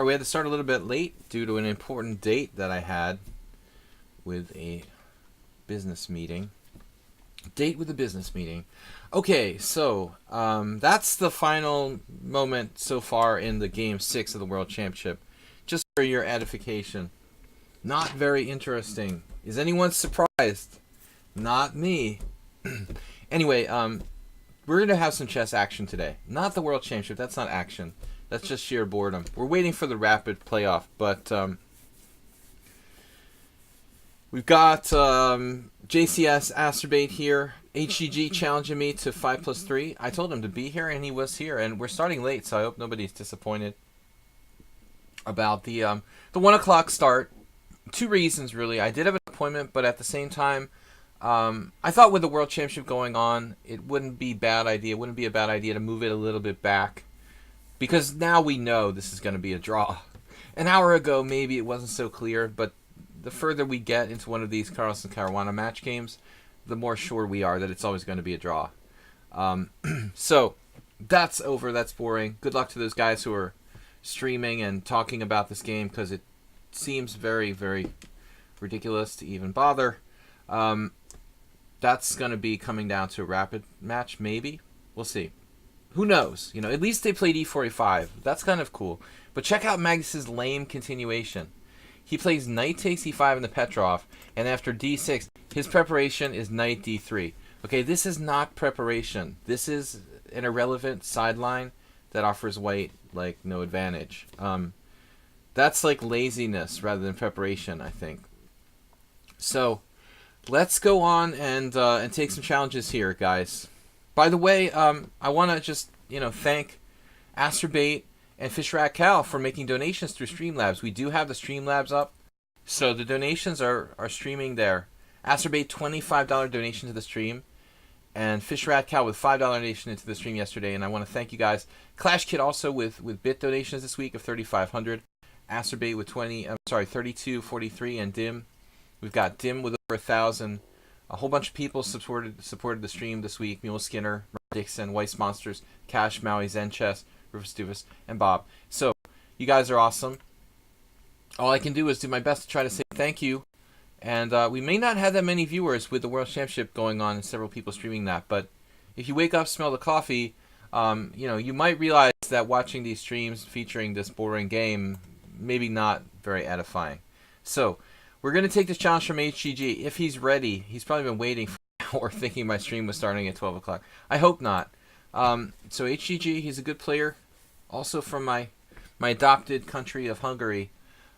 We had to start a little bit late due to an important date that I had with a business meeting. Date with a business meeting. Okay, so that's the final moment so far in the Game 6 of the World Championship. Just for your edification. Not very interesting. Is anyone surprised? Not me. Anyway, we're going to have some chess action today. Not the World Championship. That's not action. That's just sheer boredom. We're waiting for the rapid playoff, but we've got JCS Asterbate here. HGG challenging me to 5+3. I told him to be here, and he was here. And we're starting late, so I hope nobody's disappointed about the 1 o'clock start. Two reasons, really. I did have an appointment, but at the same time, I thought with the World Championship going on, it wouldn't be a bad idea. It wouldn't be a bad idea to move it a little bit back. Because now we know this is going to be a draw. An hour ago, maybe it wasn't so clear, but the further we get into one of these Carlsen Caruana match games, the more sure we are that it's always going to be a draw. So, that's over. That's boring. Good luck to those guys who are streaming and talking about this game, because it seems very, very ridiculous to even bother. That's going to be coming down to a rapid match, maybe. We'll see. Who knows? You know, at least they played e4, e5. That's kind of cool. But check out Magnus's lame continuation. He plays knight takes e5 in the Petrov, and after d6, his preparation is knight d3. Okay, this is not preparation. This is an irrelevant sideline that offers white, like, no advantage. That's like laziness rather than preparation, I think. So, let's go on and take some challenges here, guys. By the way, I want to just, thank Asterbate and Fishrat Cal for making donations through Streamlabs. We do have the Streamlabs up, so the donations are streaming there. Asterbate, $25 donation to the stream, and Fishrat Cal with $5 donation into the stream yesterday, and I want to thank you guys. Clash Kid also with bit donations this week of $3,500. Asterbate with 32.43, and Dim. We've got Dim with over 1,000. A whole bunch of people supported the stream this week. Mule Skinner, Dixon, Weiss Monsters, Cash, Maui, Zen Chess, Rufus Dufus, and Bob. So, you guys are awesome. All I can do is do my best to try to say thank you. And we may not have that many viewers with the World Championship going on and several people streaming that. But if you wake up, smell the coffee, you might realize that watching these streams featuring this boring game, maybe not very edifying. So, we're going to take this challenge from HGG. If he's ready, he's probably been waiting for an hour thinking my stream was starting at 12 o'clock. I hope not. So HGG, he's a good player. Also from my adopted country of Hungary.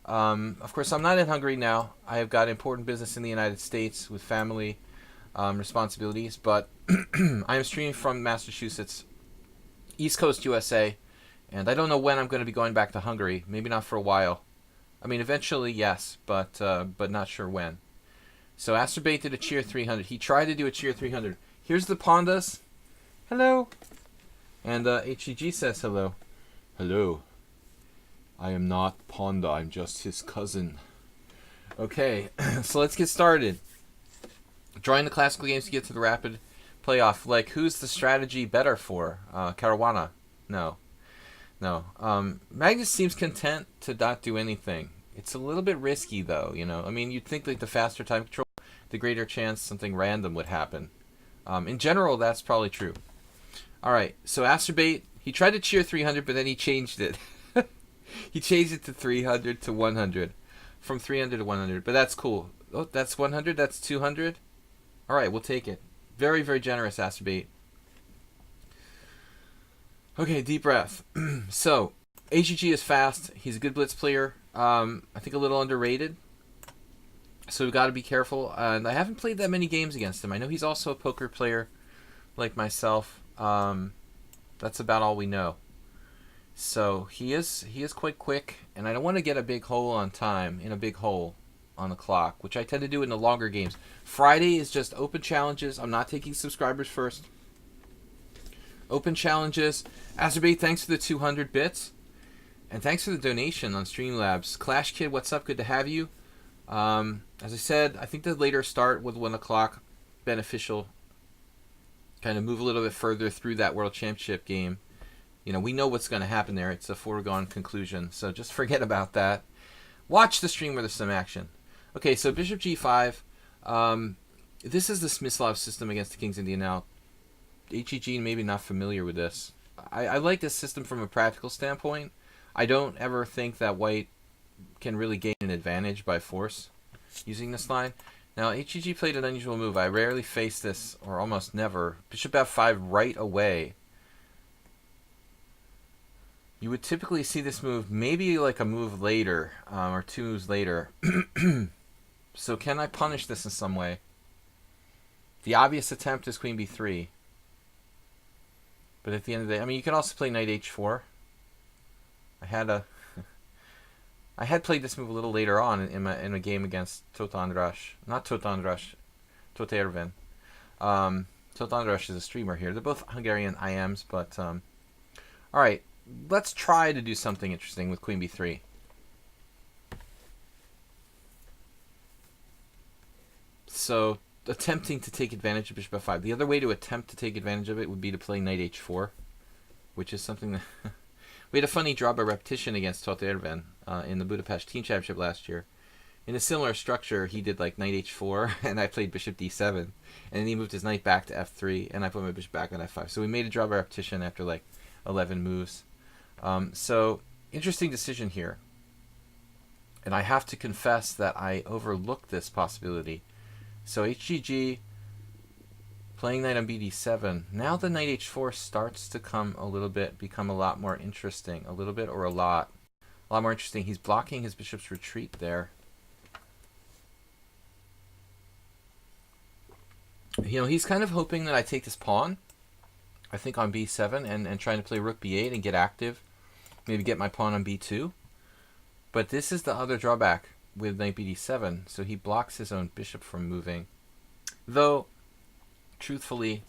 Of course, I'm not in Hungary now. I have got important business in the United States with family responsibilities. But I am streaming from Massachusetts, East Coast USA. And I don't know when I'm going to be going back to Hungary. Maybe not for a while. I mean, eventually, yes, but not sure when. So Asterbate did a cheer 300. He tried to do a cheer 300. Here's the Pandas. Hello. And HEG says hello. Hello. I am not Panda. I'm just his cousin. Okay, so let's get started. Drawing the classical games to get to the rapid playoff. Like, who's the strategy better for? Caruana? No. No. Magnus seems content to not do anything. It's a little bit risky, though, I mean, you'd think like the faster time control, the greater chance something random would happen. In general, that's probably true. Alright, so Asterbate, he tried to cheer 300, but then he changed it. He changed it to 300 to 100. From 300 to 100, but that's cool. Oh, that's 100? That's 200? Alright, we'll take it. Very, very generous, Asterbate. Okay, deep breath. So, HGG is fast. He's a good blitz player. I think a little underrated. So we've got to be careful. And I haven't played that many games against him. I know he's also a poker player like myself. That's about all we know. So he is quite quick. And I don't want to get a big hole on time, in a big hole on the clock, which I tend to do in the longer games. Friday is just open challenges. I'm not taking subscribers first. Open challenges. Azerbate, thanks for the 200 bits. And thanks for the donation on Streamlabs. Clash Kid, what's up? Good to have you. As I said, I think the later start with 1 o'clock beneficial. Kind of move a little bit further through that World Championship game. You know, we know what's going to happen there. It's a foregone conclusion. So just forget about that. Watch the stream where there's some action. Okay, so bishop g5. This is the Smyslov system against the King's Indian. Now, HEG maybe not familiar with this. I like this system from a practical standpoint. I don't ever think that white can really gain an advantage by force using this line. Now, HEG played an unusual move. I rarely face this, or almost never. Bishop f5 right away. You would typically see this move maybe like a move later, or 2 moves later. So can I punish this in some way? The obvious attempt is queen b3. But at the end of the day, I mean, you can also play knight h4. I had played this move a little later on in a game against Tot András. Not Tot András, Tot Ervin. Tot András is a streamer here. They're both Hungarian IMs, but all right. Let's try to do something interesting with queen b3. So, attempting to take advantage of bishop f5. The other way to attempt to take advantage of it would be to play knight h4, which is something that... We had a funny draw by repetition against Tot Ervin in the Budapest Team Championship last year. In a similar structure, he did like knight h4, and I played bishop d7, and then he moved his knight back to f3, and I put my bishop back on f5. So we made a draw by repetition after like 11 moves. So, interesting decision here. And I have to confess that I overlooked this possibility. So HGG, playing knight on bd7. Now the knight h4 starts to become a lot more interesting. A little bit or a lot. A lot more interesting. He's blocking his bishop's retreat there. You know, he's kind of hoping that I take this pawn, I think on b7, and trying to play rook b8 and get active. Maybe get my pawn on b2. But this is the other drawback with knight bd7, so he blocks his own bishop from moving. Though, truthfully,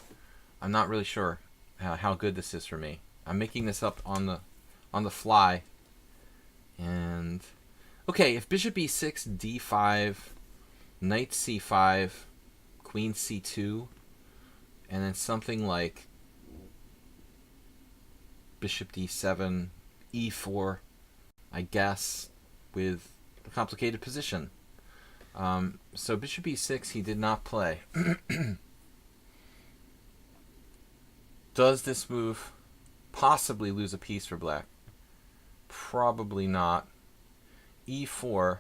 I'm not really sure how good this is for me. I'm making this up on the fly. And okay, if bishop e6, d5, knight c5, queen c2, and then something like bishop d7, e4, I guess, with a complicated position. So bishop e6 he did not play. Does this move possibly lose a piece for black? Probably not. e4.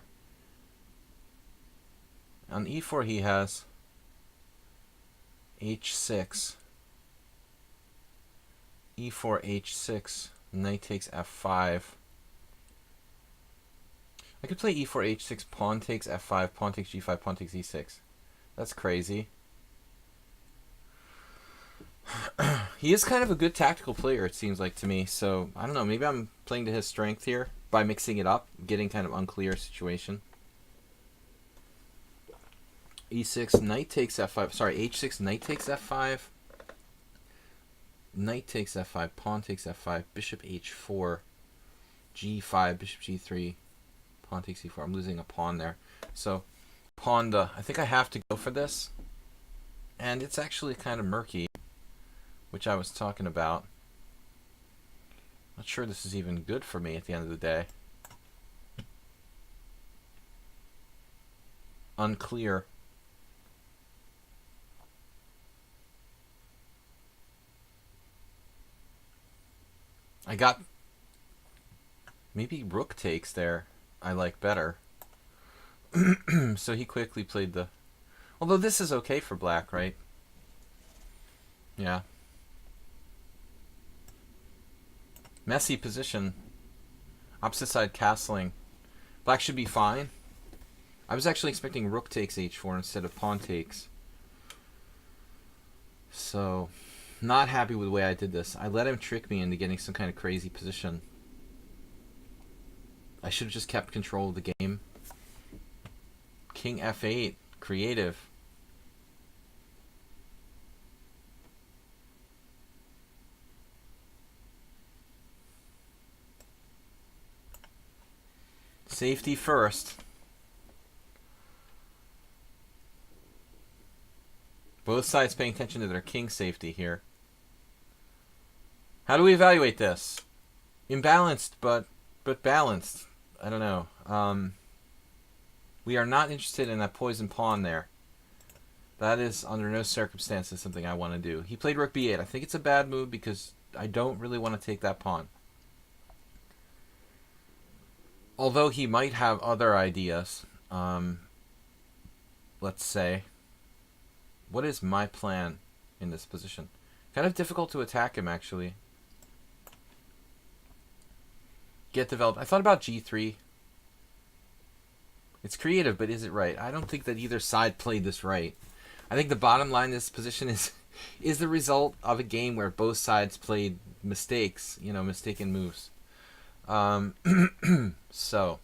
On e4 he has h6. e4, h6. Knight takes f5. I could play e4, h6, pawn takes f5, pawn takes g5, pawn takes e6. That's crazy. He is kind of a good tactical player, it seems like to me. So, I don't know, maybe I'm playing to his strength here by mixing it up, getting kind of unclear situation. e6, knight takes f5. Sorry, h6, knight takes f5. Knight takes f5, pawn takes f5, bishop h4, g5, bishop g3, pawn takes e4. I'm losing a pawn there. So, pawn to... I think I have to go for this. And it's actually kind of murky, which I was talking about. Not sure this is even good for me at the end of the day. Unclear. I got... Maybe rook takes there I like better. So he quickly played the... Although this is okay for black, right? Yeah. Messy position. Opposite side castling. Black should be fine. I was actually expecting rook takes h4 instead of pawn takes. So, not happy with the way I did this. I let him trick me into getting some kind of crazy position. I should have just kept control of the game. King f8. Creative. Safety first. Both sides paying attention to their king safety here. How do we evaluate this? Imbalanced, but balanced. I don't know. We are not interested in that poison pawn there. That is, under no circumstances, something I want to do. He played rook b8. I think it's a bad move because I don't really want to take that pawn. Although he might have other ideas. Let's say. What is my plan in this position? Kind of difficult to attack him, actually. Get developed. I thought about g3. It's creative, but is it right? I don't think that either side played this right. I think the bottom line in this position is the result of a game where both sides played mistakes, you know, mistaken moves. So,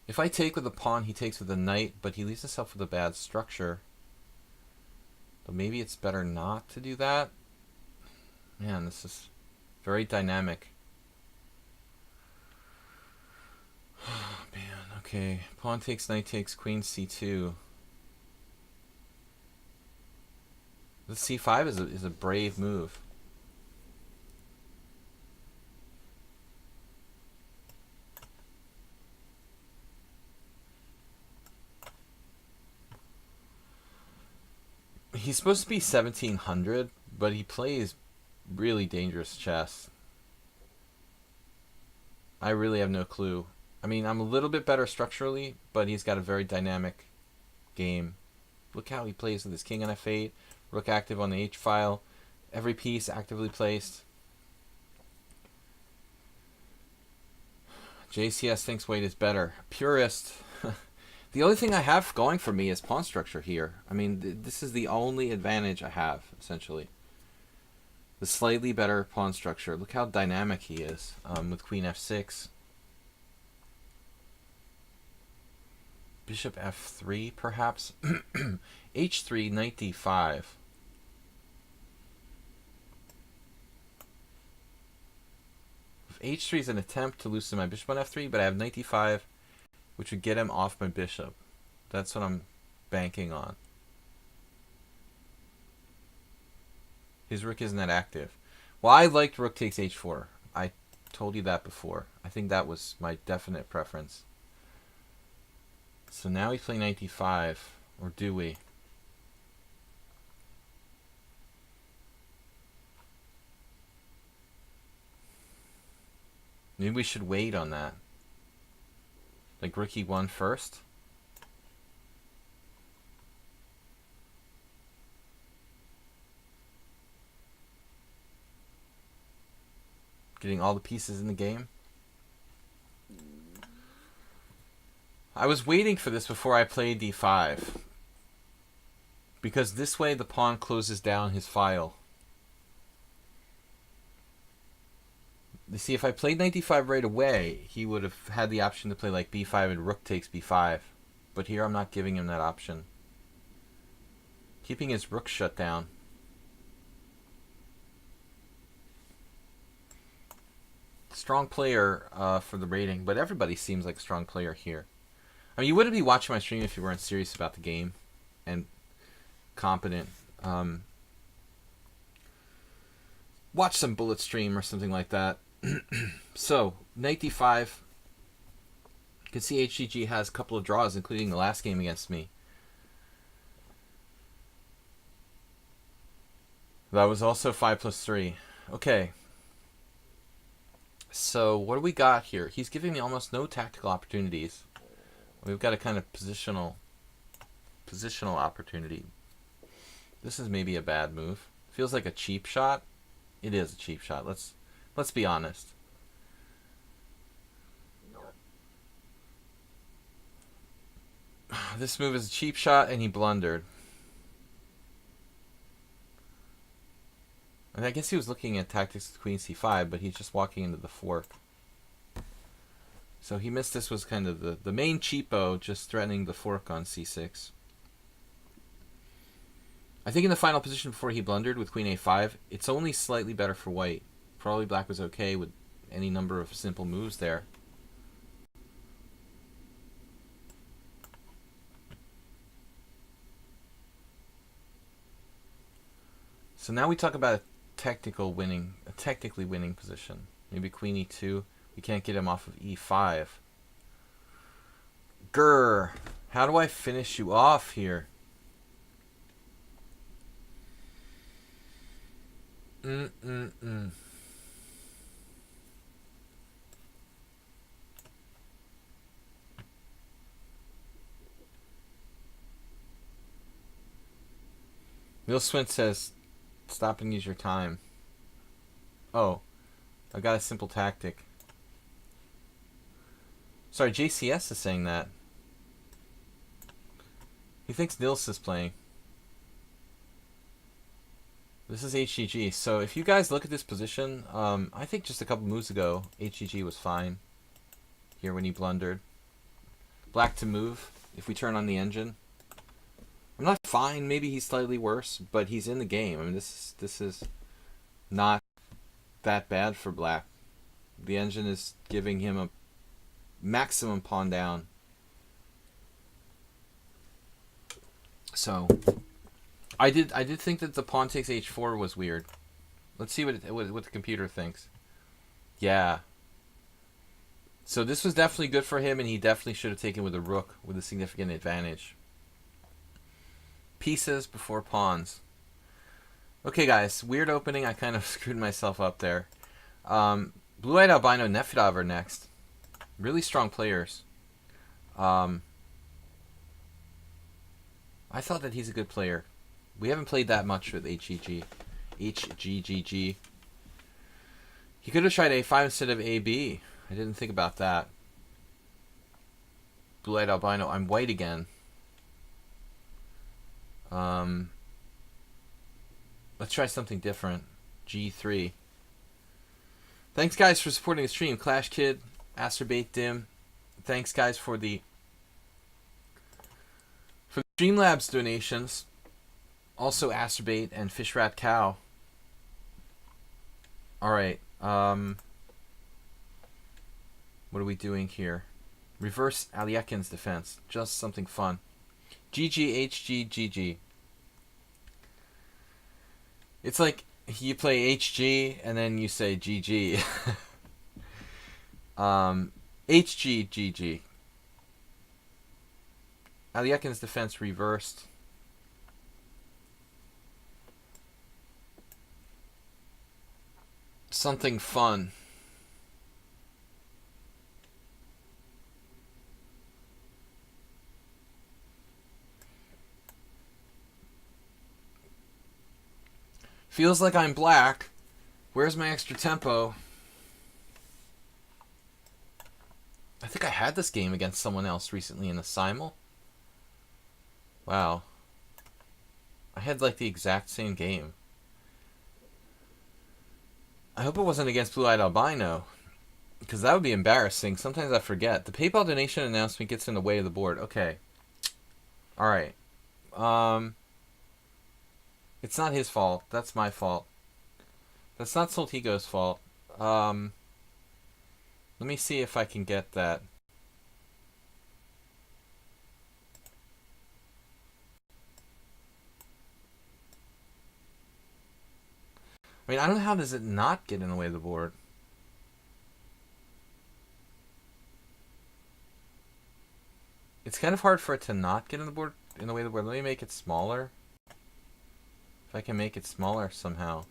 if I take with a pawn, he takes with a knight, but he leaves himself with a bad structure. But maybe it's better not to do that. Man, this is very dynamic. Oh, man, okay. Pawn takes, knight takes, queen c2. The c5 is a brave move. He's supposed to be 1700, but he plays really dangerous chess. I really have no clue. I mean, I'm a little bit better structurally, but he's got a very dynamic game. Look how he plays with his king on f8, rook active on the h-file, every piece actively placed. JCS thinks white is better. Purist. The only thing I have going for me is pawn structure here. I mean, this is the only advantage I have, essentially. The slightly better pawn structure. Look how dynamic he is with queen f6. Bishop f3, perhaps. h3, knight d5. H3 is an attempt to loosen my bishop on f3, but I have knight d5, which would get him off my bishop. That's what I'm banking on. His rook isn't that active. Well, I liked rook takes h4. I told you that before. I think that was my definite preference. So now we play knight d5, or do we? Maybe we should wait on that. Like rook e1 first. Getting all the pieces in the game. I was waiting for this before I played d5. Because this way the pawn closes down his file. You see, if I played knight d5 right away, he would have had the option to play like b5 and rook takes b5. But here I'm not giving him that option. Keeping his rook shut down. Strong player for the rating, but everybody seems like a strong player here. I mean, you wouldn't be watching my stream if you weren't serious about the game and competent. Watch some bullet stream or something like that. So, knight d5. You can see HGG has a couple of draws, including the last game against me. That was also 5+3. Okay. So, what do we got here? He's giving me almost no tactical opportunities. We've got a kind of positional opportunity. This is maybe a bad move. Feels like a cheap shot. It is a cheap shot. Let's be honest. This move is a cheap shot, and he blundered. And I guess he was looking at tactics with queen c5, but he's just walking into the fork. So he missed. This was kind of the main cheapo, just threatening the fork on c6. I think in the final position before he blundered with queen a5, it's only slightly better for white. Probably black was okay with any number of simple moves there. So now we talk about technically winning position. Maybe queen e2. We can't get him off of e5. Grr. How do I finish you off here? Will Swint says, stop and use your time. Oh, I got a simple tactic. Sorry, JCS is saying that. He thinks Nils is playing. This is HGG. So if you guys look at this position, I think just a couple moves ago, HGG was fine. Here when he blundered. Black to move if we turn on the engine. I'm not fine. Maybe he's slightly worse, but he's in the game. I mean, this is not that bad for black. The engine is giving him a maximum pawn down. So I did think that the pawn takes h4 was weird. Let's see what the computer thinks. Yeah. So this was definitely good for him, and he definitely should have taken with a rook with a significant advantage. Pieces before pawns. Okay, guys. Weird opening. I kind of screwed myself up there. Blue-Eyed Albino, Nefedov are next. Really strong players. I thought that he's a good player. We haven't played that much with HGG. HGGG. He could have tried A5 instead of AB. I didn't think about that. Blue-Eyed Albino. I'm white again. Let's try something different. G3. Thanks, guys, for supporting the stream. Clash Kid, Asterbait Dim. Thanks, guys, for the Streamlabs donations. Also, Asterbait and Fish Rat Cow. All right. What are we doing here? Reverse Aliekin's defense. Just something fun. GG. It's like you play HG and then you say GG. HG. Aliekin's defense reversed. Something fun. Feels like I'm black. Where's my extra tempo? I think I had this game against someone else recently in a simul. Wow. I had like the exact same game. I hope it wasn't against Blue-Eyed Albino, because that would be embarrassing. Sometimes I forget. The PayPal donation announcement gets in the way of the board. Okay. Alright. It's not his fault. That's my fault. That's not Soltigo's fault. Let me see if I can get that. I mean, I don't know how does it not get in the way of the board. It's kind of hard for it to not get in the way of the board. Let me make it smaller. If I can make it smaller somehow.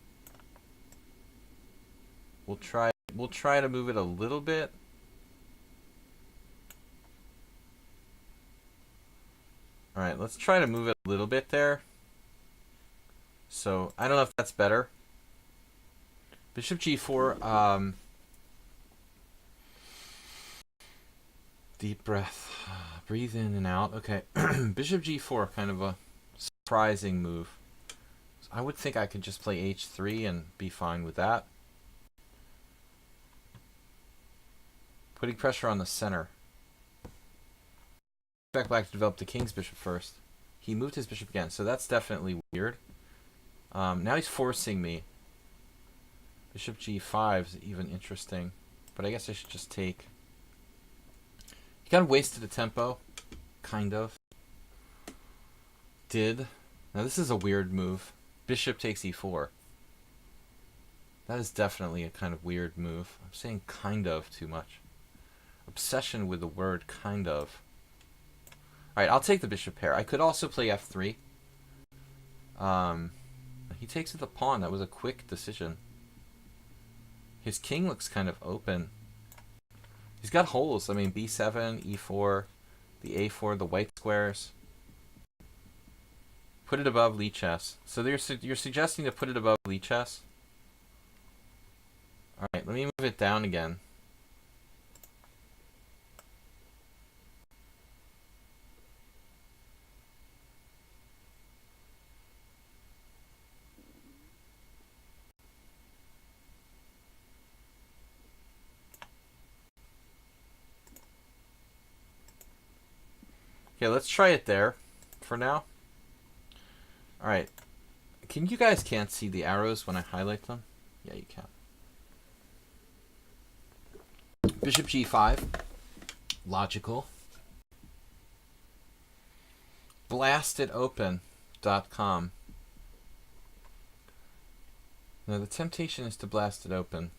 We'll try to move it a little bit. Alright, let's try to move it a little bit there. So, I don't know if that's better. Bishop G4, deep breath. Breathe in and out. Okay. Bishop G4, kind of a surprising move. I would think I could just play H3 and be fine with that. Putting pressure on the center. Expect black to develop the king's bishop first. He moved his bishop again, so that's definitely weird. Now he's forcing me. Bishop G5 is even interesting, but I guess I should just take. He kind of wasted a tempo, kind of. Did. Now this is a weird move. Bishop takes e4. That is definitely a kind of weird move. I'm saying kind of too much. Obsession with the word kind of. Alright, I'll take the bishop pair. I could also play f3. He takes it the pawn. That was a quick decision. His king looks kind of open. He's got holes. I mean, b7, e4, the a4, the white squares. Put it above lichess. So you're suggesting to put it above lichess? Alright, let me move it down again. Okay, let's try it there for now. Alright. You guys can't see the arrows when I highlight them? Yeah, you can. Bishop g5. Logical. BlastItOpen.com. Now the temptation is to blast it open.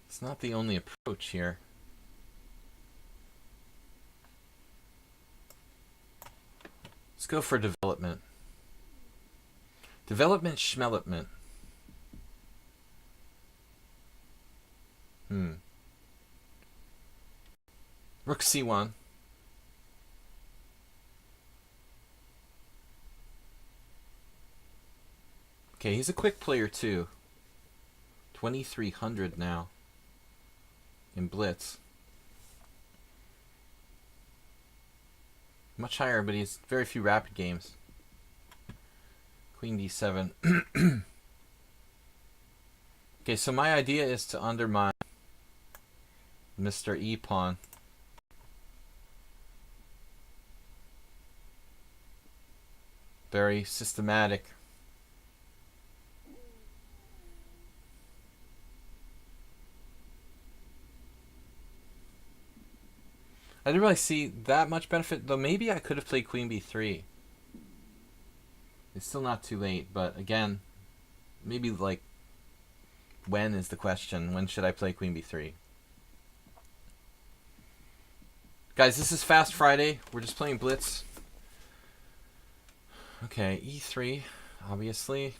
It's not the only approach here. Let's go for development. Development schmelopment. Rook c1. Okay, he's a quick player too. 2300 now in Blitz. Much higher, but he's very few rapid games. Queen d7. Okay, so my idea is to undermine Mr. E-pawn. Very systematic. I didn't really see that much benefit, though maybe I could have played queen b3. It's still not too late, but again, maybe like, when is the question? When should I play queen b3? Guys, this is Fast Friday. We're just playing Blitz. Okay, e3, obviously.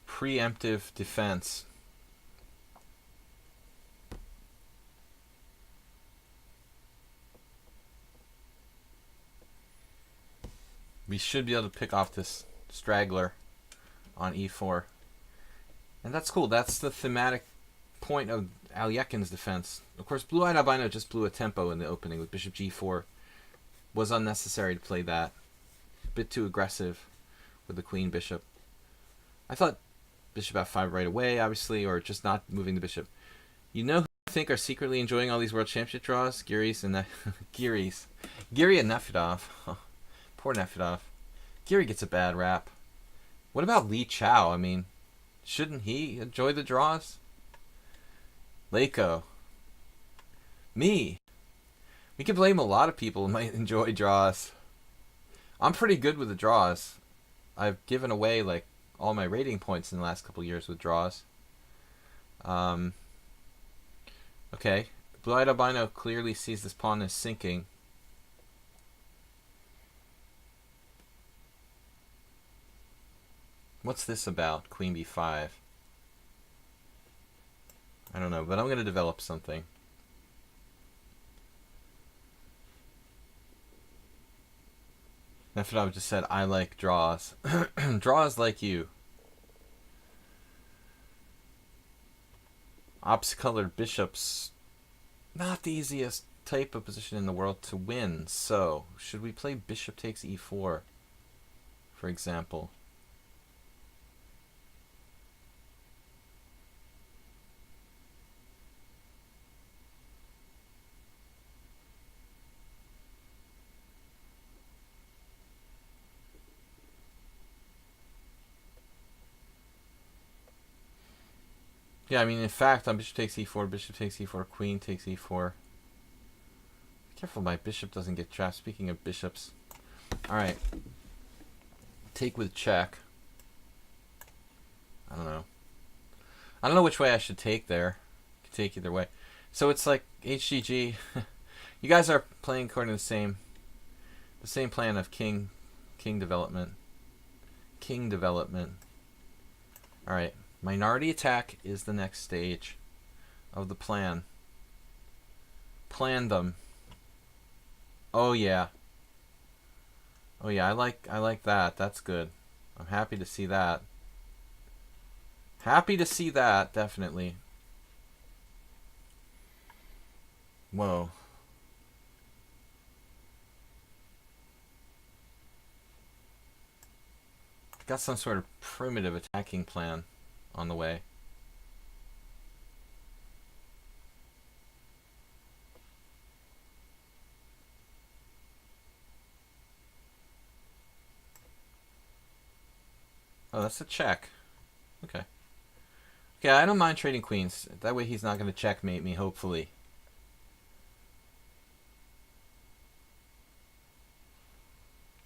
Preemptive defense. We should be able to pick off this straggler on e4. And that's cool. That's the thematic point of Alyekin's defense. Of course, blue-eyed albino just blew a tempo in the opening with bishop g4. Was unnecessary to play that. A bit too aggressive with the queen bishop. I thought bishop f5 right away, obviously, or just not moving the bishop. You know who I think are secretly enjoying all these world championship draws? Giri and Nefedov. Poor Nefedov. Giri gets a bad rap. What about Li Chao? I mean, shouldn't he enjoy the draws? Leiko. Me. We can blame a lot of people who might enjoy draws. I'm pretty good with the draws. I've given away like all my rating points in the last couple years with draws. Okay. Blue-eyed albino clearly sees this pawn as sinking. What's this about? Queen b5. I don't know, but I'm going to develop something. Nefedov just said, I like draws. Draws like you. Ops-colored bishops. Not the easiest type of position in the world to win. So, should we play bishop takes e4, for example? Yeah, I mean, in fact, on bishop takes e4, queen takes e4. Careful my bishop doesn't get trapped. Speaking of bishops. Alright. Take with check. I don't know. I don't know which way I should take there. Could take either way. So it's like HGG. You guys are playing according to the same plan of king development. King development. Alright. Minority attack is the next stage of the plan. Plan them. Oh yeah. Oh yeah, I like that. That's good. I'm happy to see that. Happy to see that, definitely. Whoa. Got some sort of primitive attacking plan on the way. Oh, that's a check. Okay. Okay, I don't mind trading queens. That way he's not going to checkmate me, hopefully.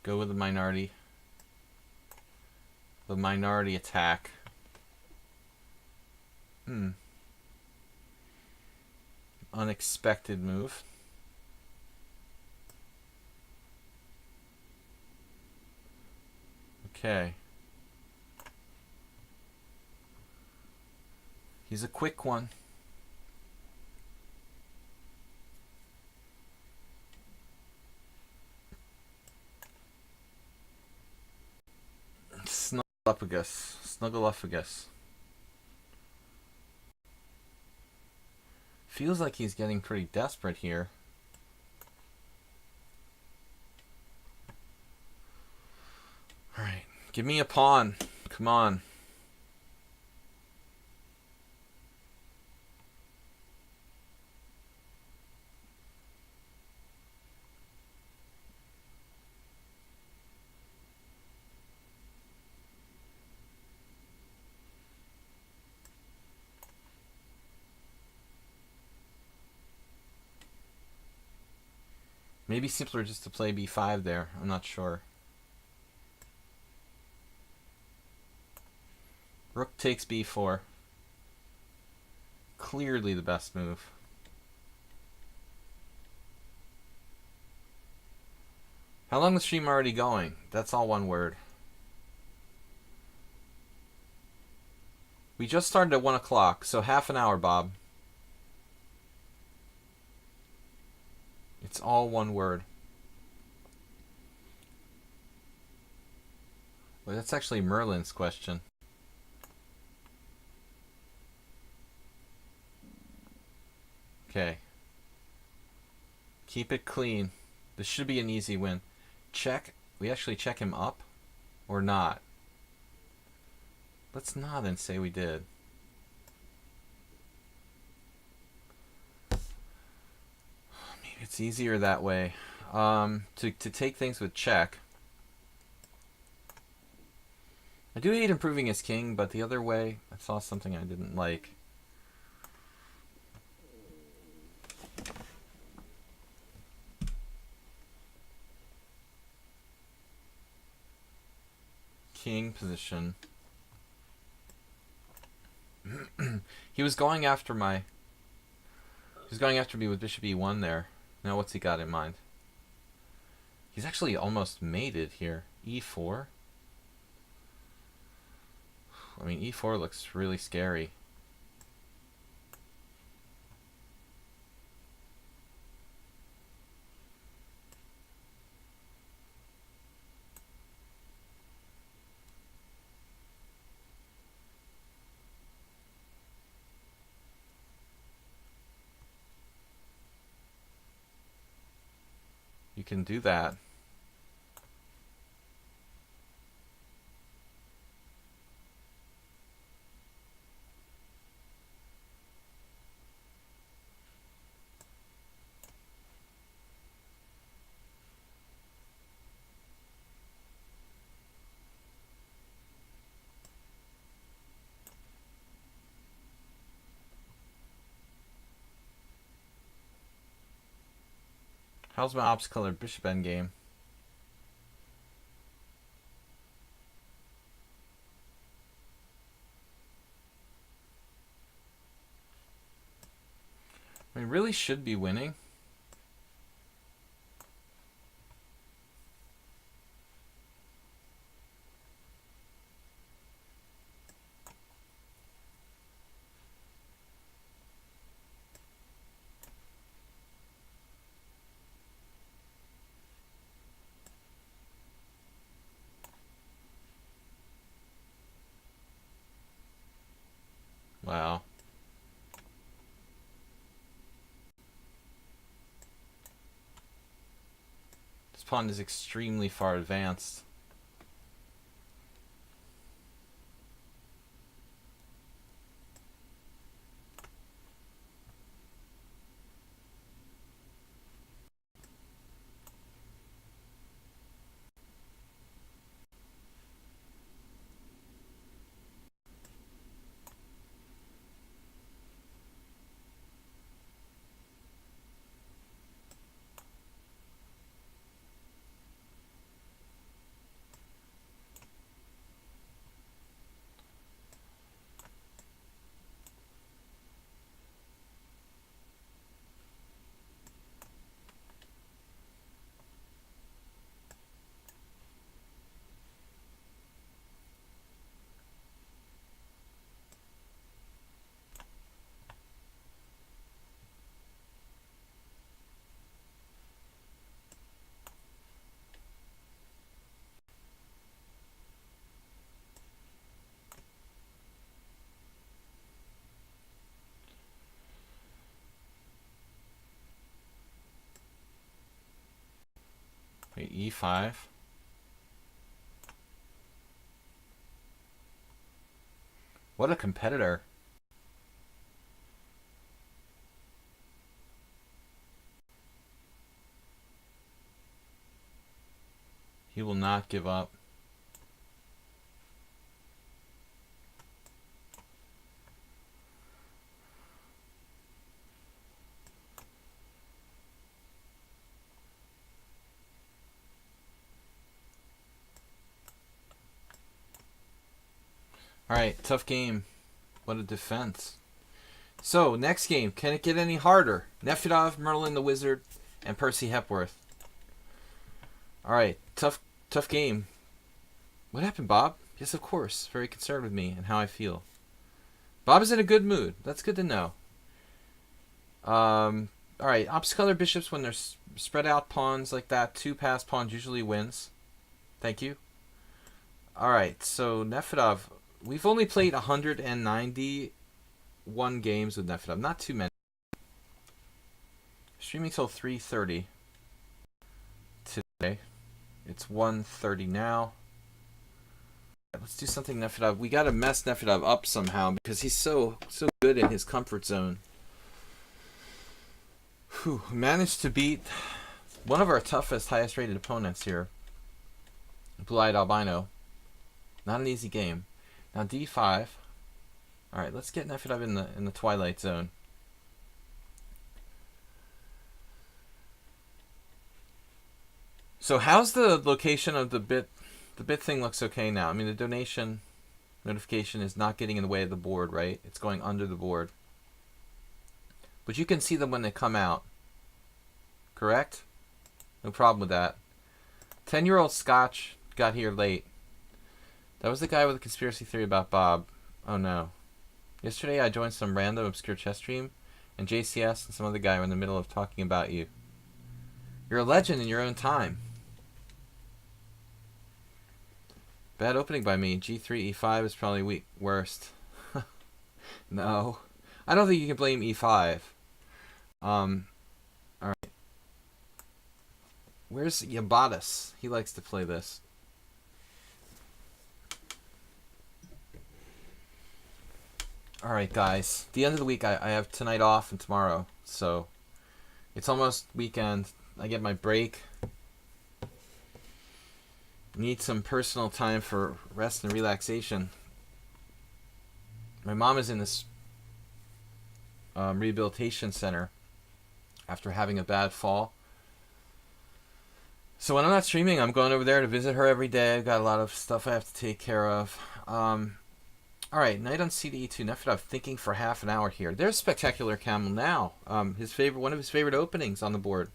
Go with the minority. The minority attack. Unexpected move. Okay. He's a quick one. Snuggleuphagus. Snuggleuphagus. Feels like he's getting pretty desperate here. Alright. Give me a pawn. Come on. Maybe simpler just to play b5 there. I'm not sure. Rook takes b4. Clearly the best move. How long is the stream already going? That's all one word. We just started at 1 o'clock, so half an hour, Bob. It's all one word. Well, that's actually Merlin's question. Okay. Keep it clean. This should be an easy win. Check. We actually check him up or not? Let's nod and say we did. Maybe it's easier that way. To take things with check. I do hate improving his king, but the other way, I saw something I didn't like. King position. He was going after my... He was going after me with bishop e1 there. Now what's he got in mind? He's actually almost mated here. e4? I mean, e4 looks really scary. You can do that. How's my ops color bishop endgame? I mean, really should be winning. Wow. This pawn is extremely far advanced. Wait, e5. What a competitor. He will not give up. Alright, tough game. What a defense. So, next game. Can it get any harder? Nefedov, Merlin the Wizard, and Percy Hepworth. Alright, tough game. What happened, Bob? Yes, of course. Very concerned with me and how I feel. Bob is in a good mood. That's good to know. Alright, ops color bishops, when they're spread out pawns like that, 2 passed pawns usually wins. Thank you. Alright, so Nefedov, we've only played 191 games with Nefedov. Not too many. Streaming till 3:30 today. It's 1:30 now. Let's do something Nefedov. We gotta mess Nefedov up somehow because he's so good in his comfort zone. Whew, managed to beat one of our toughest, highest rated opponents here. Blue-eyed albino. Not an easy game. Now d5. Alright, let's get Nefedov in the twilight zone. So how's the location of the bit? The bit thing looks okay now. I mean, the donation notification is not getting in the way of the board, right? It's going under the board. But you can see them when they come out. Correct? No problem with that. 10-year-old Scotch got here late. That was the guy with a conspiracy theory about Bob. Oh no. Yesterday I joined some random obscure chess stream, and JCS and some other guy were in the middle of talking about you. You're a legend in your own time. Bad opening by me. G3, E5 is probably weak. Worst. No. I don't think you can blame E5. Alright. Where's Yabatis? He likes to play this. Alright, guys. The end of the week, I have tonight off and tomorrow. So, it's almost weekend. I get my break. Need some personal time for rest and relaxation. My mom is in this rehabilitation center after having a bad fall. So when I'm not streaming, I'm going over there to visit her every day. I've got a lot of stuff I have to take care of. All right, knight on c to e2. Nefedov thinking for half an hour here. There's Spectacular Camel now. One of his favorite openings on the board.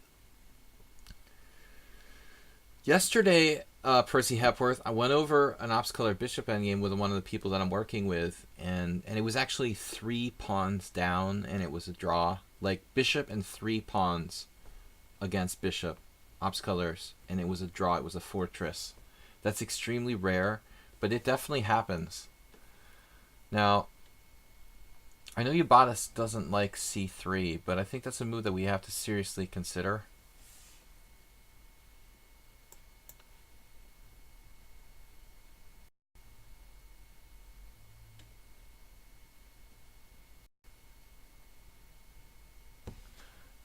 Yesterday, Percy Hepworth, I went over an ops color bishop endgame with one of the people that I'm working with, and it was actually 3 pawns down, and it was a draw. Like bishop and 3 pawns against bishop, ops colors, and it was a draw. It was a fortress. That's extremely rare, but it definitely happens. Now, I know Ubatis doesn't like c3, but I think that's a move that we have to seriously consider.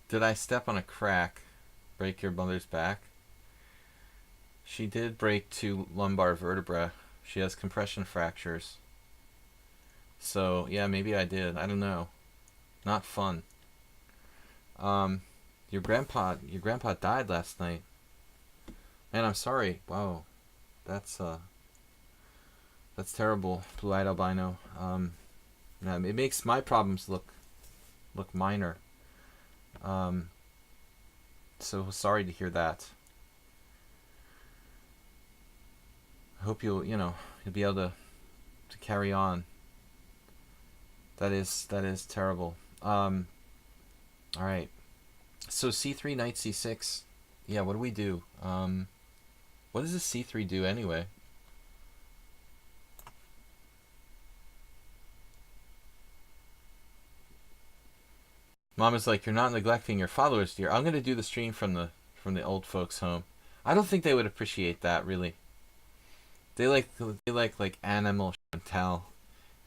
Did I step on a crack? Break your mother's back? She did break 2 lumbar vertebrae. She has compression fractures. So, yeah, maybe I did. I don't know. Not fun. Your grandpa died last night. Man, I'm sorry. Wow. That's terrible. Blue-eyed albino. Yeah, it makes my problems look minor. So sorry to hear that. I hope you'll be able to carry on. That is terrible. All right. So c3, knight c6. Yeah, what do we do? What does this c3 do anyway? Mom is like, you're not neglecting your followers, dear. I'm gonna do the stream from the old folks' home. I don't think they would appreciate that, really. They like animal chantal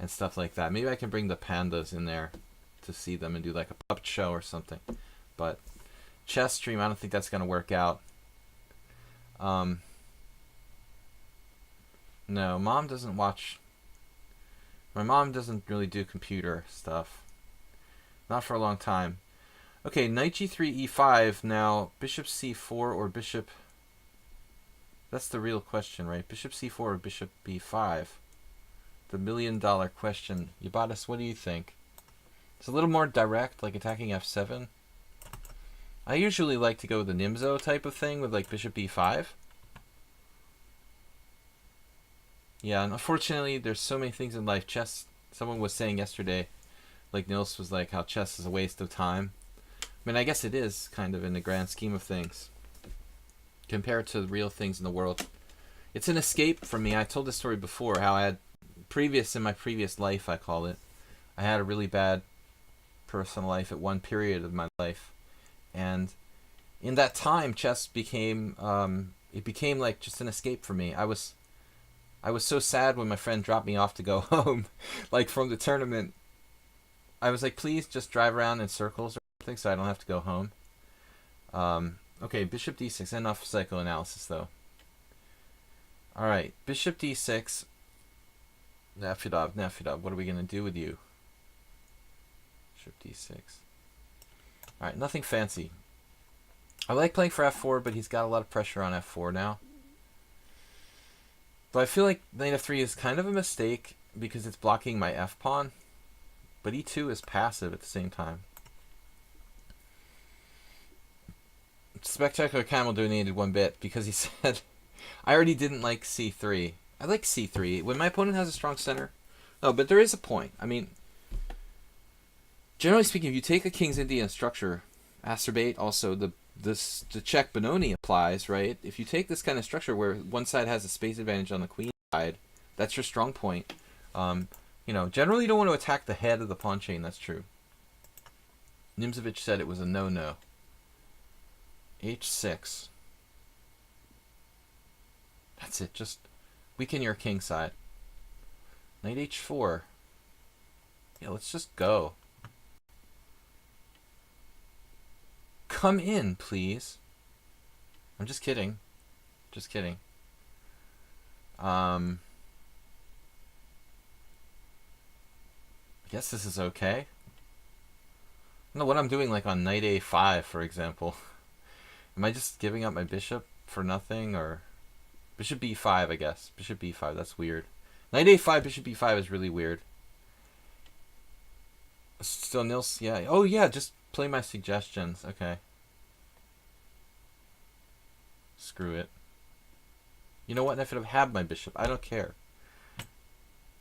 and stuff like that. Maybe I can bring the pandas in there to see them and do like a puppet show or something. But chess stream, I don't think that's gonna work out. No, Mom doesn't watch. My mom doesn't really do computer stuff. Not for a long time. Okay, knight g3, e5. Now, bishop c4 or bishop... That's the real question, right? Bishop c4 or bishop b5. The million-dollar question. Ubatis, what do you think? It's a little more direct, like attacking f7. I usually like to go with the Nimzo type of thing with like bishop b5. Yeah, and unfortunately, there's so many things in life. Chess, someone was saying yesterday, like Nils was like, how chess is a waste of time. I mean, I guess it is, kind of, in the grand scheme of things. Compared to the real things in the world. It's an escape for me. I told this story before, how I had in my previous life, I call it. I had a really bad personal life at one period of my life. And in that time, chess became, it became like just an escape for me. I was so sad when my friend dropped me off to go home, like from the tournament. I was like, please just drive around in circles or something so I don't have to go home. Okay, bishop d6. Enough psychoanalysis, though. Alright, bishop d6. Nefedov, what are we going to do with you? Bishop d6. Alright, nothing fancy. I like playing for f4, but he's got a lot of pressure on f4 now. But I feel like knight f3 is kind of a mistake because it's blocking my f-pawn. But e2 is passive at the same time. Spectacular Camel donated 1 bit because he said, I already didn't like c3. I like c3 when my opponent has a strong center. No, but there is a point. I mean, generally speaking, if you take a King's Indian structure, acerbate, also the check Benoni applies, right? If you take this kind of structure where one side has a space advantage on the queen side, that's your strong point. You know, generally you don't want to attack the head of the pawn chain, that's true. Nimzovich said it was a no-no. h6. That's it, just weaken your king side. Knight h4. Yeah, let's just go. Come in, please. I'm just kidding. Just kidding. I guess this is okay. I don't know what I'm doing like on knight a5, for example. Am I just giving up my bishop for nothing, or bishop b5, I guess. Bishop b5, that's weird. Knight a5, bishop b5 is really weird. Still Nils, yeah. Oh yeah, just play my suggestions. Okay. Screw it. You know what? If I have my bishop, I don't care.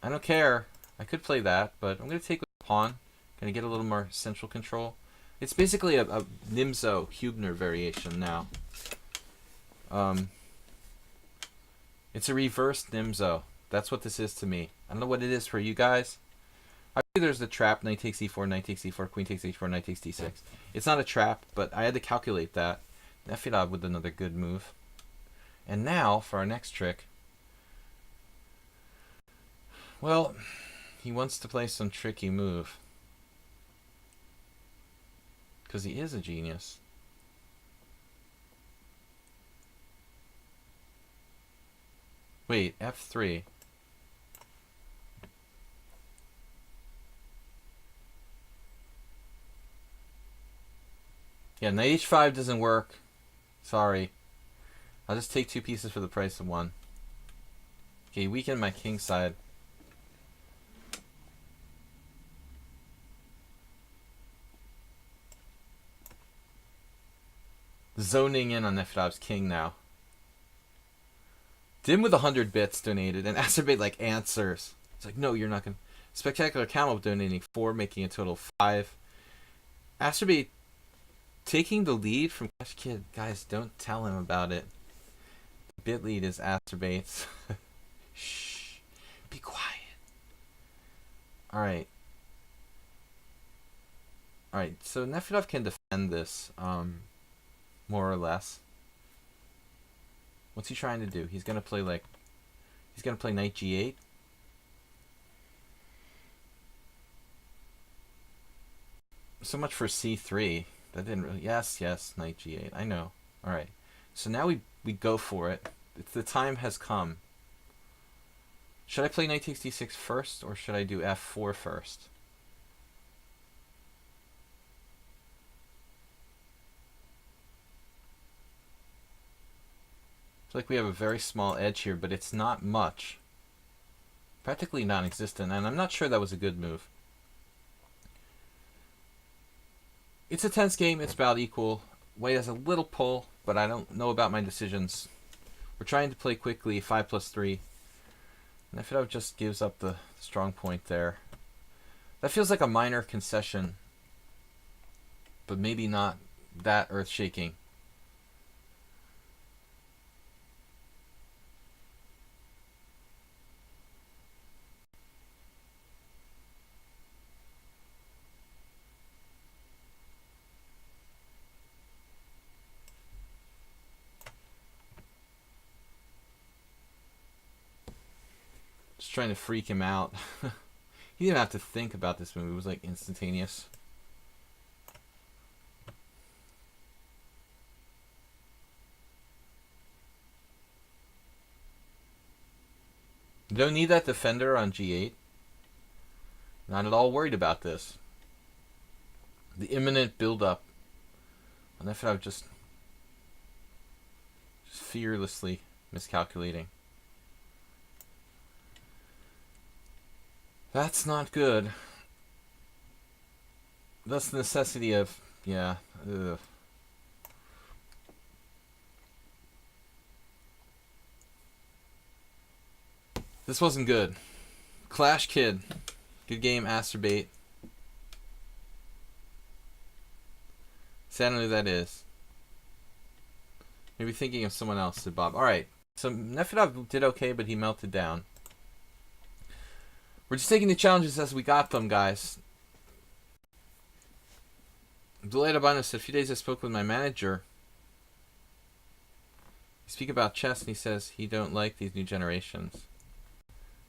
I don't care. I could play that, but I'm going to take with the pawn. Going to get a little more central control. It's basically a Nimzo-Hübner variation now. It's a reversed Nimzo. That's what this is to me. I don't know what it is for you guys. I think there's the trap, knight takes e4, knight takes e4, queen takes h4, knight takes d6. It's not a trap, but I had to calculate that. Nefedov with another good move. And now, for our next trick. Well, he wants to play some tricky move. Because he is a genius. Wait, f3. Yeah, knight h5 doesn't work. Sorry. I'll just take 2 pieces for the price of 1. Okay, weaken my king side. Zoning in on Nefedov's king now. Dim with 100 bits donated, and Acerbate like answers. It's like, no, you're not gonna. Spectacular Camel donating 4, making a total of 5. Acerbate taking the lead from Cash Kid. Guys, don't tell him about it. The bit lead is Acerbate's. Shh. Be quiet. Alright. Alright, so Nefedov can defend this, more or less. What's he trying to do? He's gonna play like... He's gonna play knight g8. So much for c3. That didn't really... Yes, knight g8. I know. Alright. So now we go for it. The time has come. Should I play knight takes d6 first, or should I do f4 first? I feel like we have a very small edge here, but it's not much. Practically non-existent, and I'm not sure that was a good move. It's a tense game. It's about equal. White has a little pull, but I don't know about my decisions. We're trying to play quickly, 5+3. Nefedov just gives up the strong point there. That feels like a minor concession, but maybe not that earth-shaking. Just trying to freak him out. He didn't have to think about this move. It was like instantaneous. You don't need that defender on g8. Not at all worried about this. The imminent build-up. And if I was just fearlessly miscalculating. That's not good. That's the necessity of, yeah. Ugh. This wasn't good. Clash Kid. Good game, Acerbate. See, I don't know who that is. Maybe thinking of someone else, said Bob. Alright, so Nefedov did okay, but he melted down. We're just taking the challenges as we got them, guys. Abdullah Abano said, a few days I spoke with my manager. We speak about chess, and he says he don't like these new generations.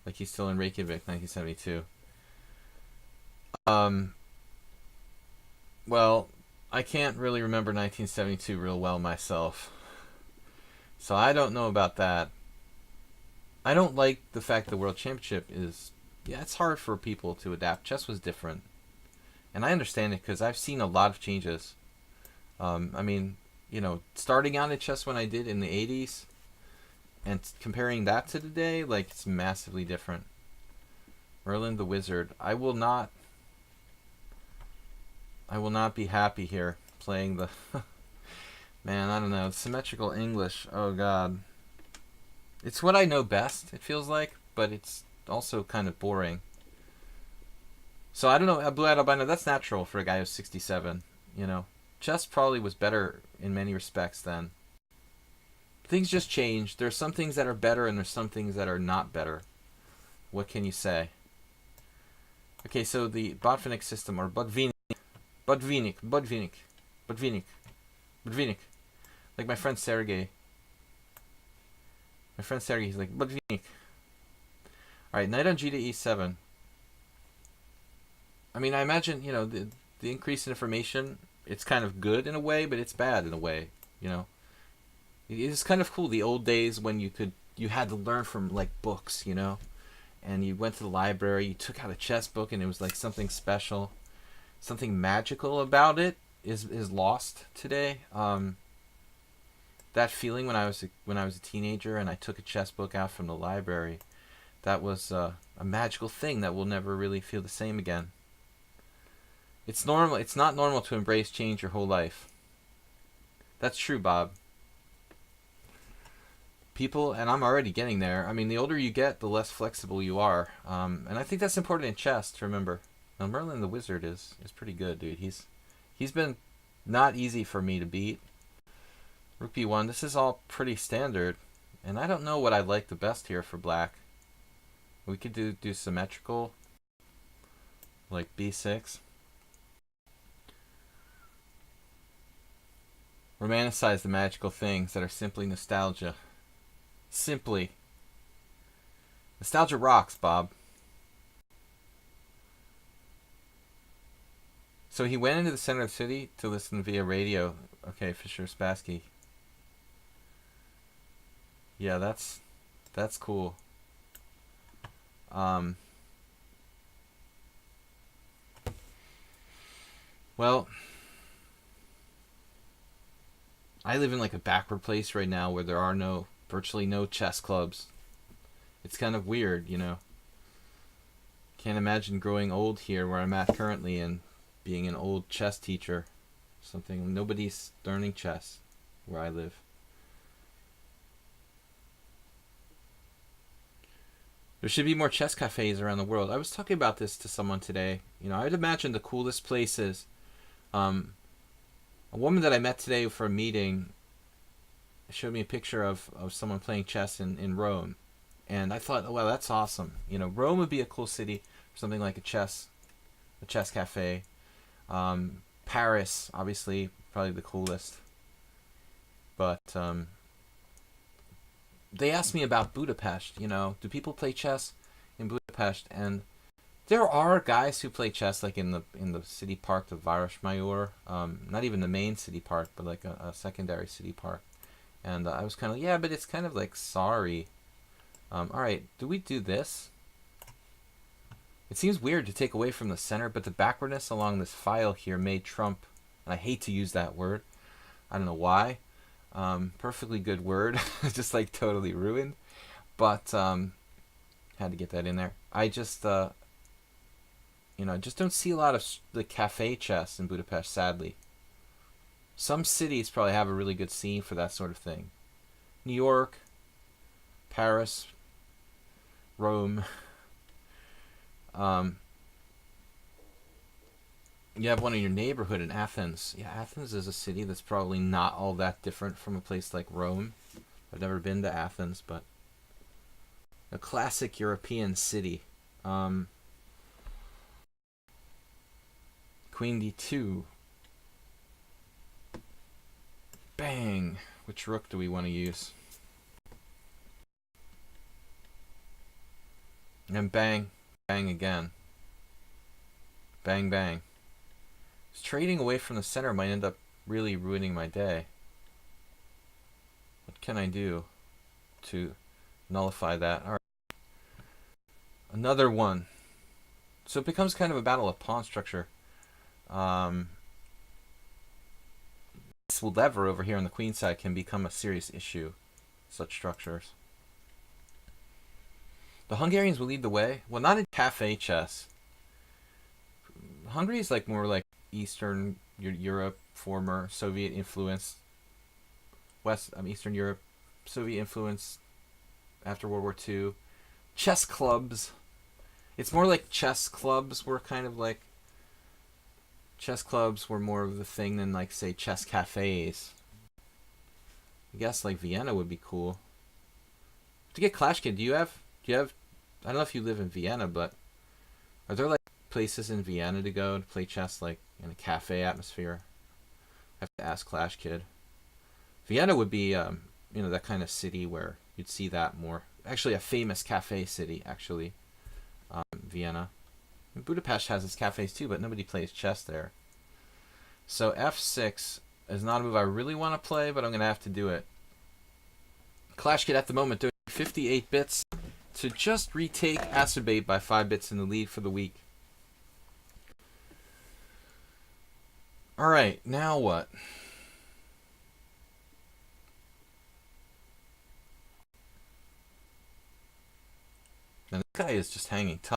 Like he's still in Reykjavik, 1972. Well, I can't really remember 1972 real well myself. So I don't know about that. I don't like the fact the World Championship is... Yeah, it's hard for people to adapt. Chess was different. And I understand it because I've seen a lot of changes. I mean, starting out at chess when I did in the 80s and comparing that to today, like, it's massively different. Merlin the Wizard. I will not be happy here playing the man, I don't know, symmetrical English. Oh god. It's what I know best, it feels like, but it's also kind of boring. So I don't know, Blue Eyed Albino, that's natural for a guy who's 67, Chess probably was better in many respects then. Things just changed. There's some things that are better and there's some things that are not better. What can you say? Okay, so the Botvinnik system, or Botvinnik, like my friend Sergey. He's like, Botvinnik. Alright, knight on g to e7. I mean, I imagine, the increase in information, it's kind of good in a way, but it's bad in a way, It's kind of cool, the old days when you had to learn from, like, books, and you went to the library, you took out a chess book, and it was like something special. Something magical about it is lost today. That feeling when I was a teenager and I took a chess book out from the library, that was a magical thing that will never really feel the same again. It's normal. It's not normal to embrace change your whole life. That's true, Bob. People, and I'm already getting there. I mean, the older you get, the less flexible you are. And I think that's important in chess to remember. Now, Merlin the Wizard is pretty good, dude. He's been not easy for me to beat. Rook b1. This is all pretty standard, and I don't know what I like the best here for black. We could do symmetrical, like b6. Romanticize the magical things that are simply nostalgia. Simply. Nostalgia rocks, Bob. So he went into the center of the city to listen via radio. Okay, Fisher Spassky. Yeah, that's cool. Well, I live in like a backward place right now where there are virtually no chess clubs. It's kind of weird, Can't imagine growing old here where I'm at currently and being an old chess teacher. Nobody's learning chess where I live. There should be more chess cafes around the world. I was talking about this to someone today. I'd imagine the coolest places. A woman that I met today for a meeting showed me a picture of someone playing chess in Rome. And I thought, well, that's awesome. Rome would be a cool city for something like a chess cafe. Paris, obviously, probably the coolest. But they asked me about Budapest. Do people play chess in Budapest? And there are guys who play chess, like in the city park, the Városmajor. Not even the main city park, but like a secondary city park. And I was kind of, yeah, but it's kind of like, sorry. All right, do we do this? It seems weird to take away from the center, but the backwardness along this file here may trump, and I hate to use that word. I don't know why. Perfectly good word, just like totally ruined. But had to get that in there. I just, just don't see a lot of the cafe chess in Budapest, sadly. Some cities probably have a really good scene for that sort of thing. New York, Paris, Rome. You have one in your neighborhood in Athens. Yeah, Athens is a city that's probably not all that different from a place like Rome. I've never been to Athens, but a classic European city. Queen d2. Bang. Which rook do we want to use? And bang. Bang again. Bang, bang. Trading away from the center might end up really ruining my day. What can I do to nullify that? All right. Another one. So it becomes kind of a battle of pawn structure. This chess lever over here on the queen side can become a serious issue. Such structures. The Hungarians will lead the way. Well, not in cafe chess. Hungary is like more like Eastern Europe, former Soviet influence. Eastern Europe, Soviet influence after World War II. Chess clubs. It's more like chess clubs were kind of like. Chess clubs were more of the thing than like say chess cafes. I guess like Vienna would be cool. To get Clash Kid, do you have I don't know if you live in Vienna, but are there like places in Vienna to go to play chess like in a cafe atmosphere? I have to ask Clash Kid. Vienna would be that kind of city where you'd see that more. Actually a famous cafe city, actually. Vienna. And Budapest has its cafes too, but nobody plays chess there. So f6 is not a move I really want to play, but I'm going to have to do it. Clash Kid at the moment doing 58 bits to just retake Acerbate by 5 bits in the lead for the week. Alright, now what? Now this guy is just hanging tough.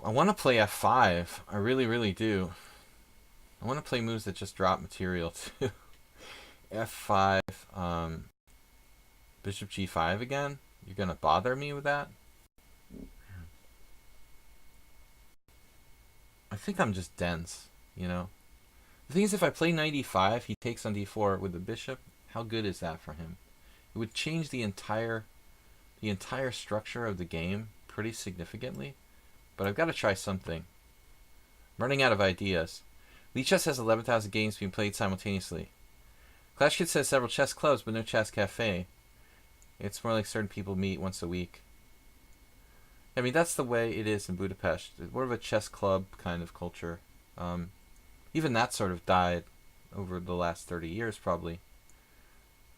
I want to play f5. I really, really do. I want to play moves that just drop material too. f5, bishop g5 again? You're going to bother me with that? I think I'm just dense, you know? The thing is, if I play knight e5, he takes on d4 with the bishop. How good is that for him? It would change the entire structure of the game pretty significantly. But I've got to try something. I'm running out of ideas. Lichess has 11,000 games being played simultaneously. Clash Kid says several chess clubs, but no chess cafe. It's more like certain people meet once a week. I mean, that's the way it is in Budapest. It's more of a chess club kind of culture. Even that sort of died over the last 30 years, probably.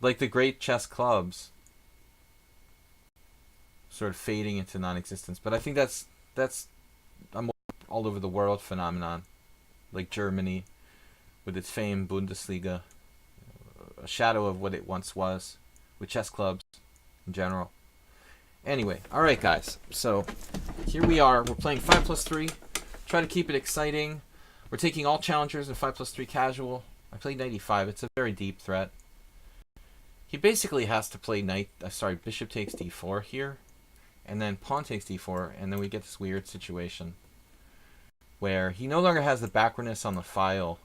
Like the great chess clubs sort of fading into non-existence. But I think that's a all over the world phenomenon, like Germany with its famed Bundesliga, a shadow of what it once was with chess clubs in general. Anyway, alright guys, so here we are. We're playing 5+3. Try to keep it exciting. We're taking all challengers in 5+3 casual. I played knight e5. It's a very deep threat. He basically has to play bishop takes d4 here, and then pawn takes d4, and then we get this weird situation where he no longer has the backwardness on the file.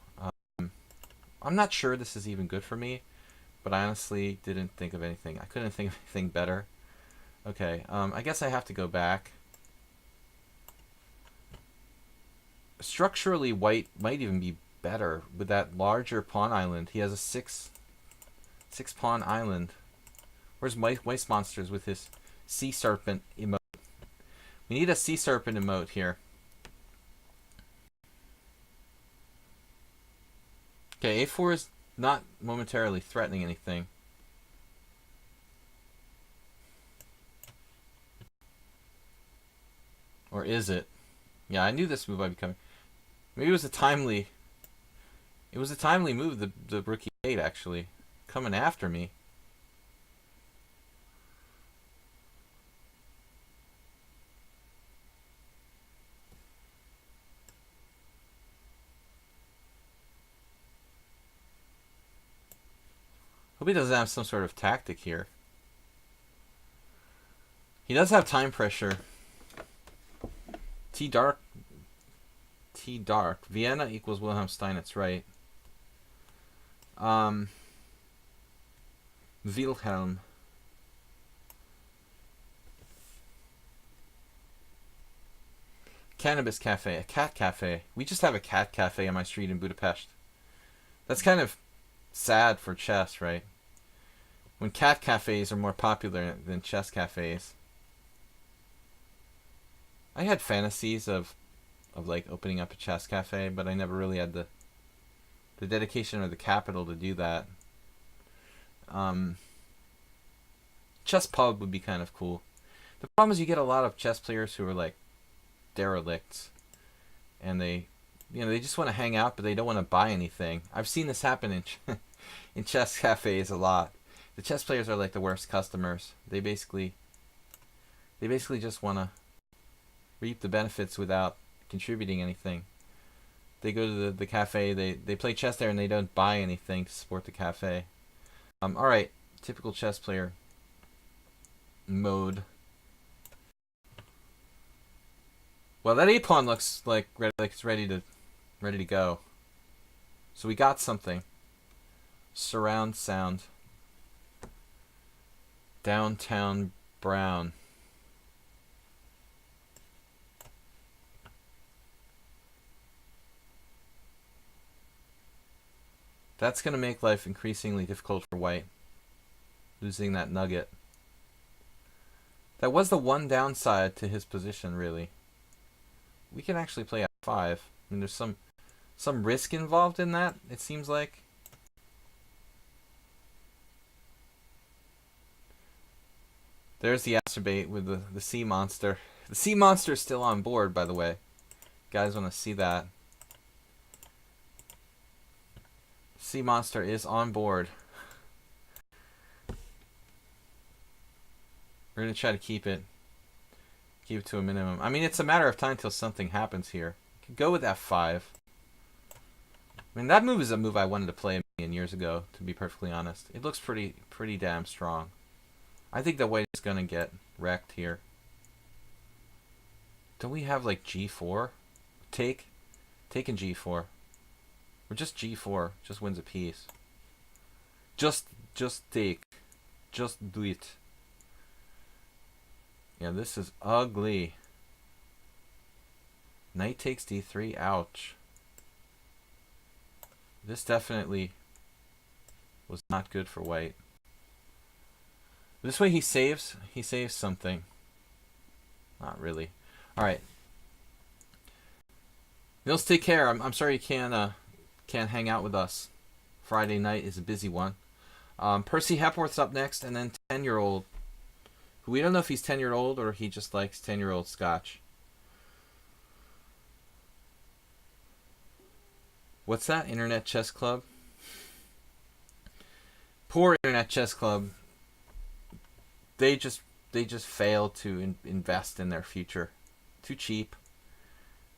I'm not sure this is even good for me, but I honestly didn't think of anything. I couldn't think of anything better. Okay, I guess I have to go back. Structurally, white might even be better with that larger pawn island. He has a six pawn island. Where's Mice Monsters with his Sea Serpent emote? We need a Sea Serpent emote here. Okay, a4 is not momentarily threatening anything. Or is it? Yeah, I knew this move might be coming. Maybe it was a timely move, the rook e8 actually. Coming after me. Hope he doesn't have some sort of tactic here. He does have time pressure. T dark. Vienna equals Wilhelm Steinitz, right? Wilhelm. Cannabis cafe, a cat cafe. We just have a cat cafe on my street in Budapest. That's kind of sad for chess, right? When cat cafes are more popular than chess cafes. I had fantasies of like opening up a chess cafe, but I never really had the dedication or the capital to do that. Chess pub would be kind of cool. The problem is you get a lot of chess players who are like derelicts, and they you know, they just want to hang out, but they don't want to buy anything. I've seen this happen in in chess cafes a lot. The chess players are like the worst customers. They basically just want to reap the benefits without contributing anything. They go to the cafe, they play chess there, and they don't buy anything to support the cafe. All right, typical chess player mode. Well, that a pawn looks like it's ready to go. So we got something. Surround sound. Downtown Brown. That's going to make life increasingly difficult for white. Losing that nugget. That was the one downside to his position, really. We can actually play f5. I mean, there's some risk involved in that, it seems like. There's the acerbate with the sea monster. The sea monster is still on board, by the way. You guys want to see that? Sea monster is on board. We're going to try to keep it to a minimum. I mean, it's a matter of time till something happens here. You could go with f5. I mean, that move is a move I wanted to play a million years ago, to be perfectly honest. It looks pretty damn strong. I think that white is going to get wrecked here. Don't we have, like, g4? Take and g4. Or just g4. Just wins a piece. Just take. Just do it. Yeah, this is ugly. Knight takes d3. Ouch. This definitely was not good for white. This way he saves something. Not really. All right. Nils, take care. I'm sorry you can't hang out with us. Friday night is a busy one. Percy Hepworth's up next, and then 10-year-old. We don't know if he's 10-year-old or he just likes 10-year-old scotch. What's that? Internet Chess Club? Poor Internet Chess Club. They just fail to invest in their future. Too cheap.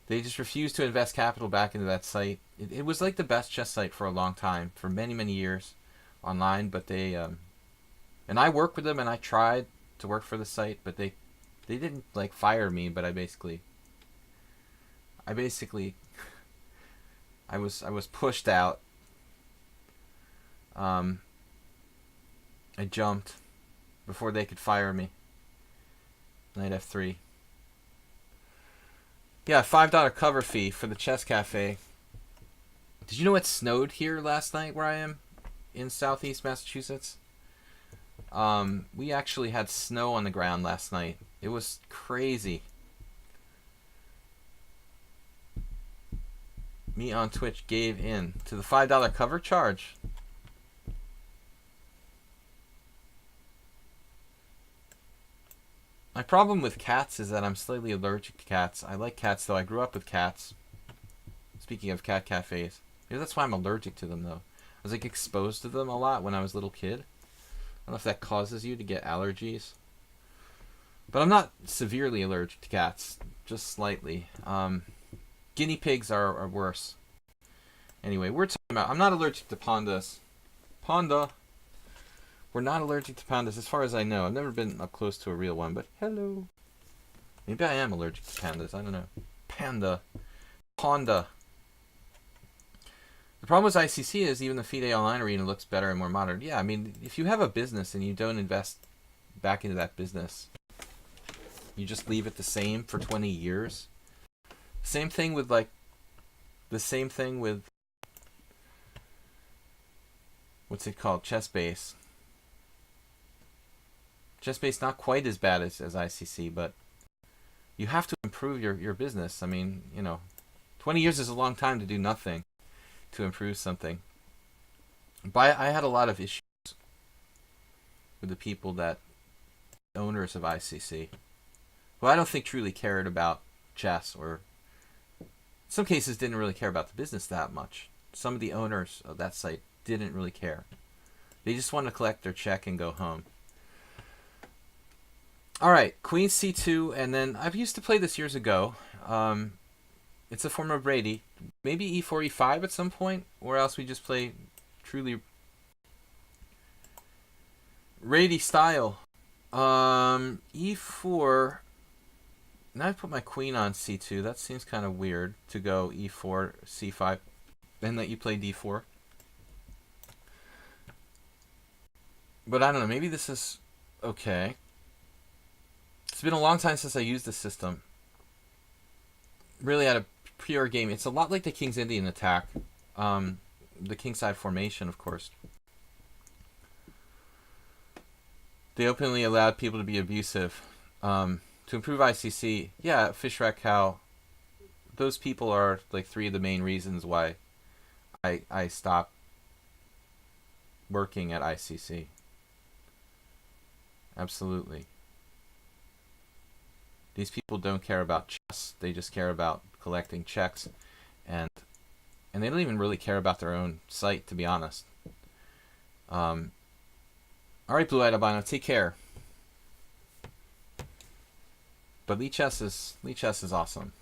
They just refuse to invest capital back into that site. It was like the best chess site for a long time, for many years online, but they and I worked with them and I tried to work for the site, but they didn't like fire me, but I basically I was pushed out. I jumped before they could fire me. Knight f3. Yeah, $5 cover fee for the chess cafe. Did you know it snowed here last night where I am in southeast Massachusetts? We actually had snow on the ground last night. It was crazy. Me on Twitch gave in to the $5 cover charge. My problem with cats is that I'm slightly allergic to cats. I like cats, though. I grew up with cats. Speaking of cat cafes. Maybe that's why I'm allergic to them, though. I was, like, exposed to them a lot when I was a little kid. I don't know if that causes you to get allergies. But I'm not severely allergic to cats. Just slightly. Guinea pigs are worse. Anyway, we're talking about... I'm not allergic to pandas. Panda. We're not allergic to pandas as far as I know. I've never been up close to a real one, but hello. Maybe I am allergic to pandas. I don't know. Panda. Panda. The problem with ICC is even the FIDE Online arena looks better and more modern. Yeah, I mean, if you have a business and you don't invest back into that business, you just leave it the same for 20 years. Same thing with, like, what's it called? ChessBase. ChessBase not quite as bad as ICC, but you have to improve your business. I mean, 20 years is a long time to do nothing to improve something. But I had a lot of issues with the people owners of ICC, who I don't think truly cared about chess or some cases didn't really care about the business that much. Some of the owners of that site didn't really care. They just wanted to collect their check and go home. All right, Queen C2, and then I've used to play this years ago. It's a form of Brady. Maybe E4, E5 at some point, or else we just play truly Brady style. E4. Now I put my queen on C2. That seems kind of weird to go E4, C5, and let you play D4. But I don't know. Maybe this is okay. It's been a long time since I used this system. Really had a pure game. It's a lot like the King's Indian attack. The kingside formation, of course. They openly allowed people to be abusive. To improve ICC, yeah, Fishrat Cow, those people are like 3 of the main reasons why I stopped working at ICC. Absolutely. These people don't care about chess. They just care about collecting checks, and they don't even really care about their own site, to be honest. All right, Blue-Eyed Albino, take care. But lichess is awesome.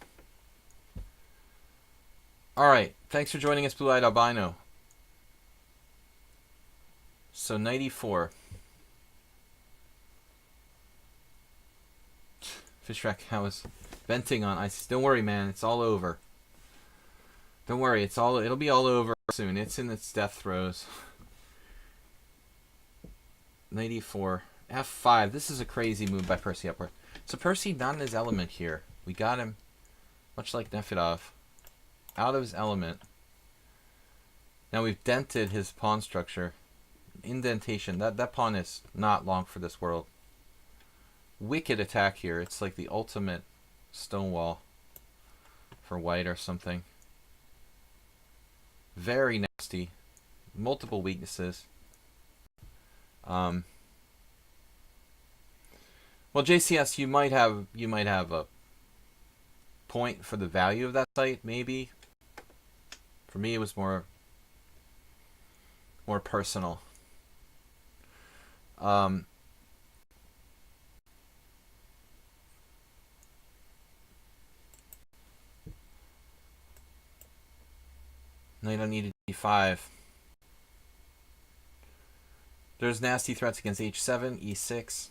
All right, thanks for joining us, Blue-Eyed Albino. So 94. Fishrat Cow is venting on ice. Don't worry, man. It's all over. Don't worry. It'll be all over soon. It's in its death throes. 94. F5. This is a crazy move by Percy Upworth. So Percy not in his element here. We got him, much like Nefedov, out of his element. Now we've dented his pawn structure. Indentation. That pawn is not long for this world. Wicked attack here. It's like the ultimate stonewall for white or something. Very nasty. Multiple weaknesses. Well, JCS, you might have a point for the value of that site, maybe. For me, it was more personal. Knight on e5. There's nasty threats against h7, e6.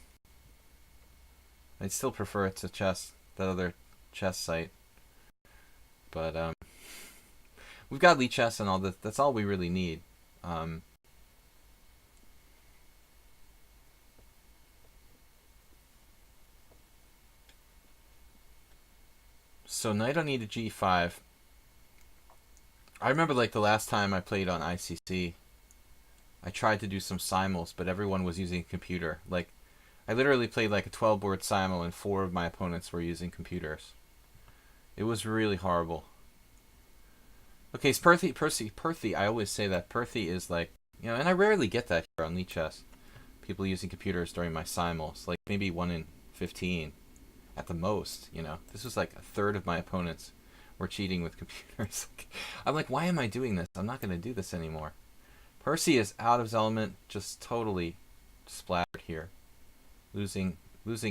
I'd still prefer it to chess, that other chess site. But we've got lichess and all that. That's all we really need. So knight on e to g5. I remember like the last time I played on ICC, I tried to do some simuls, but everyone was using a computer. Like, I literally played like a 12-board simul, and 4 of my opponents were using computers. It was really horrible. Okay, so Perthy, I always say that Perthy is like, you know, and I rarely get that here on lichess. People using computers during my simuls, like maybe 1 in 15 at the most, you know. This was like a third of my opponents were cheating with computers. I'm like, why am I doing this? I'm not going to do this anymore. Percy is out of his element, just totally splattered here. Losing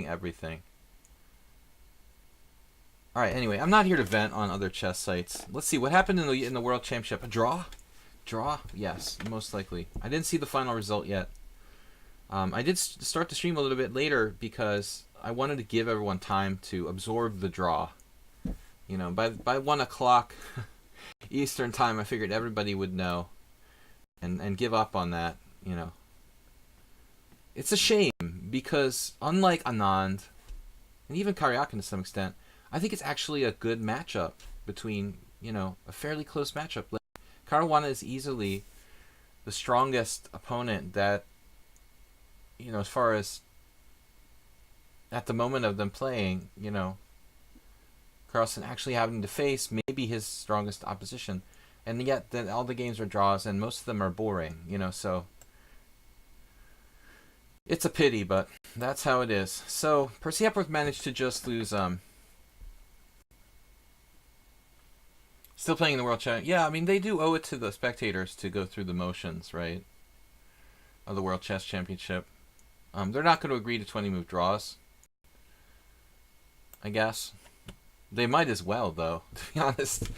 everything. Alright, anyway, I'm not here to vent on other chess sites. Let's see, what happened in the World Championship? A draw? Draw? Yes, most likely. I didn't see the final result yet. I did start the stream a little bit later because I wanted to give everyone time to absorb the draw. You know, by 1 o'clock Eastern time, I figured everybody would know and give up on that, you know. It's a shame because unlike Anand, and even Karyakin to some extent, I think it's actually a good matchup between, you know, a fairly close matchup. Like, Caruana is easily the strongest opponent that, you know, as far as at the moment of them playing, you know, Carlsen actually having to face maybe his strongest opposition. And yet then all the games are draws and most of them are boring, you know, so it's a pity, but that's how it is. So Percy Epworth managed to just lose Still playing in the World Chess. Yeah, I mean, they do owe it to the spectators to go through the motions, right? Of the World Chess Championship. They're not going to agree to 20-move draws, I guess. They might as well, though, to be honest.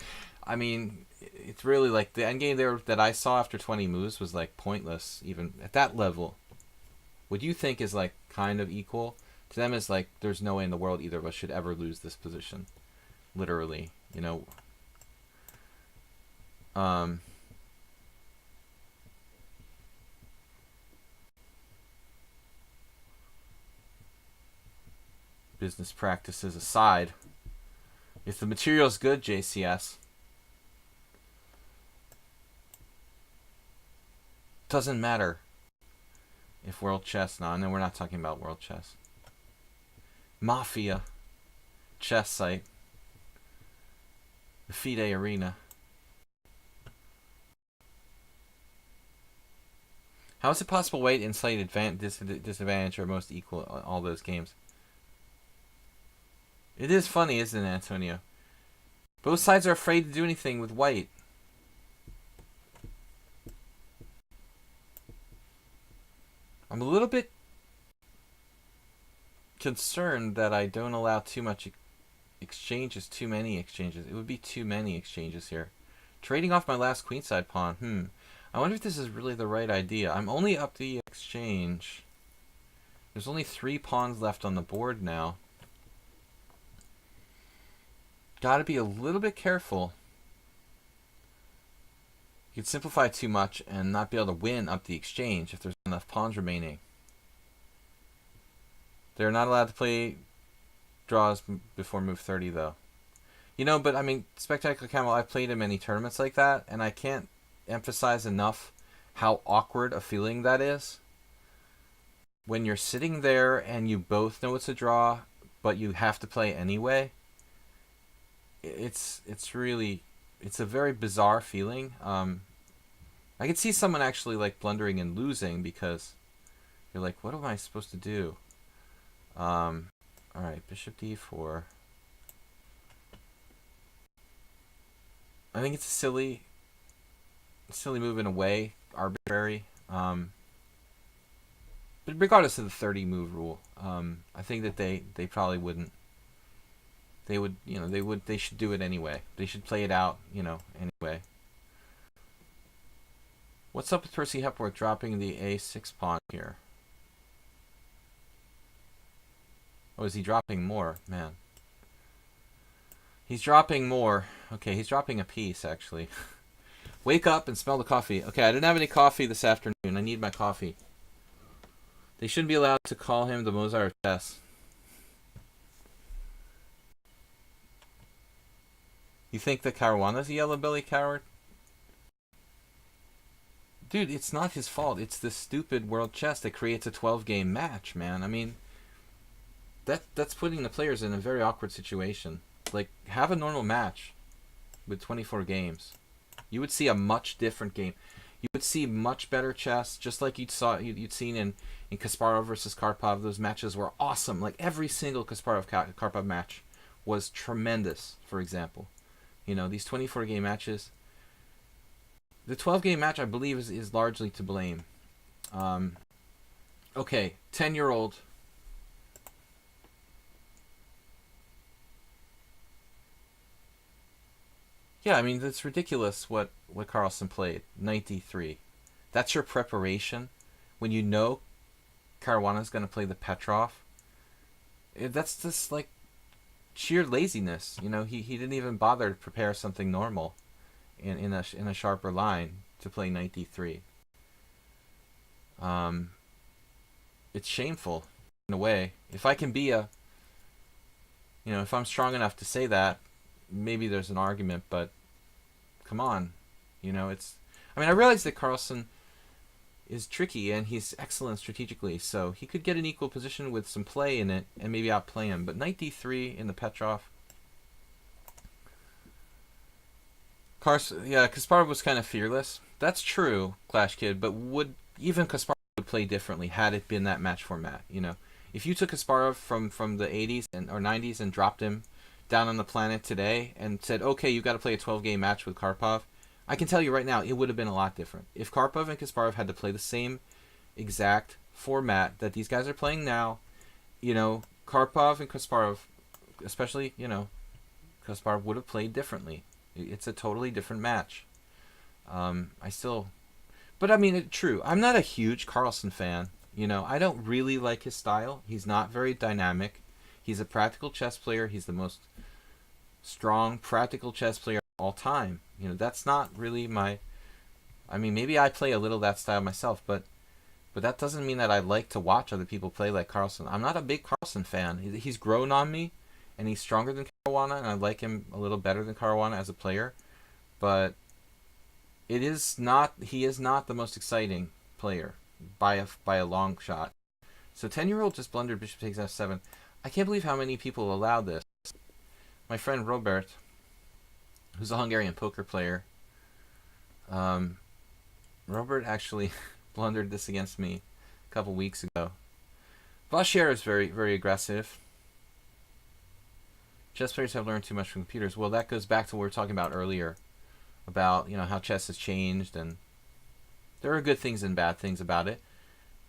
I mean, it's really like the endgame there that I saw after 20 moves was like pointless, even at that level. What you think is like kind of equal to them is like there's no way in the world either of us should ever lose this position. Literally, you know. Business practices aside, if the material's good, JCS, doesn't matter if World Chess. No, we're not talking about World Chess. Mafia, chess site, the FIDE Arena. How is it possible weight and slight disadvantage are most equal in all those games? It is funny, isn't it, Antonio? Both sides are afraid to do anything with white. I'm a little bit concerned that I don't allow too much exchanges, too many exchanges. It would be too many exchanges here. Trading off my last queenside pawn. I wonder if this is really the right idea. I'm only up the exchange. There's only 3 pawns left on the board now. Gotta be a little bit careful. You could simplify too much and not be able to win up the exchange if there's enough pawns remaining. They're not allowed to play draws before move 30, though. You know, but I mean, Spectacular Camel, I've played in many tournaments like that, and I can't emphasize enough how awkward a feeling that is. When you're sitting there and you both know it's a draw, but you have to play anyway. It's a very bizarre feeling. I could see someone actually like blundering and losing because you're like, what am I supposed to do? All right, bishop d4. I think it's a silly move in a way, arbitrary. But regardless of the 30 move rule, I think that they probably wouldn't. They should do it anyway. They should play it out, anyway. What's up with Percy Hepworth dropping the a6 pawn here? Oh, is he dropping more? Man. He's dropping more. Okay, he's dropping a piece, actually. Wake up and smell the coffee. Okay, I didn't have any coffee this afternoon. I need my coffee. They shouldn't be allowed to call him the Mozart of chess. You think that Caruana's a yellow belly coward? Dude, it's not his fault. It's the stupid World Chess that creates a 12-game match, man. I mean, that's putting the players in a very awkward situation. Like, have a normal match with 24 games. You would see a much different game. You would see much better chess, just like you'd seen in Kasparov versus Karpov. Those matches were awesome. Like, every single Kasparov-Karpov match was tremendous, for example. These 24-game matches. The 12-game match, I believe, is largely to blame. Okay, 10-year-old. Yeah, I mean, it's ridiculous what Carlsen played. Knight d3. That's your preparation. When you know Caruana's going to play the Petrov. That's just, like, sheer laziness. He didn't even bother to prepare something normal in a sharper line to play knight d3. It's shameful in a way. If I can be if I'm strong enough to say that, maybe there's an argument, but come on. I realize that Carlsen is tricky and he's excellent strategically, so he could get an equal position with some play in it and maybe outplay him. But knight d3 in the Petrov. Kasparov was kind of fearless. That's true, Clash Kid, but even Kasparov would play differently had it been that match format. If you took Kasparov from the 80s or 90s and dropped him down on the planet today and said, okay, you got to play a 12-game match with Karpov, I can tell you right now, it would have been a lot different. If Karpov and Kasparov had to play the same exact format that these guys are playing now, Karpov and Kasparov, especially, Kasparov would have played differently. It's a totally different match. But I mean, true. I'm not a huge Carlsen fan. I don't really like his style. He's not very dynamic. He's a practical chess player. He's the most strong, practical chess player of all time. That's not really my... I mean, maybe I play a little of that style myself, but that doesn't mean that I like to watch other people play like Carlsen. I'm not a big Carlsen fan. He's grown on me, and he's stronger than Caruana, and I like him a little better than Caruana as a player. But he is not the most exciting player by a long shot. So 10-year-old just blundered bishop takes f7. I can't believe how many people allowed this. My friend Robert, who's a Hungarian poker player, Robert actually blundered this against me a couple weeks ago. Vasher is very, very aggressive. Chess players have learned too much from computers. Well, that goes back to what we were talking about earlier, about how chess has changed, and there are good things and bad things about it.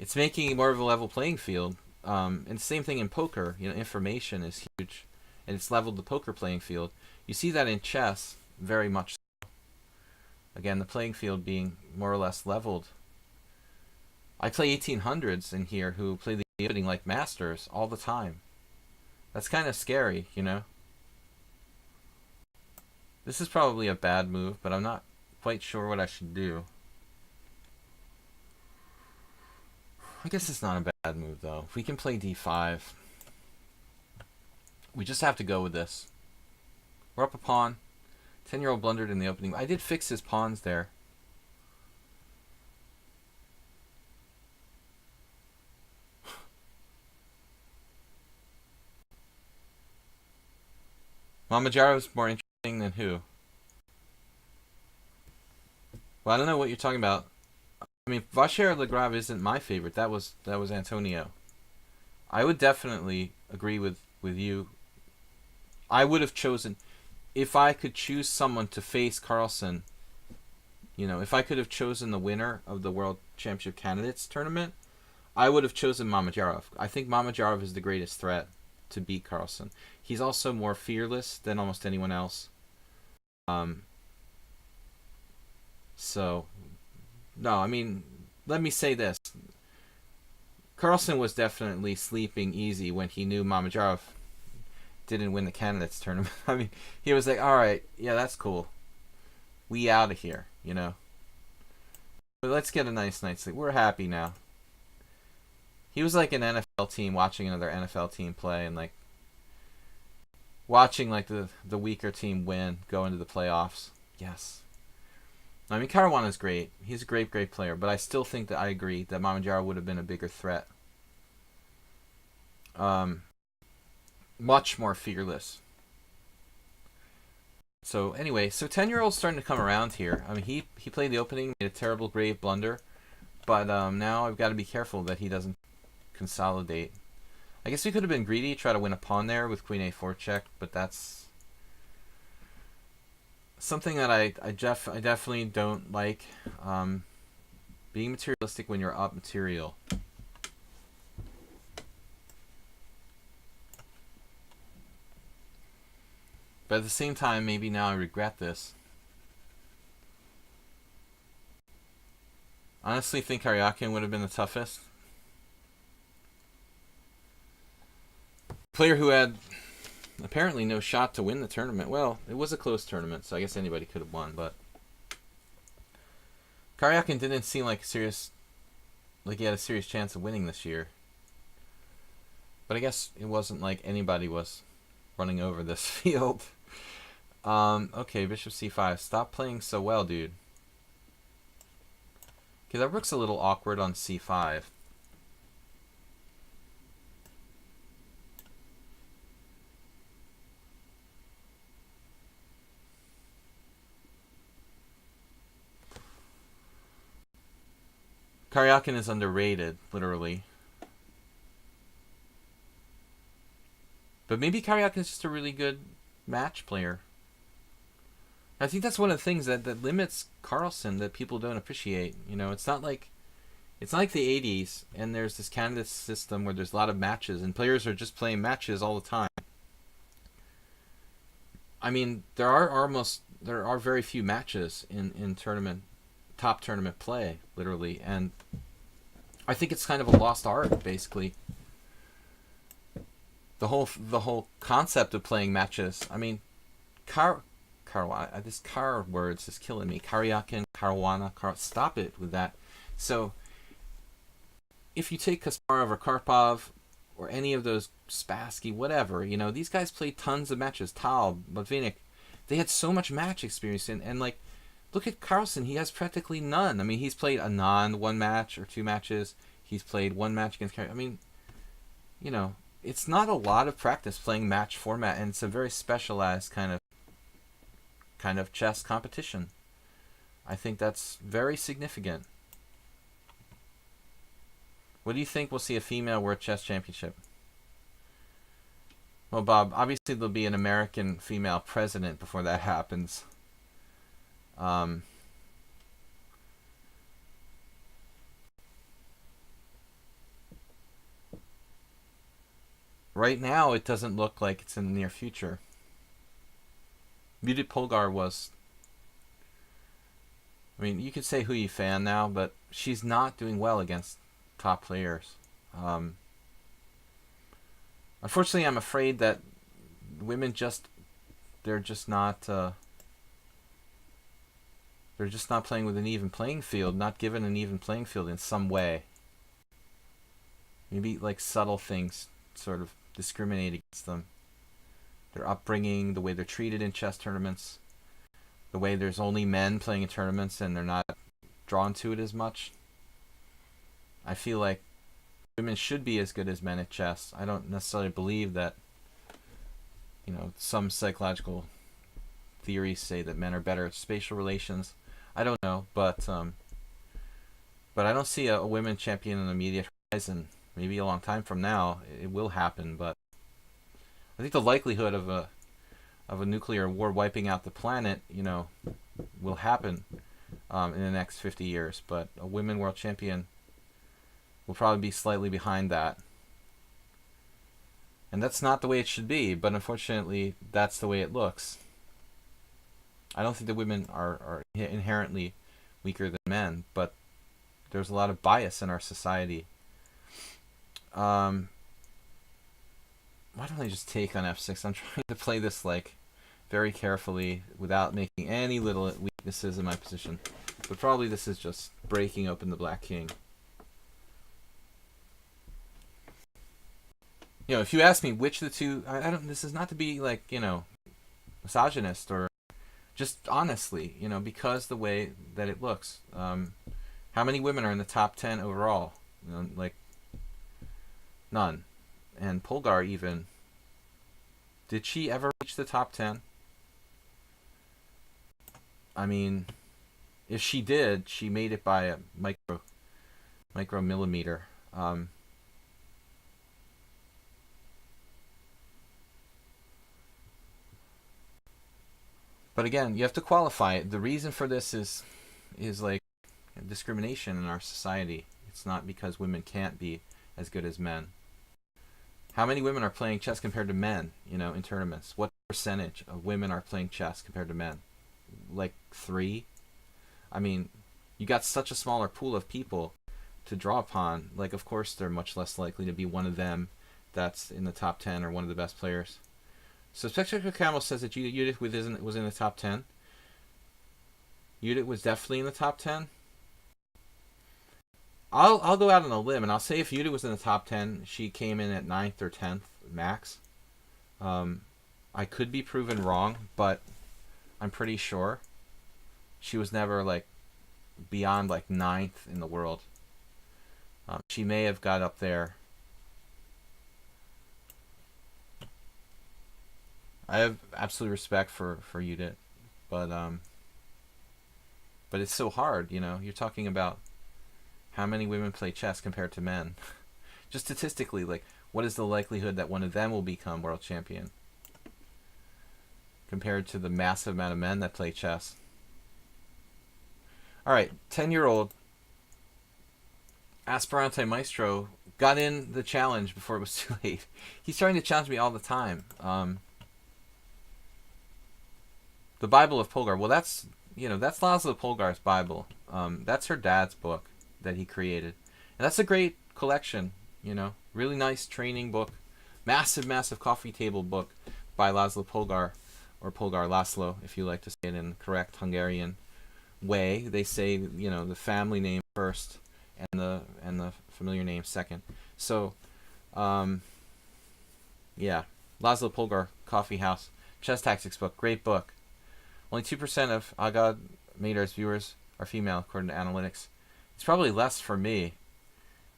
It's making more of a level playing field, and the same thing in poker. Information is huge, and it's leveled the poker playing field. You see that in chess very much so. Again, the playing field being more or less leveled. I play 1800s in here who play the opening like masters all the time. That's kind of scary, This is probably a bad move, but I'm not quite sure what I should do. I guess it's not a bad move, though. If we can play d5, we just have to go with this. We're up a pawn. 10-year-old blundered in the opening. I did fix his pawns there. Mamajarov's more interesting than who? Well, I don't know what you're talking about. I mean, Vasher Legrave isn't my favorite. That was Antonio. I would definitely agree with you. I would have chosen, if I could choose someone to face Carlsen, if I could have chosen the winner of the World Championship Candidates tournament, I would have chosen Mamajarov. I think Mamajarov is the greatest threat to beat Carlsen. He's also more fearless than almost anyone else. So, no, I mean, let me say this. Carlsen was definitely sleeping easy when he knew Mamajarov didn't win the candidates tournament. I mean, he was like, all right, yeah, that's cool. We out of here, But let's get a nice night's sleep. We're happy now. He was like an NFL team watching another NFL team play, and like watching like the weaker team win, go into the playoffs. Yes. I mean, Caruana's great. He's a great player, but I still think that I agree that Mamajarov would have been a bigger threat. Much more fearless. So anyway, so 10-year-old's starting to come around here. I mean, he played the opening, made a terrible grave blunder, but now I've got to be careful that he doesn't consolidate. I guess we could have been greedy, try to win a pawn there with queen a4 check, but that's something that I definitely don't like. Being materialistic when you're up material. But at the same time, maybe now I regret this. Honestly, think Karyakin would have been the toughest. Player who had apparently no shot to win the tournament. Well, it was a close tournament, so I guess anybody could have won, but Karyakin didn't seem like he had a serious chance of winning this year. But I guess it wasn't like anybody was running over this field. Okay, bishop c5. Stop playing so well, dude. Okay, that rook's a little awkward on c5. Karyakin is underrated, literally. But maybe Karyakin is just a really good match player. I think that's one of the things that limits Carlsen that people don't appreciate. You know, it's not like the 80s and there's this candidate system where there's a lot of matches and players are just playing matches all the time. I mean, there are very few matches in top tournament play, literally, and I think it's kind of a lost art, basically. The whole concept of playing matches. I mean, this car words is killing me. Karyakin, Caruana, stop it with that. So, if you take Kasparov or Karpov or any of those Spassky, whatever, you know, these guys played tons of matches. Tal, Botvinnik, they had so much match experience, and like, look at Carlsen, he has practically none. I mean, he's played one match or two matches. He's played one match against I mean, you know, it's not a lot of practice playing match format, and it's a very specialized kind of chess competition. I think that's very significant. What do you think we'll see a female World Chess Championship? Well, Bob, obviously there'll be an American female president before that happens. Right now, it doesn't look like it's in the near future. Judith Polgar was... I mean, you could say who you fan now, but she's not doing well against top players. Unfortunately, I'm afraid that women they're just not playing with an even playing field, not given an even playing field in some way. Maybe like subtle things sort of discriminate against them. Their upbringing, the way they're treated in chess tournaments, the way there's only men playing in tournaments and they're not drawn to it as much. I feel like women should be as good as men at chess. I don't necessarily believe that, you know, some psychological theories say that men are better at spatial relations. I don't know, but I don't see a women champion in the immediate horizon. Maybe a long time from now it will happen, but I think the likelihood of a nuclear war wiping out the planet, you know, will happen in the next 50 years. But a women world champion will probably be slightly behind that. And that's not the way it should be, but unfortunately, that's the way it looks. I don't think that women are inherently weaker than men, but there's a lot of bias in our society. Why don't I just take on f6? I'm trying to play this like very carefully without making any little weaknesses in my position. But probably this is just breaking open the black king. You know, if you ask me which of the two, I don't. This is not to be like, you know, misogynist or just honestly, you know, because the way that it looks. How many women are in the top 10 overall? You know, like none. And Polgar even. Did she ever reach the top 10? I mean, if she did, she made it by a micromillimeter. But again, you have to qualify it. The reason for this is like discrimination in our society. It's not because women can't be as good as men. How many women are playing chess compared to men, you know, in tournaments? What percentage of women are playing chess compared to men? Like 3? I mean, you got such a smaller pool of people to draw upon. Like, of course, they're much less likely to be one of them that's in the top 10 or one of the best players. So Spectacular Camel says that Judith was in the top 10. Judith was definitely in the top 10. I'll go out on a limb and I'll say if Judith was in the top 10, she came in at 9th or 10th max. I could be proven wrong, but I'm pretty sure she was never like beyond like 9th in the world. She may have got up there. I have absolute respect for Judith, but it's so hard, you know. You're talking about how many women play chess compared to men. Just statistically, like, what is the likelihood that one of them will become world champion? compared to the massive amount of men that play chess. All right, 10-year-old Aspirante Maestro got in the challenge before it was too late. He's trying to challenge me all the time. The Bible of Polgar. Well, that's Laszlo Polgar's Bible. That's her dad's book that he created, and that's a great collection. Really nice training book, massive coffee table book by Laszlo Polgar, or Polgar Laszlo, if you like to say it in the correct Hungarian way. They say the family name first and the familiar name second. So, yeah, Laszlo Polgar Coffee House Chess Tactics book, great book. Only 2% of Agad Mader's viewers are female, according to analytics. It's probably less for me.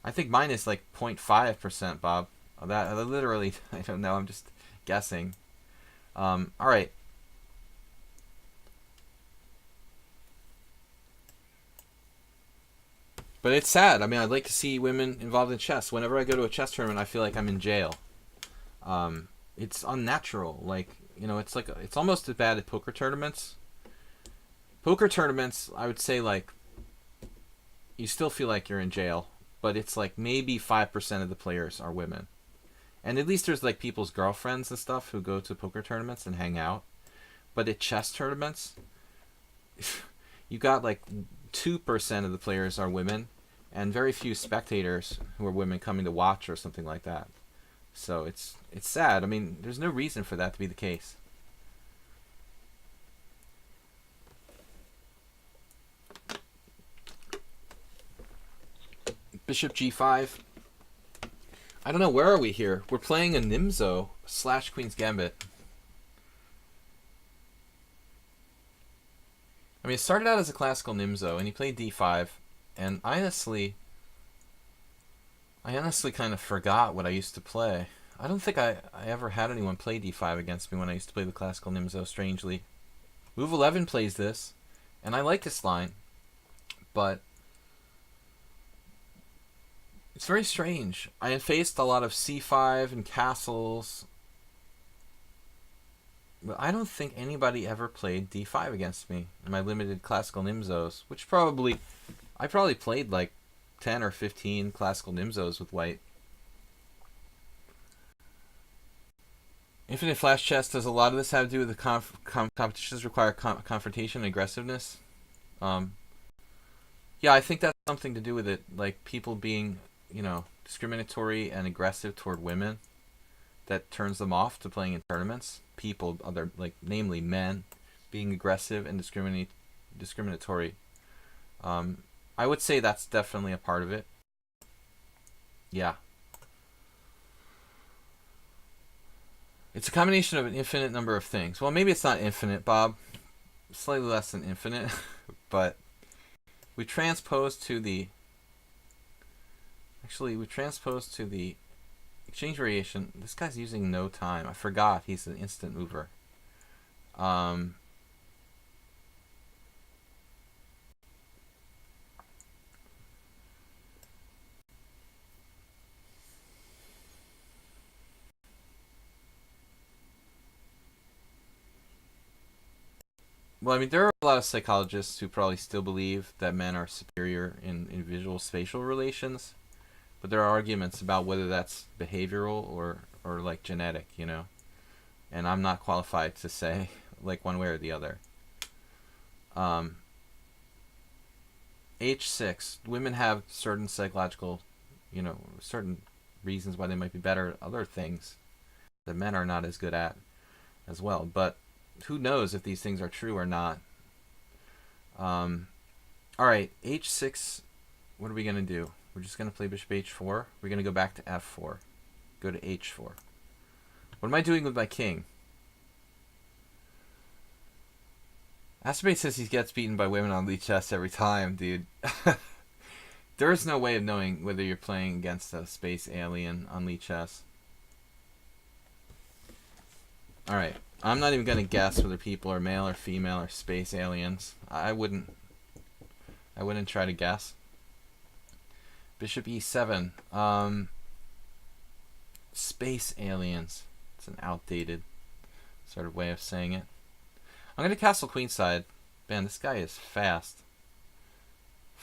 I think mine is like 0.5%, Bob. That literally, I don't know. I'm just guessing. All right. But it's sad. I mean, I'd like to see women involved in chess. Whenever I go to a chess tournament, I feel like I'm in jail. It's unnatural. It's almost as bad as poker tournaments. Poker tournaments, I would say, you still feel like you're in jail, but it's like maybe 5% of the players are women. And at least there's people's girlfriends and stuff who go to poker tournaments and hang out. But at chess tournaments, you got 2% of the players are women, and very few spectators who are women coming to watch or something like that. So it's sad. I mean, there's no reason for that to be the case. Bishop G5. I don't know, where are we here? We're playing a Nimzo / Queen's Gambit. I mean, it started out as a classical Nimzo, and he played D5, and I honestly kind of forgot what I used to play. I don't think I ever had anyone play D5 against me when I used to play the classical Nimzo, strangely. Move 11 plays this, and I like this line, but it's very strange. I faced a lot of C5 and castles, but I don't think anybody ever played D5 against me in my limited classical Nimzos, which I probably played 10 or 15 classical Nimzos with white. Infinite Flash Chess, does a lot of this have to do with the competitions require confrontation and aggressiveness? Yeah, I think that's something to do with it, people being discriminatory and aggressive toward women, that turns them off to playing in tournaments. People, namely men, being aggressive and discriminatory. I would say that's definitely a part of it. Yeah. It's a combination of an infinite number of things. Well, maybe it's not infinite, Bob. Slightly less than infinite, but we transpose to the exchange variation. This guy's using no time. I forgot he's an instant mover. Well, I mean, there are a lot of psychologists who probably still believe that men are superior in visual spatial relations, but there are arguments about whether that's behavioral or genetic, and I'm not qualified to say one way or the other. H6, women have certain psychological, certain reasons why they might be better at other things that men are not as good at as well, but who knows if these things are true or not. All right, H6, what are we going to do? We're just going to play bishop H4. We're going to go back to F4. Go to H4. What am I doing with my king? Aspirate says he gets beaten by women on lichess every time, dude. There is no way of knowing whether you're playing against a space alien on lichess. All right. I'm not even going to guess whether people are male or female or space aliens. I wouldn't try to guess. Bishop E7. Space aliens. It's an outdated sort of way of saying it. I'm gonna castle queenside. Man, this guy is fast.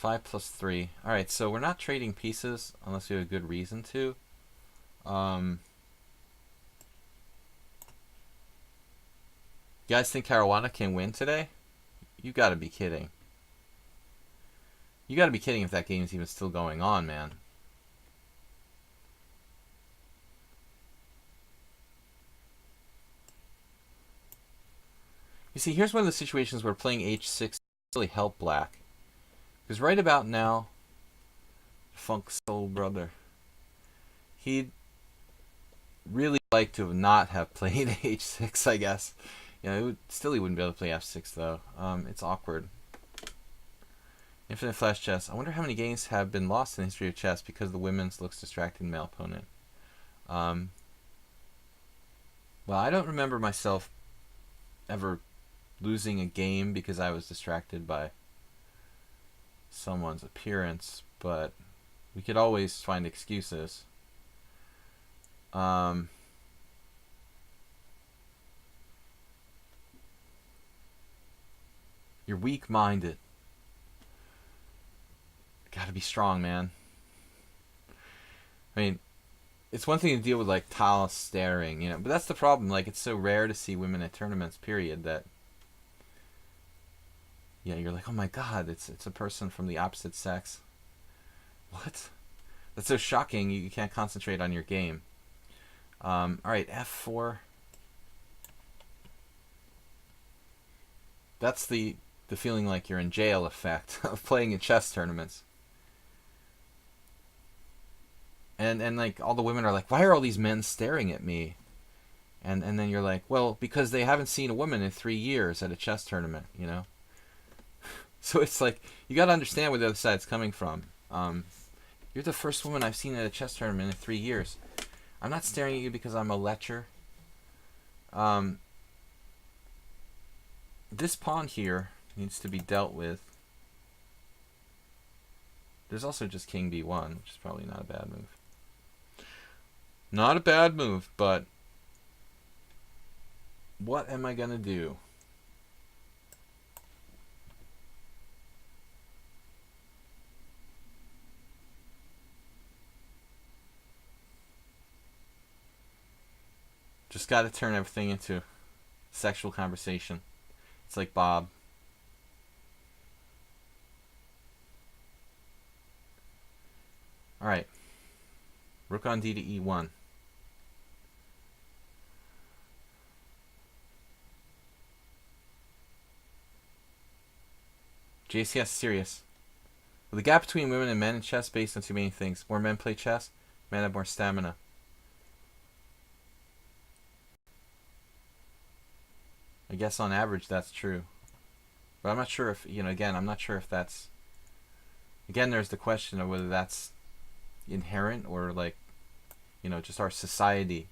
5+3. Alright, so we're not trading pieces unless we have a good reason to. You guys think Caruana can win today? You gotta be kidding. You gotta be kidding if that game's even still going on, man. You see, here's one of the situations where playing h6 really helped black. Because right about now, Funk Soul Brother, he'd really like to not have played h6, I guess. You know, he wouldn't be able to play f6, though. It's awkward. Infinite Flash Chess. I wonder how many games have been lost in the history of chess because the women's looks distracting male opponent. Well, I don't remember myself ever losing a game because I was distracted by someone's appearance, but we could always find excuses. You're weak-minded. Gotta be strong, man. I mean, it's one thing to deal with like tile staring, you know, but that's the problem. Like, it's so rare to see women at tournaments, period, that yeah, you're like, oh my god, it's a person from the opposite sex. What? That's so shocking. You can't concentrate on your game. All right, f4. That's the feeling like you're in jail effect of playing in chess tournaments. And like all the women are like, why are all these men staring at me? And then you're like, well, because they haven't seen a woman in 3 years at a chess tournament, you know? So it's like, you got to understand where the other side's coming from. You're the first woman I've seen at a chess tournament in 3 years. I'm not staring at you because I'm a lecher. This pawn here needs to be dealt with. There's also just king b1, which is probably not a bad move. Not a bad move, but what am I going to do? Just got to turn everything into sexual conversation. It's like Bob. Alright. Rook on d to e1. JCS serious. Well, the gap between women and men in chess based on too many things. More men play chess, men have more stamina. I guess on average that's true. But I'm not sure if, you know, again, I'm not sure if that's... Again, there's the question of whether that's inherent or, like, you know, just our society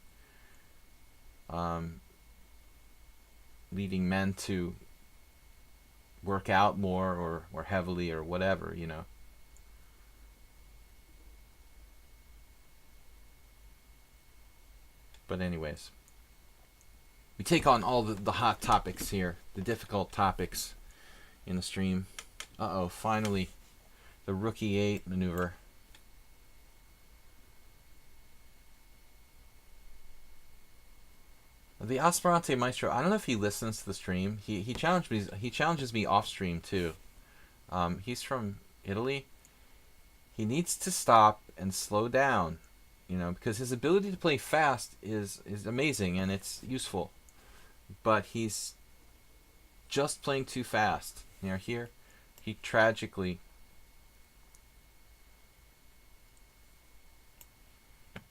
leading men to work out more or heavily or whatever, you know. But anyways, we take on all the hot topics here, the difficult topics in the stream. Uh-oh, finally, the rook e8 maneuver. The Aspirante Maestro, I don't know if he listens to the stream. He challenged me. He challenges me off stream too. He's from Italy. He needs to stop and slow down, you know, because his ability to play fast is amazing and it's useful. But he's just playing too fast. You know, here he tragically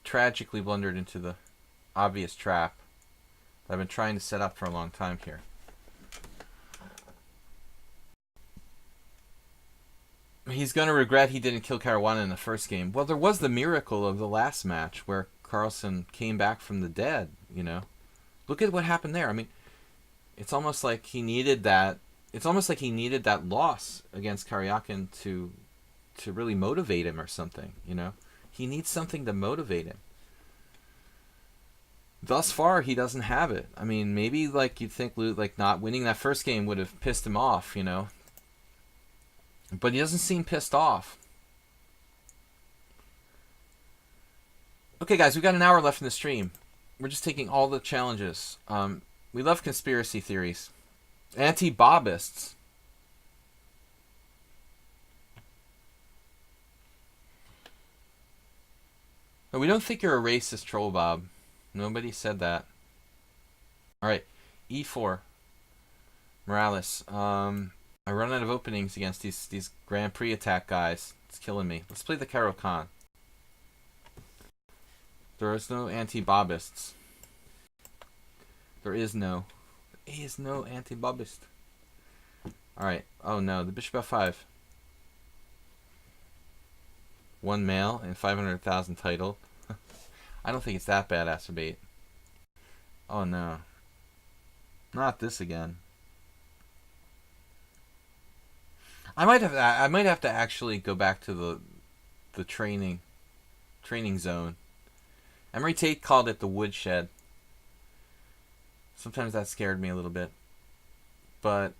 blundered into the obvious trap that I've been trying to set up for a long time here. He's going to regret he didn't kill Caruana in the first game. Well, there was the miracle of the last match where Carlsen came back from the dead, you know. Look at what happened there. I mean, it's almost like he needed that. It's almost like he needed that loss against Karyakin to really motivate him or something, you know. He needs something to motivate him. thus far he doesn't have it. I mean, maybe like you'd think like not winning that first game would have pissed him off, you know. But he doesn't seem pissed off. Okay, guys, we've got an hour left in the stream. We're just taking all the challenges. We love conspiracy theories. Anti-Bobists. No, we don't think you're a racist troll, Bob. Nobody said that. Alright, E4. Morales. I run out of openings against these Grand Prix attack guys. It's killing me. Let's play the Caro Kann. There is no anti-Bobists. There is no anti-Bobist. Alright. Oh no, the Bishop F5. 1 male and 500,000 title. I don't think it's that bad, Acerbate. Oh no. Not this again. I might have to actually go back to the training zone. Emery Tate called it the woodshed. Sometimes that scared me a little bit. But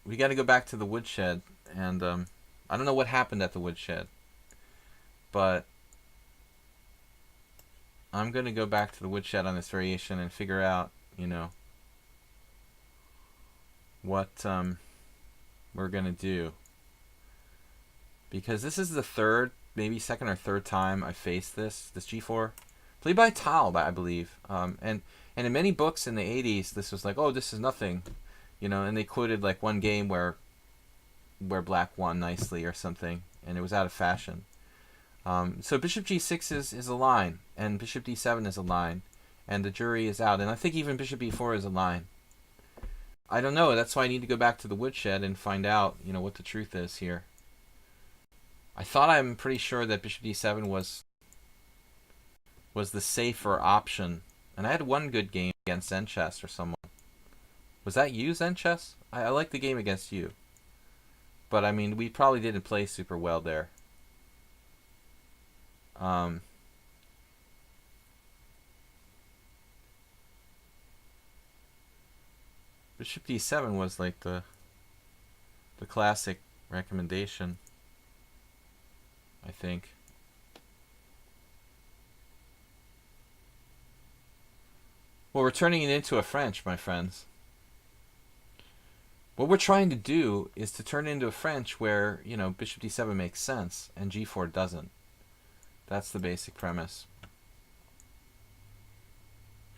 we got to go back to the woodshed, and I don't know what happened at the woodshed. But I'm going to go back to the woodshed on this variation and figure out, you know, what we're going to do. Because this is the third, maybe second or third time I faced this G4. Played by Tal, I believe. And in many books in the 80s, this was like, oh, this is nothing. You know, and they quoted like one game where black won nicely or something, and it was out of fashion. So Bishop G6 is a line, and Bishop D7 is a line, and the jury is out. And I think even Bishop E4 is a line. I don't know. That's why I need to go back to the woodshed and find out, you know, what the truth is here. I'm pretty sure that Bishop D7 was the safer option. And I had one good game against Zenchess or someone. Was that you, Zenchess? I like the game against you. But, I mean, we probably didn't play super well there. Bishop D7 was like the classic recommendation, I think. Well, we're turning it into a French, my friends. What we're trying to do is to turn it into a French where, you know, Bishop D7 makes sense and G4 doesn't. That's the basic premise.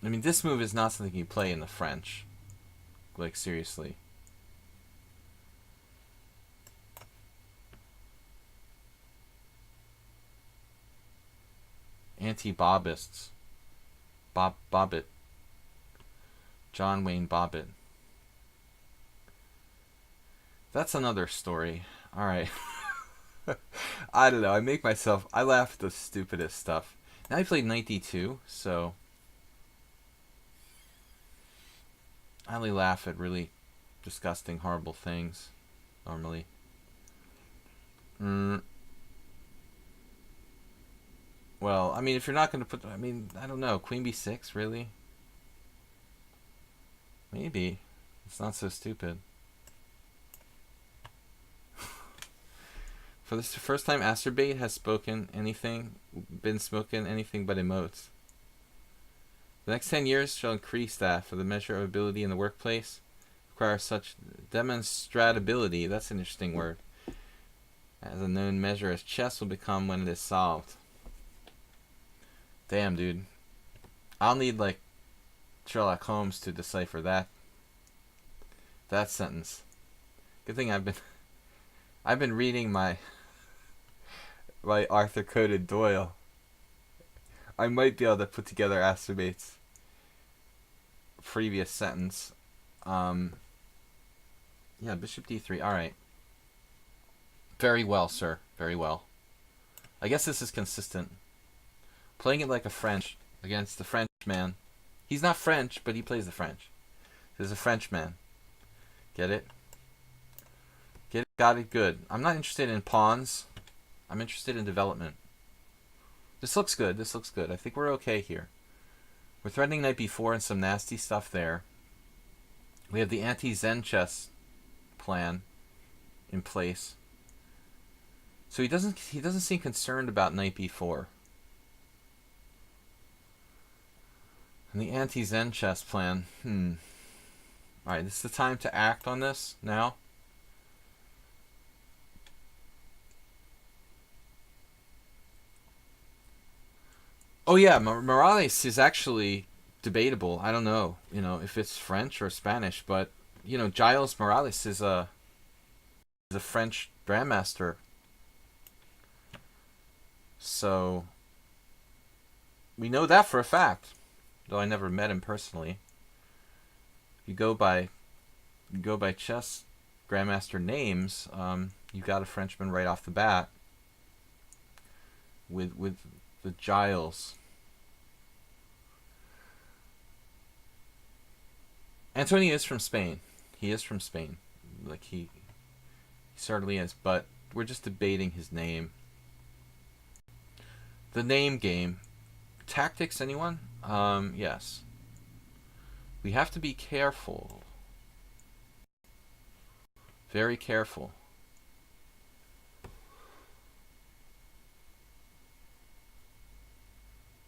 I mean, this move is not something you play in the French. Like, seriously. Anti-Bobists. Bobbitt. John Wayne Bobbitt. That's another story. Alright. I don't know. I laugh at the stupidest stuff. Now he played knight d2, so I only laugh at really disgusting, horrible things, normally. Well, I mean, if you're not going to put... I mean, I don't know. Queen b6, really? Maybe. It's not so stupid. For this first time, Acerbate has been spoken anything but emotes. The next 10 years shall increase that, for the measure of ability in the workplace requires such demonstrability, that's an interesting word, as a known measure as chess will become when it is solved. Damn, dude. I'll need, like, Sherlock Holmes to decipher that sentence. Good thing I've been reading my Arthur Conan Doyle. I might be able to put together Acerbate's previous sentence. Yeah, Bishop D3. Alright. Very well, sir. Very well. I guess this is consistent. Playing it like a French against the Frenchman. He's not French, but he plays the French. He's a Frenchman. Get it? Get it? Got it? Good. I'm not interested in pawns. I'm interested in development. This looks good. This looks good. I think we're okay here. We're threatening knight b4 and some nasty stuff there. We have the anti-Zen chess plan in place. So he doesn't seem concerned about knight b4. And the anti-Zen chess plan. Alright, this is the time to act on this now. Oh yeah, Morales is actually debatable. I don't know, if it's French or Spanish, but Giles Morales is a French grandmaster. So we know that for a fact, though I never met him personally. You go by chess grandmaster names, you got a Frenchman right off the bat with the Giles. Antonio is from Spain. He is from Spain. Like he certainly is, but we're just debating his name. The name game. Tactics, anyone? Yes. We have to be careful. Very careful.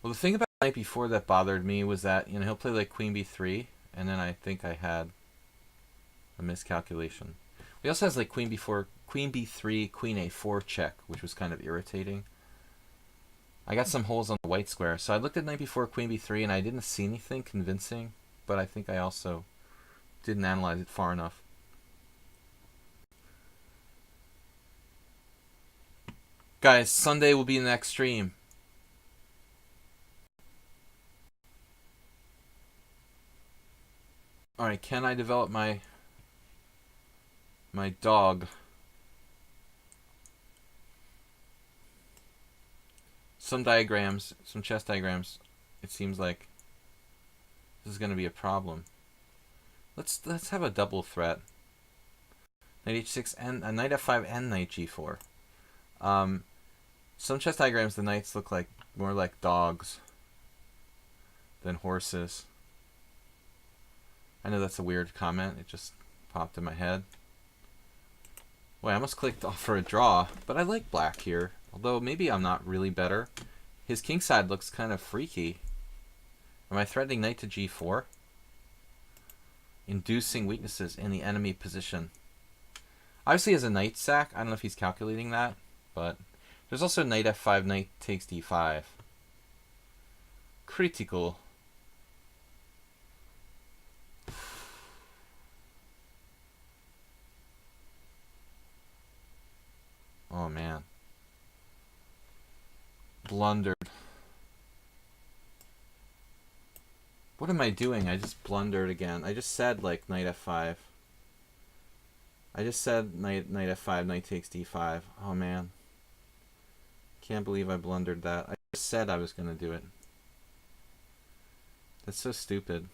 Well, the thing about knight b4 that bothered me was that, he'll play like queen b3, and then I think I had a miscalculation. He also has like queen b4, queen b3, queen a4 check, which was kind of irritating. I got some holes on the white square, so I looked at knight b4, queen b3, and I didn't see anything convincing, but I think I also didn't analyze it far enough. Guys, Sunday will be the next stream. Alright, can I develop my dog? Some diagrams, some chess diagrams, it seems like this is going to be a problem. Let's have a double threat. Knight h6 and knight f5 and knight g4. Some chess diagrams, the knights look like more like dogs than horses. I know that's a weird comment. It just popped in my head. Boy, I almost clicked off for a draw, but I like black here. Although maybe I'm not really better. His kingside looks kind of freaky. Am I threatening knight to g4? Inducing weaknesses in the enemy position. Obviously, as a knight sack, I don't know if he's calculating that, but there's also knight f5, knight takes d5. Critical. Oh man. Blundered. What am I doing? I just blundered again. I just said like knight f5. I just said knight f5, knight takes d5. Oh man. Can't believe I blundered that. I just said I was going to do it. That's so stupid.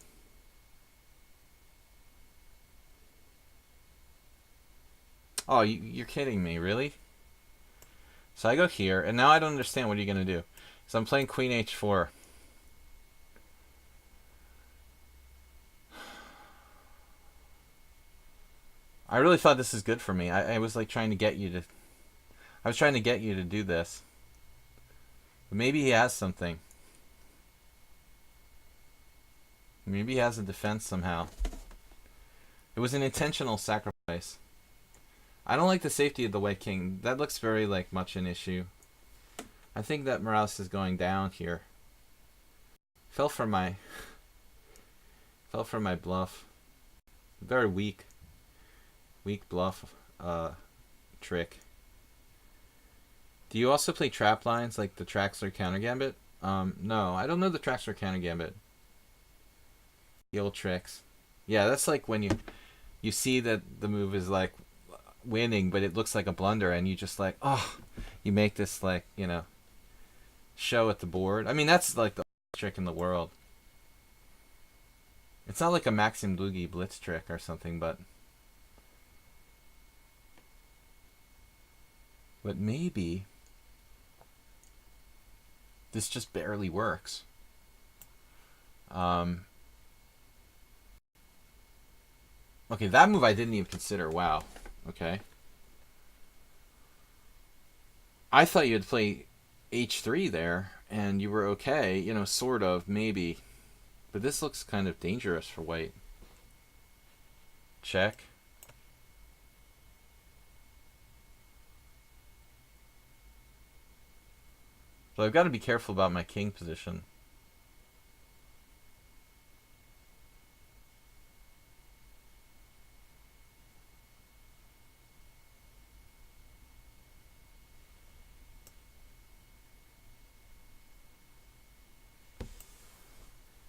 Oh, you're kidding me, really? So I go here, and now I don't understand what you're going to do. So I'm playing queen h4. I really thought this is good for me. I was like trying to get you to... I was trying to get you to do this. But maybe he has something. Maybe he has a defense somehow. It was an intentional sacrifice. I don't like the safety of the white king. That looks very like much an issue. I think that Morales is going down here. Fell for my bluff. Very weak bluff trick. Do you also play trap lines like the Traxler counter gambit? No, I don't know the Traxler counter gambit. The old tricks. Yeah, that's like when you see that the move is like winning, but it looks like a blunder, and you just like, oh, you make this like, show at the board. I mean, that's like the trick in the world. It's not like a Maxim Dlugi blitz trick or something, but maybe this just barely works. Um, okay, that move I didn't even consider. Wow. Okay. I thought you'd play h3 there, and you were okay. You know, sort of, maybe. But this looks kind of dangerous for white. Check. So I've got to be careful about my king position.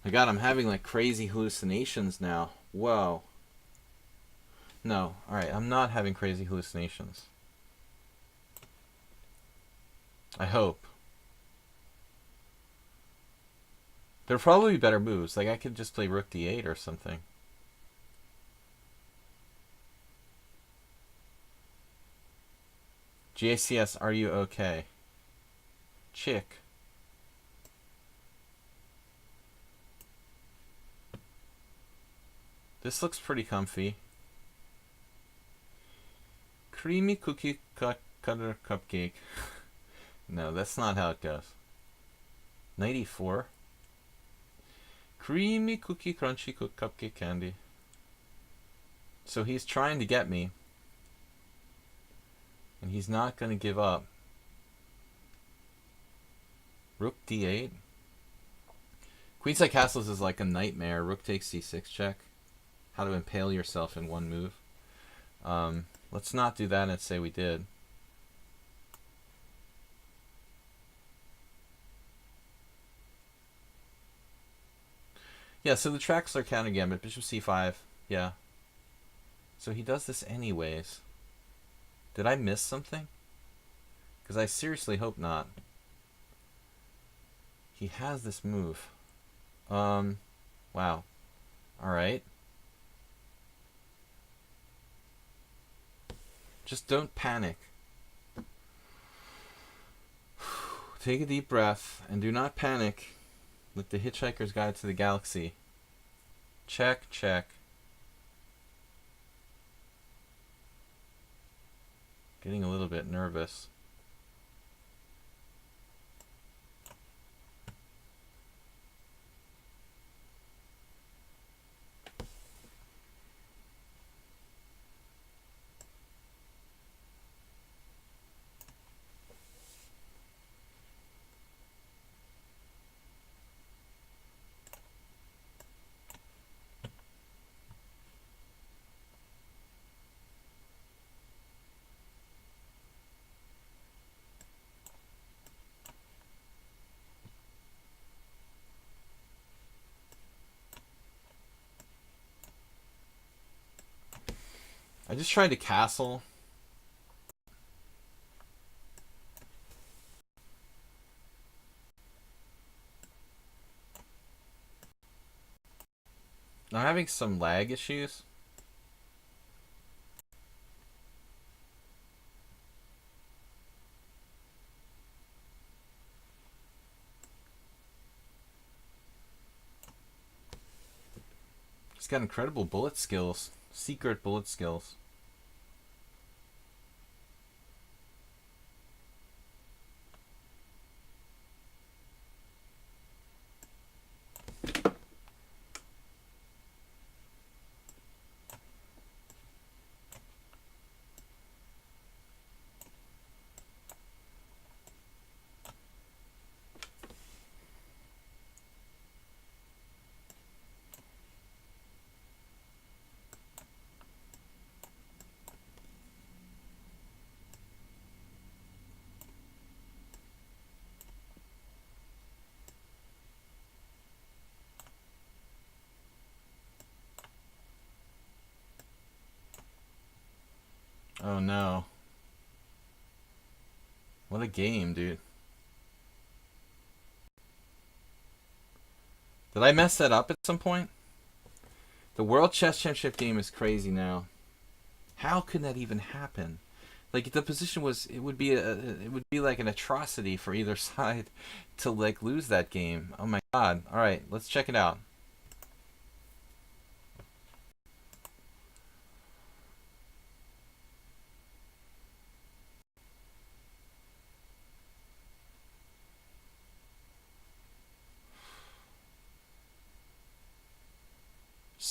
My god, I'm having like crazy hallucinations now. Whoa. No, alright, I'm not having crazy hallucinations. I hope. There'll probably be better moves. Like I could just play rook d8 or something. GACS, are you okay? Chick. This looks pretty comfy. Creamy cookie cutter cupcake. No, that's not how it goes. 94. Creamy cookie crunchy cupcake candy. So he's trying to get me. And he's not going to give up. Rook d8. Queenside castles is like a nightmare. Rook takes c6 check. How to impale yourself in one move. Let's not do that and say we did. Yeah, so the tracks are counter gambit. Bishop c5. Yeah. So he does this anyways. Did I miss something? Because I seriously hope not. He has this move. Wow. Alright. Just don't panic. Take a deep breath and do not panic. Like the Hitchhiker's Guide to the Galaxy. Check, check. Getting a little bit nervous. I just tried to castle. I'm having some lag issues. He's got incredible bullet skills. Secret bullet skills. Oh no. What a game, dude. Did I mess that up at some point? The World Chess Championship game is crazy now. How could that even happen? Like the position was, it would be like an atrocity for either side to like lose that game. Oh my god. All right, let's check it out.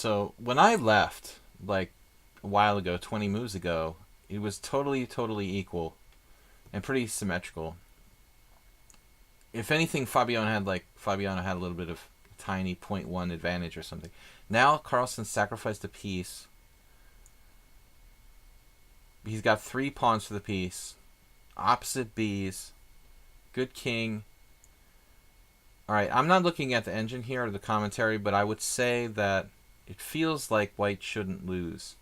So when I left, like a while ago, 20 moves ago, it was totally equal and pretty symmetrical. If anything, Fabiano had a little bit of tiny 0.1 advantage or something. Now Carlsen sacrificed a piece. He's got 3 pawns for the piece. Opposite B's. Good king. Alright, I'm not looking at the engine here or the commentary, but I would say that it feels like white shouldn't lose.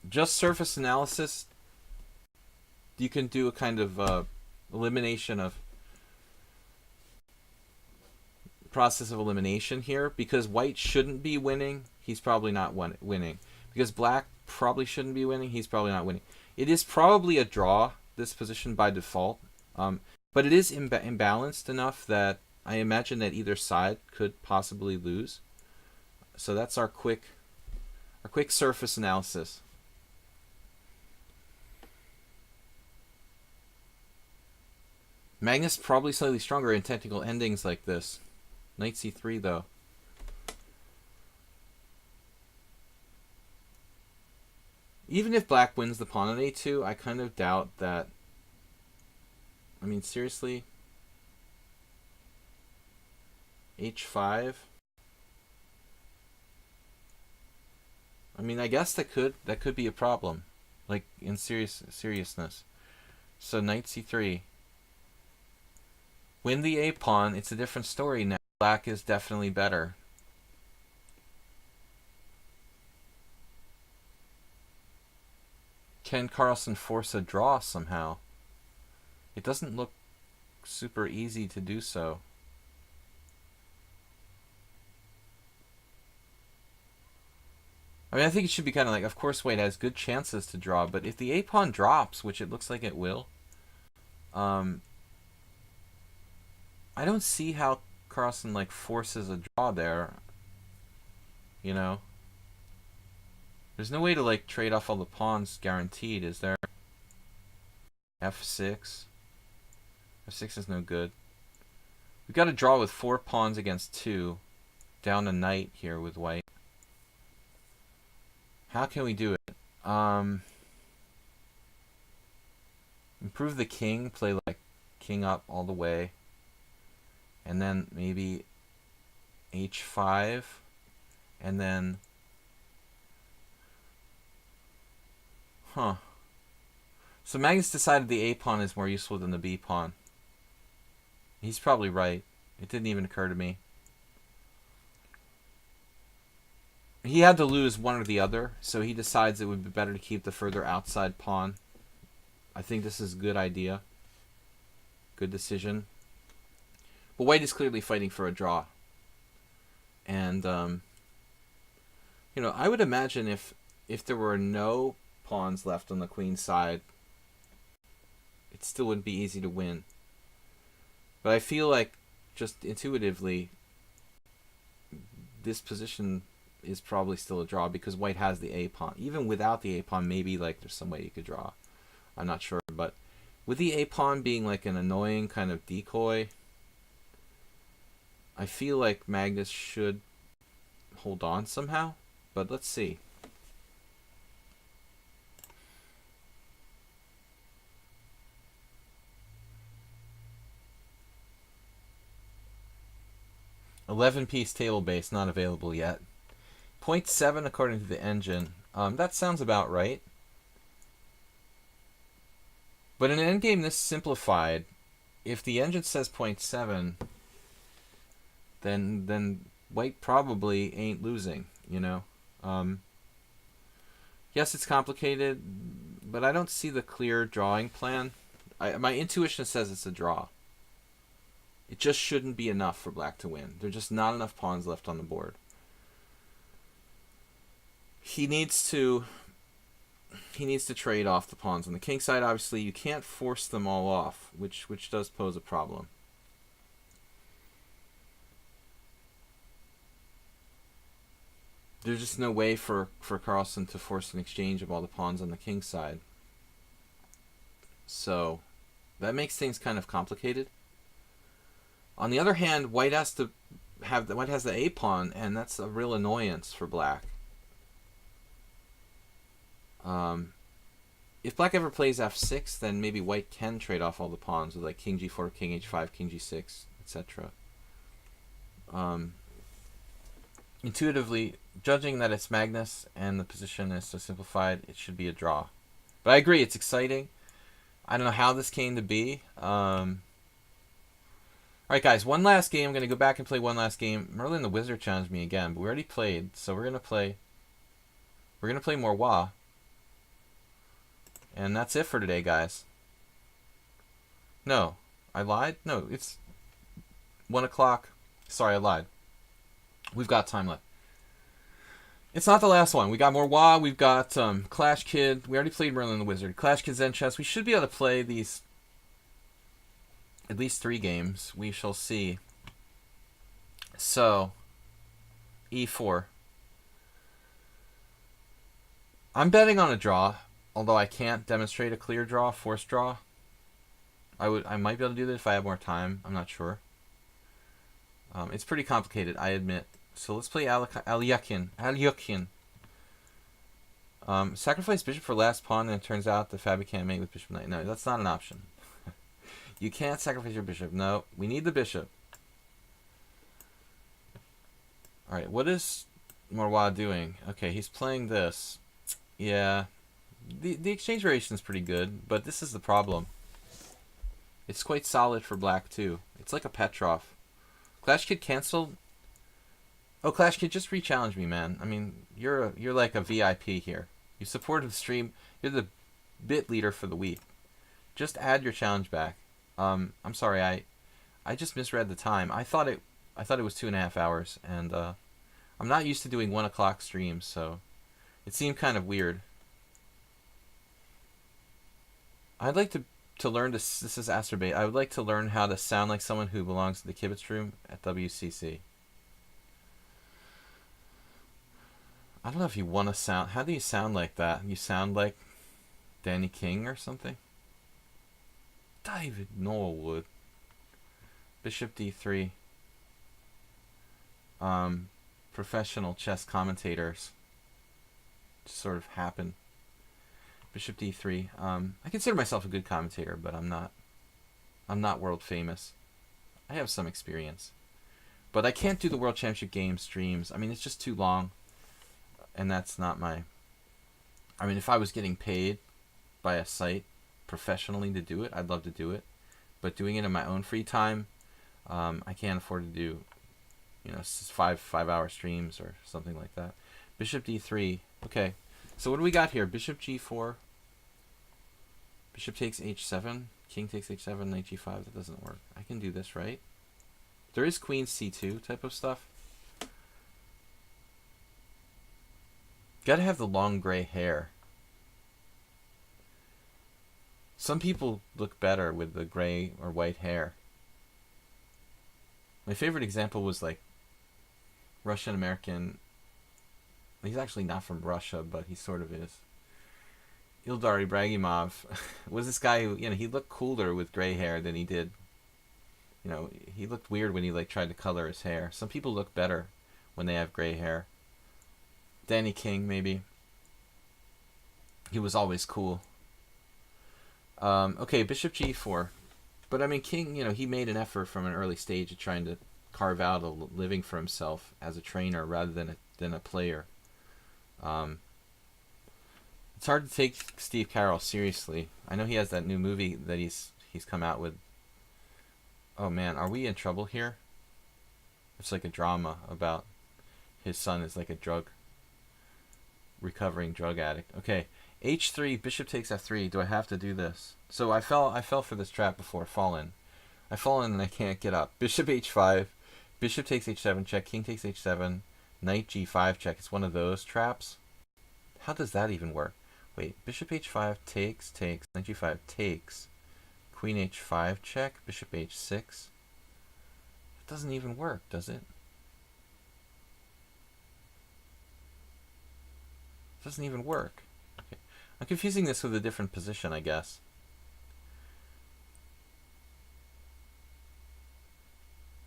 Just surface analysis, you can do a kind of elimination of process of elimination here. Because white shouldn't be winning, he's probably not winning. Because black probably shouldn't be winning, he's probably not winning. It is probably a draw, this position, by default. But it is imbalanced enough that I imagine that either side could possibly lose. So that's our quick surface analysis. Magnus probably slightly stronger in technical endings like this. Knight c3 though. Even if black wins the pawn on a2, I kind of doubt that. I mean, seriously? h5? I mean, I guess that could be a problem, like in seriousness. So knight c3. Win the a pawn. It's a different story now. Black is definitely better. Can Carlsen force a draw somehow? It doesn't look super easy to do so. I mean, I think it should be kind of like, of course white has good chances to draw, but if the a-pawn drops, which it looks like it will, I don't see how Carlsen like forces a draw there. You know? There's no way to like trade off all the pawns guaranteed, is there? f6. f6 is no good. We've got to draw with 4 pawns against 2. Down a knight here with white. How can we do it? Improve the king, play like king up all the way. And then maybe h5. And then... Huh. So Magnus decided the a-pawn is more useful than the b-pawn. He's probably right. It didn't even occur to me. He had to lose one or the other, so he decides it would be better to keep the further outside pawn. I think this is a good idea. Good decision. But white is clearly fighting for a draw. And, you know, I would imagine if there were no pawns left on the queen side, it still wouldn't be easy to win. But I feel like, just intuitively, this position is probably still a draw because white has the a-pawn. Even without the a-pawn, maybe like there's some way you could draw. I'm not sure, but with the a-pawn being like an annoying kind of decoy, I feel like Magnus should hold on somehow, but let's see. $11-piece table base not available yet. 0.7 according to the engine. That sounds about right. But in an endgame this simplified, if the engine says 0.7, then white probably ain't losing, you know. Yes, it's complicated, but I don't see the clear drawing plan. My intuition says it's a draw. It just shouldn't be enough for black to win. There are just not enough pawns left on the board. He needs to trade off the pawns on the king side. Obviously, you can't force them all off, which does pose a problem. There's just no way for Carlsen to force an exchange of all the pawns on the king side. So that makes things kind of complicated. On the other hand, white has to white has the a pawn, and that's a real annoyance for black. If black ever plays f6, then maybe white can trade off all the pawns with like king g4, king h5, king g6, etc. Intuitively, judging that it's Magnus and the position is so simplified, it should be a draw. But I agree, it's exciting. I don't know how this came to be. Alright guys, one last game. I'm going to go back and play one last game. Merlin the Wizard challenged me again, but we already played, so we're going to play more Wa. And that's it for today, guys. No, I lied? No, it's 1 o'clock. Sorry, I lied. We've got time left. It's not the last one. We got more Wa. We've got Clash Kid. We already played Merlin the Wizard. Clash Kid Zen Chess. We should be able to play these at least 3 games. We shall see. So, E4. I'm betting on a draw, although I can't demonstrate a clear draw, forced draw. I might be able to do that if I have more time. I'm not sure. It's pretty complicated, I admit. So let's play Alyukhin. Sacrifice bishop for last pawn, and it turns out the Fabi can't mate with bishop knight. No, that's not an option. You can't sacrifice your bishop. No, we need the bishop. Alright, what is Marwa doing? Okay, he's playing this. Yeah. The exchange variation is pretty good, but this is the problem. It's quite solid for black, too. It's like a Petrov. Clash Kid canceled. Oh, Clash Kid, just re-challenge me, man. I mean, you're like a VIP here. You supported the stream. You're the bit leader for the week. Just add your challenge back. I'm sorry, I just misread the time. I thought it was 2.5 hours, and I'm not used to doing 1 o'clock streams, so it seemed kind of weird. I'd like to learn to. This is Asterbait. I would like to learn how to sound like someone who belongs to the Kibitz room at WCC. I don't know if you want to sound. How do you sound like that? You sound like Danny King or something? David Norwood. Bishop d3. Professional chess commentators just sort of happen. Bishop d3. I consider myself a good commentator, but I'm not world famous. I have some experience, but I can't do the World Championship game streams. I mean, it's just too long, and that's not my. I mean, if I was getting paid by a site professionally to do it, I'd love to do it, but doing it in my own free time, I can't afford to do, 5-hour streams or something like that. Bishop d3. Okay, so what do we got here? Bishop g4. Bishop takes h7. King takes h7. Knight g5. That doesn't work. I can do this, right? There is queen c2 type of stuff. Gotta have the long gray hair. Some people look better with the gray or white hair. My favorite example was like Russian American. He's actually not from Russia, but he sort of is. Ildar Ibragimov was this guy who, he looked cooler with gray hair than he did. He looked weird when he tried to color his hair. Some people look better when they have gray hair. Danny King, maybe. He was always cool. Okay, Bishop g4. But I mean, King, he made an effort from an early stage of trying to carve out a living for himself as a trainer rather than a player. It's hard to take Steve Carroll seriously. I know he has that new movie that he's come out with. Oh man, are we in trouble here? It's like a drama about his son is like a recovering drug addict. Okay, h3, bishop takes f3. Do I have to do this? So I fell for this trap before. Fallen. I fall in and I can't get up. Bishop h5, bishop takes h7 check, king takes h7, knight g5 check. It's one of those traps. How does that even work? Wait, bishop h5 takes, knight g5 takes, queen h5 check, bishop h6. It doesn't even work, does it? It doesn't even work. Okay. I'm confusing this with a different position, I guess.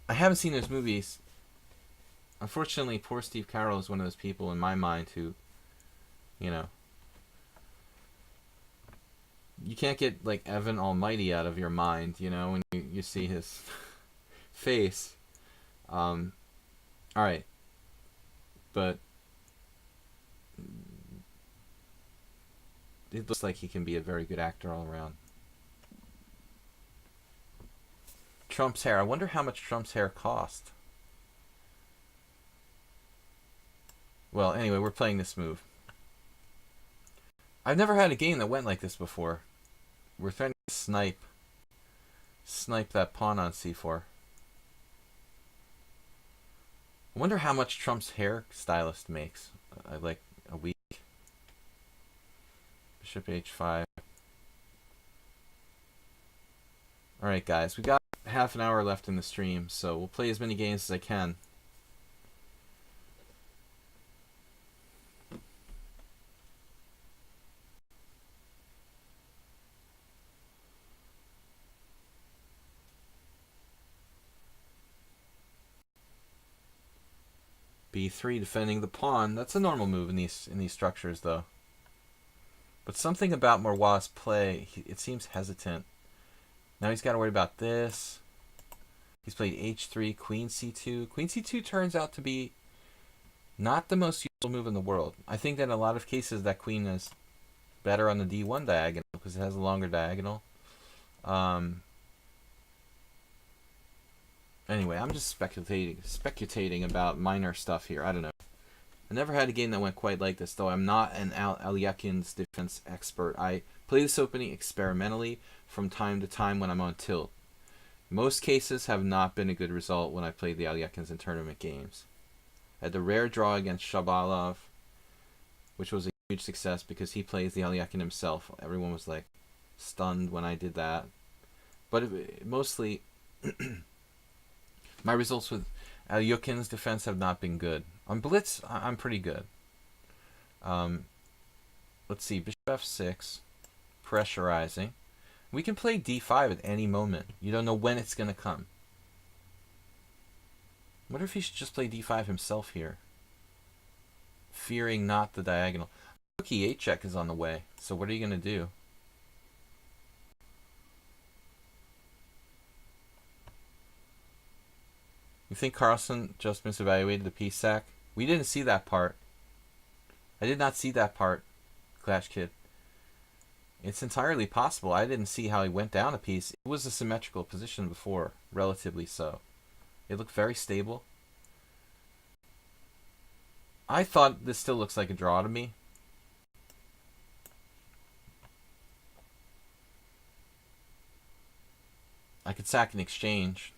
I haven't seen those movies. Unfortunately, poor Steve Carroll is one of those people in my mind who, you know, you can't get like Evan Almighty out of your mind, you know, when you see his face. All right, but it looks like he can be a very good actor all around. Trump's hair. I wonder how much Trump's hair cost. Well, anyway, we're playing this move. I've never had a game that went like this before. We're trying to snipe that pawn on c4. I wonder how much Trump's hairstylist makes. Like a week. Bishop h5. Alright guys, we got half an hour left in the stream, so we'll play as many games as I can. b3 defending the pawn. That's a normal move in these structures though. But something about Marois' play, it seems hesitant. Now he's got to worry about this. He's played h3, queen c2. Queen c2 turns out to be not the most useful move in the world. I think that in a lot of cases that queen is better on the d1 diagonal because it has a longer diagonal. Anyway, I'm just speculating about minor stuff here. I don't know. I never had a game that went quite like this, though I'm not an Alyakin's defense expert. I play this opening experimentally from time to time when I'm on tilt. Most cases have not been a good result when I played the Alyakins in tournament games. I had the rare draw against Shabalov, which was a huge success because he plays the Alyakin himself. Everyone was like stunned when I did that. But mostly, my results with Alyakin's defense have not been good. On Blitz, I'm pretty good. Let's see, bishop f6, pressurizing. We can play d5 at any moment. You don't know when it's going to come. I wonder if he should just play d5 himself here. Fearing not the diagonal. Rook e8 check is on the way. So what are you going to do? You think Carlsen just misevaluated the piece sack? We didn't see that part. I did not see that part, Clash Kid. It's entirely possible. I didn't see how he went down a piece. It was a symmetrical position before, relatively so. It looked very stable. I thought this still looks like a draw to me. I could sack an exchange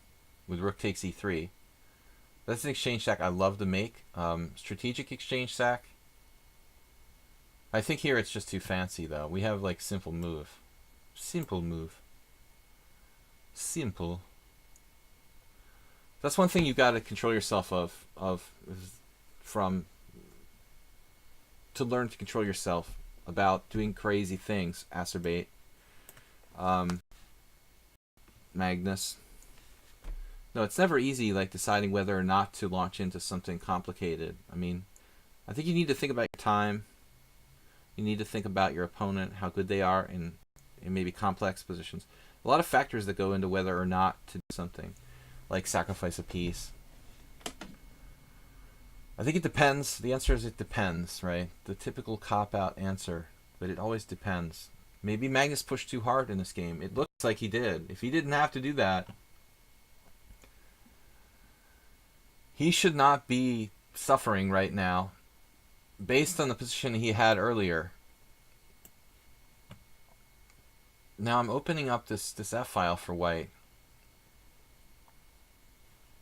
with rook takes e3. That's an exchange sack I love to make. Strategic exchange sack. I think here it's just too fancy though. We have like simple move. Simple move. Simple. That's one thing you got to control yourself from to learn to control yourself about doing crazy things. Acerbate. Magnus. No, it's never easy like deciding whether or not to launch into something complicated. I mean, I think you need to think about your time. You need to think about your opponent, how good they are in maybe complex positions. A lot of factors that go into whether or not to do something, like sacrifice a piece. I think it depends. The answer is it depends, right? The typical cop-out answer, but it always depends. Maybe Magnus pushed too hard in this game. It looks like he did. If he didn't have to do that, he should not be suffering right now based on the position he had earlier. Now I'm opening up this F file for white.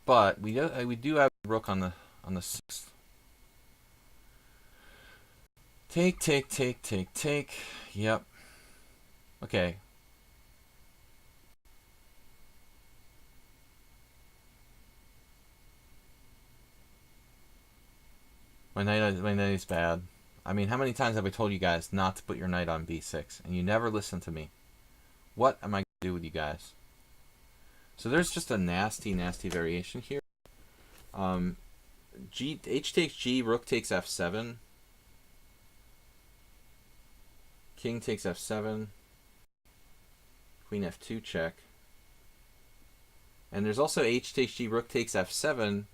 But we do have rook on the 6th. Take. Yep. Okay. My knight is bad. I mean, how many times have I told you guys not to put your knight on b6, and you never listen to me? What am I going to do with you guys? So there's just a nasty variation here. H takes G, rook takes F7. King takes F7. Queen F2 check. And there's also H takes G, rook takes F7.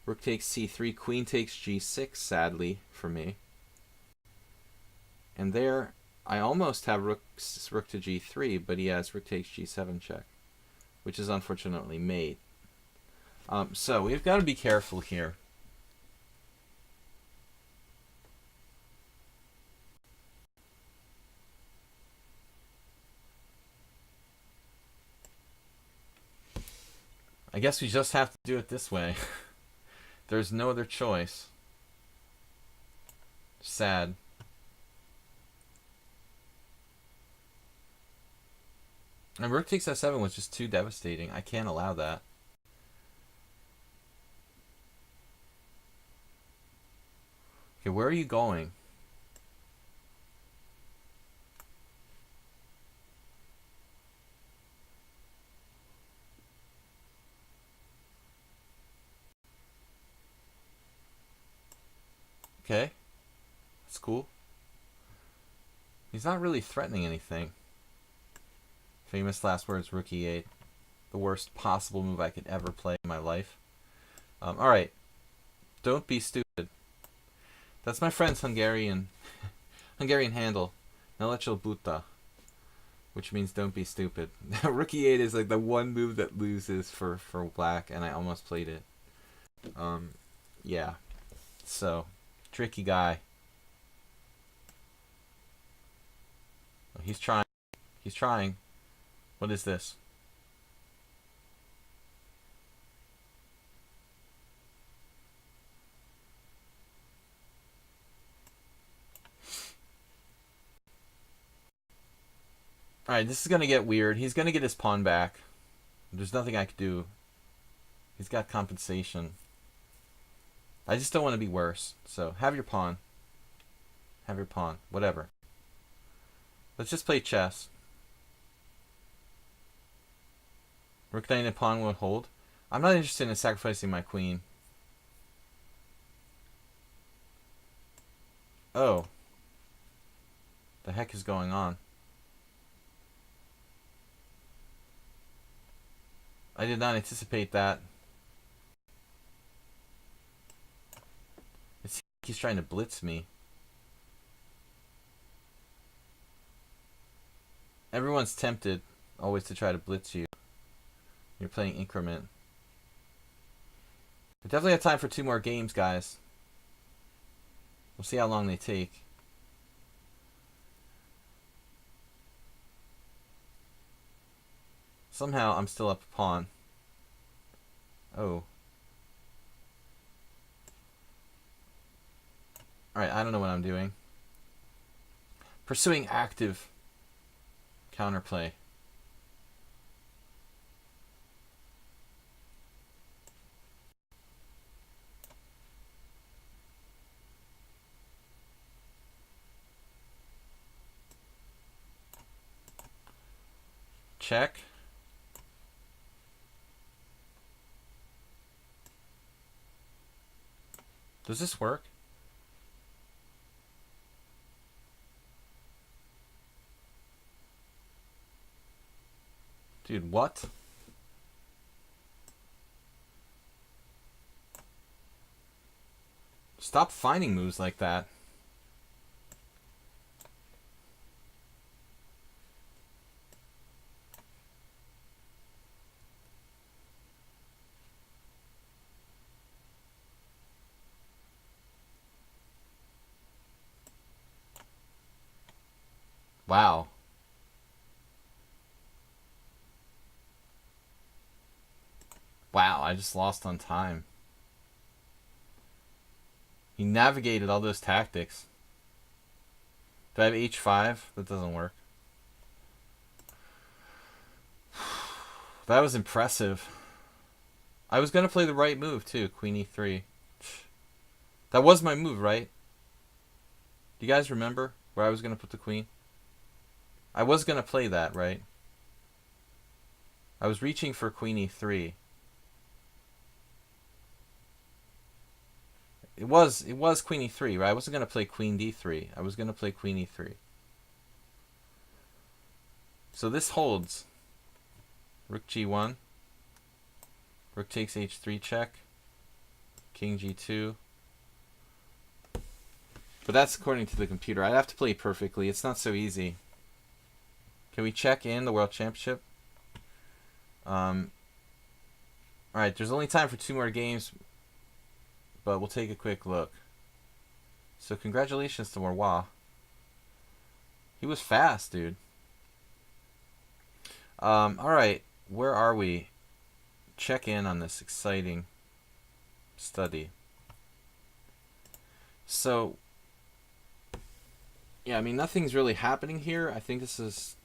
Rook takes C3, queen takes G6, sadly, for me. And there, I almost have rook to G3, but he has rook takes G7 check, which is unfortunately mate. So we've got to be careful here. I guess we just have to do it this way. There's no other choice. Sad. And rook takes F7 was just too devastating. I can't allow that. Okay, where are you going? Okay. That's cool. He's not really threatening anything. Famous last words, rook e8. The worst possible move I could ever play in my life. Alright. Don't be stupid. That's my friend's Hungarian handle. Nelecho buta. Which means don't be stupid. Rook e8 is like the one move that loses for black, and I almost played it. Yeah. So, tricky guy. He's trying. He's trying. What is this? Alright, this is going to get weird. He's going to get his pawn back. There's nothing I could do. He's got compensation. I just don't want to be worse. So, have your pawn. Have your pawn. Whatever. Let's just play chess. Rook knight and pawn won't hold. I'm not interested in sacrificing my queen. Oh. The heck is going on? I did not anticipate that. It seems like he's trying to blitz me. Everyone's tempted always to try to blitz you. You're playing increment. We definitely have time for 2 more games, guys. We'll see how long they take. Somehow I'm still up a pawn. Oh. Alright, I don't know what I'm doing. Pursuing active counterplay. Check. Does this work? Dude, what? Stop finding moves like that. Wow. Wow, I just lost on time. He navigated all those tactics. Do I have h5? That doesn't work. That was impressive. I was going to play the right move, too. Queen e3. That was my move, right? Do you guys remember where I was going to put the queen? I was going to play that, right? I was reaching for queen e3. It was queen e3, right? I wasn't going to play queen d3. I was going to play queen e3. So this holds. Rook g1. Rook takes h3 check. King g2. But that's according to the computer. I'd have to play perfectly. It's not so easy. Can we check in the World Championship? Alright, there's only time for 2 more games, but we'll take a quick look. So congratulations to Morwa. He was fast, dude. Alright, where are we? Check in on this exciting study. So, yeah, I mean, nothing's really happening here. I think this is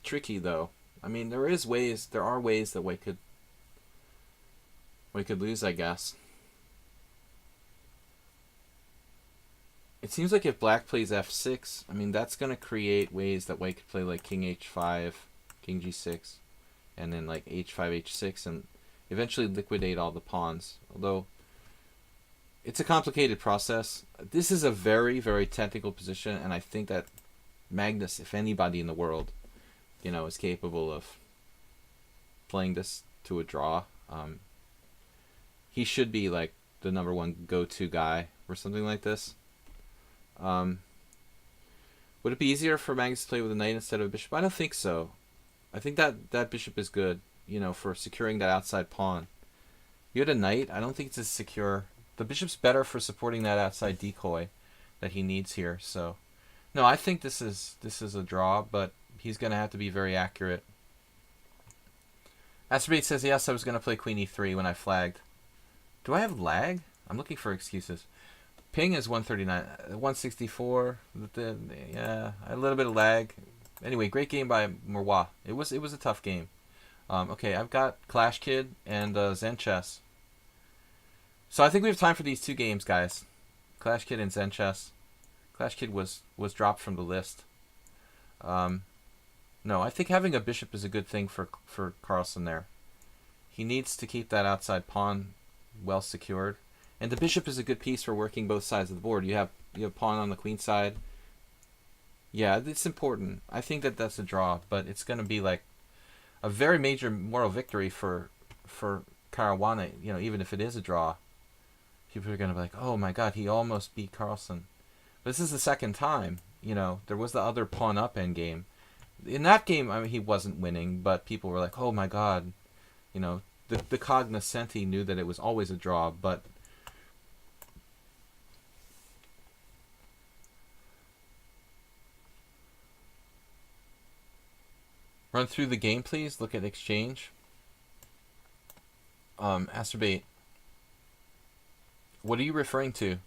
tricky, though. I mean, there are ways that we could lose, I guess. It seems like if black plays f6, I mean, that's going to create ways that white could play like king h5, king g6, and then like h5, h6, and eventually liquidate all the pawns. Although, it's a complicated process. This is a very, very technical position, and I think that Magnus, if anybody in the world, you know, is capable of playing this to a draw, he should be like the #1 go-to guy or something like this. Would it be easier for Magnus to play with a knight instead of a bishop? I don't think so. I think that bishop is good, you know, for securing that outside pawn. You had a knight. I don't think it's as secure. The bishop's better for supporting that outside decoy that he needs here. So, no, I think this is a draw, but he's going to have to be very accurate. Astrobate says, yes, I was going to play queen e3 when I flagged. Do I have lag? I'm looking for excuses. Ping is 139, 164. Yeah, a little bit of lag. Anyway, great game by Morwa. It was a tough game. Okay, I've got Clash Kid and Zen Chess. So I think we have time for these 2 games, guys. Clash Kid and Zen Chess. Clash Kid was dropped from the list. No, I think having a bishop is a good thing for Carlsen there. He needs to keep that outside pawn well secured. And the bishop is a good piece for working both sides of the board. You have pawn on the queen side. Yeah, it's important. I think that's a draw, but it's going to be like a very major moral victory for Caruana, you know, even if it is a draw. People are going to be like, oh my god, he almost beat Carlsen. But this is the second time. You know, there was the other pawn up endgame. In that game, I mean, he wasn't winning, but people were like, oh my god. You know, the cognoscenti knew that it was always a draw, but run through the game, please. Look at exchange. Astrobate. What are you referring to?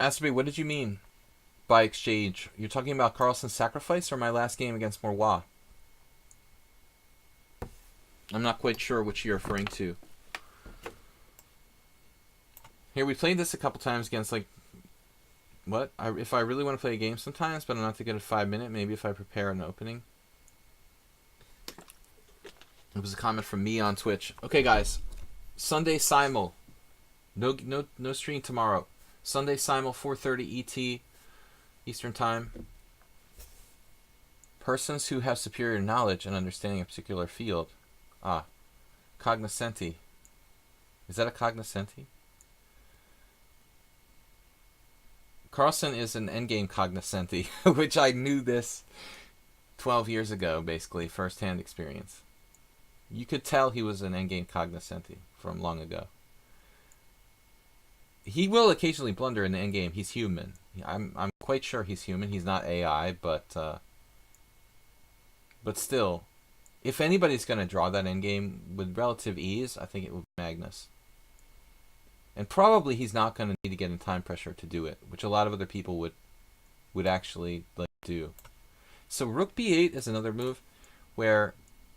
Astrobate, what did you mean by exchange? You're talking about Carlsen's sacrifice or my last game against Morwa? I'm not quite sure which you're referring to. Here, we played this a couple times against, like, what? If I really want to play a game sometimes, but I'm not to get a 5-minute, maybe if I prepare an opening. It was a comment from me on Twitch. Okay, guys. Sunday Simul. No stream tomorrow. Sunday Simul, 4:30 ET, Eastern Time. Persons who have superior knowledge and understanding of a particular field. Ah. Cognoscenti. Is that a cognoscenti? Carlsen is an endgame cognoscenti, which I knew this 12 years ago, basically, first-hand experience. You could tell he was an endgame cognoscenti from long ago. He will occasionally blunder in the endgame. He's human. I'm quite sure he's human. He's not AI, but still, if anybody's going to draw that endgame with relative ease, I think it would be Magnus. And probably he's not going to need to get in time pressure to do it, which a lot of other people would actually like do. So Rook B8 is another move where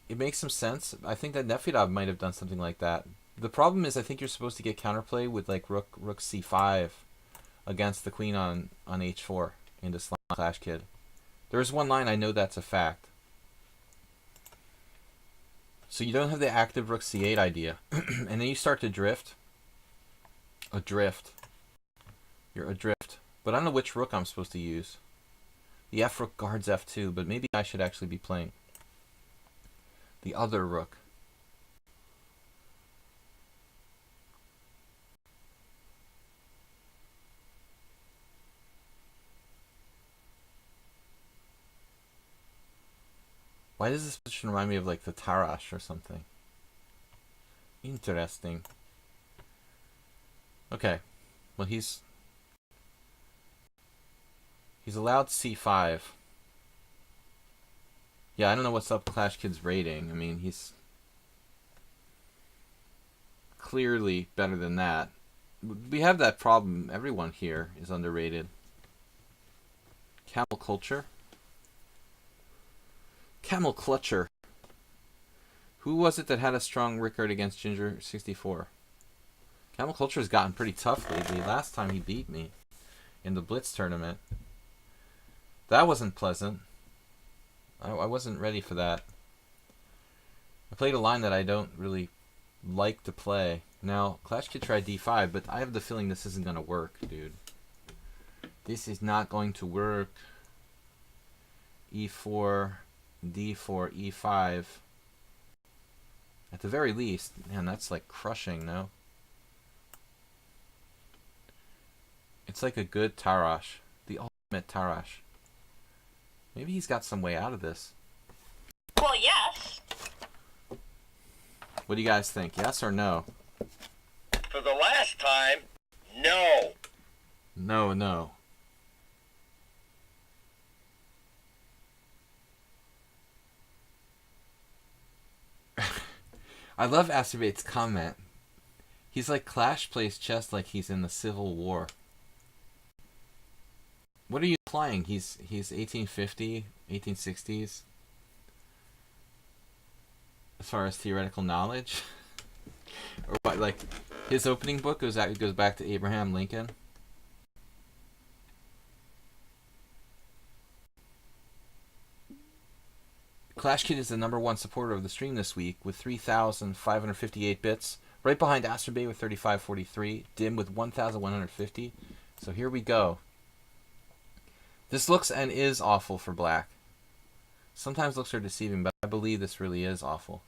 it makes some sense. I think that Nefedov might have done something like that. The problem is I think you're supposed to get counterplay with like rook c5 against the queen on h4 into Clash Kid. There's one line I know that's a fact. So you don't have the active rook c8 idea. And then you start to drift. Adrift. You're adrift. But I don't know which rook I'm supposed to use. The f rook guards f2, but maybe I should actually be playing the other rook. Why does this position remind me of like the Tarash or something? Interesting. Okay. Well, he's allowed c5. Yeah, I don't know what's up Clash Kid's rating. I mean, he's clearly better than that. We have that problem. Everyone here is underrated. Camel Culture. Camel Clutcher. Who was it that had a strong record against Ginger64? Camel Culture has gotten pretty tough lately. Last time he beat me in the Blitz tournament. That wasn't pleasant. I wasn't ready for that. I played a line that I don't really like to play. Now, Clash Kid tried d5, but I have the feeling this isn't going to work, dude. This is not going to work. e4, d4, e5. At the very least, man, that's like crushing, no? It's like a good Tarash. The ultimate Tarash. Maybe he's got some way out of this. Well, yes. What do you guys think? Yes or no? For the last time, no. No, no. I love Acerbate's comment. He's like Clash plays chess like he's in the Civil War. What are you implying? He's 1850, 1860s? As far as theoretical knowledge? Or what, like his opening book goes back to Abraham Lincoln? Clash Kid is the #1 supporter of the stream this week with 3,558 bits. Right behind Asterbay with 3,543. Dim with 1,150. So here we go. This looks and is awful for black. Sometimes looks are deceiving, but I believe this really is awful.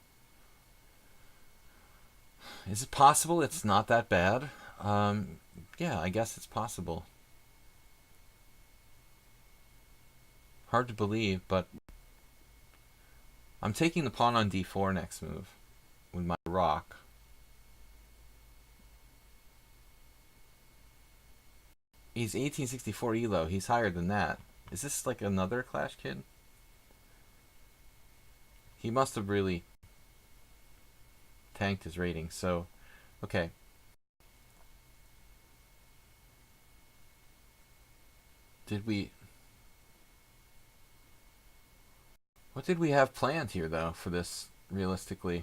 Is it possible it's not that bad? Yeah, I guess it's possible. Hard to believe, but I'm taking the pawn on d4 next move with my rock. He's 1864 ELO. He's higher than that. Is this like another Clash Kid? He must have really tanked his rating. So, okay. What did we have planned here, though, for this, realistically?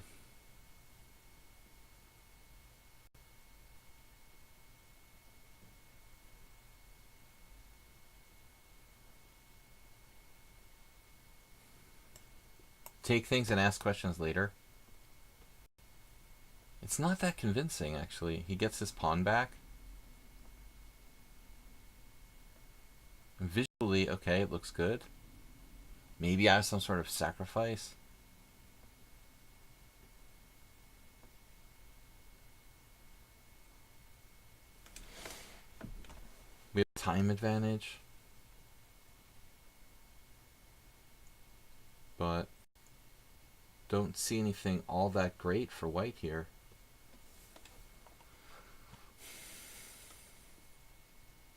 Take things and ask questions later. It's not that convincing, actually. He gets his pawn back. Visually, okay, it looks good. Maybe I have some sort of sacrifice. We have time advantage. But don't see anything all that great for white here.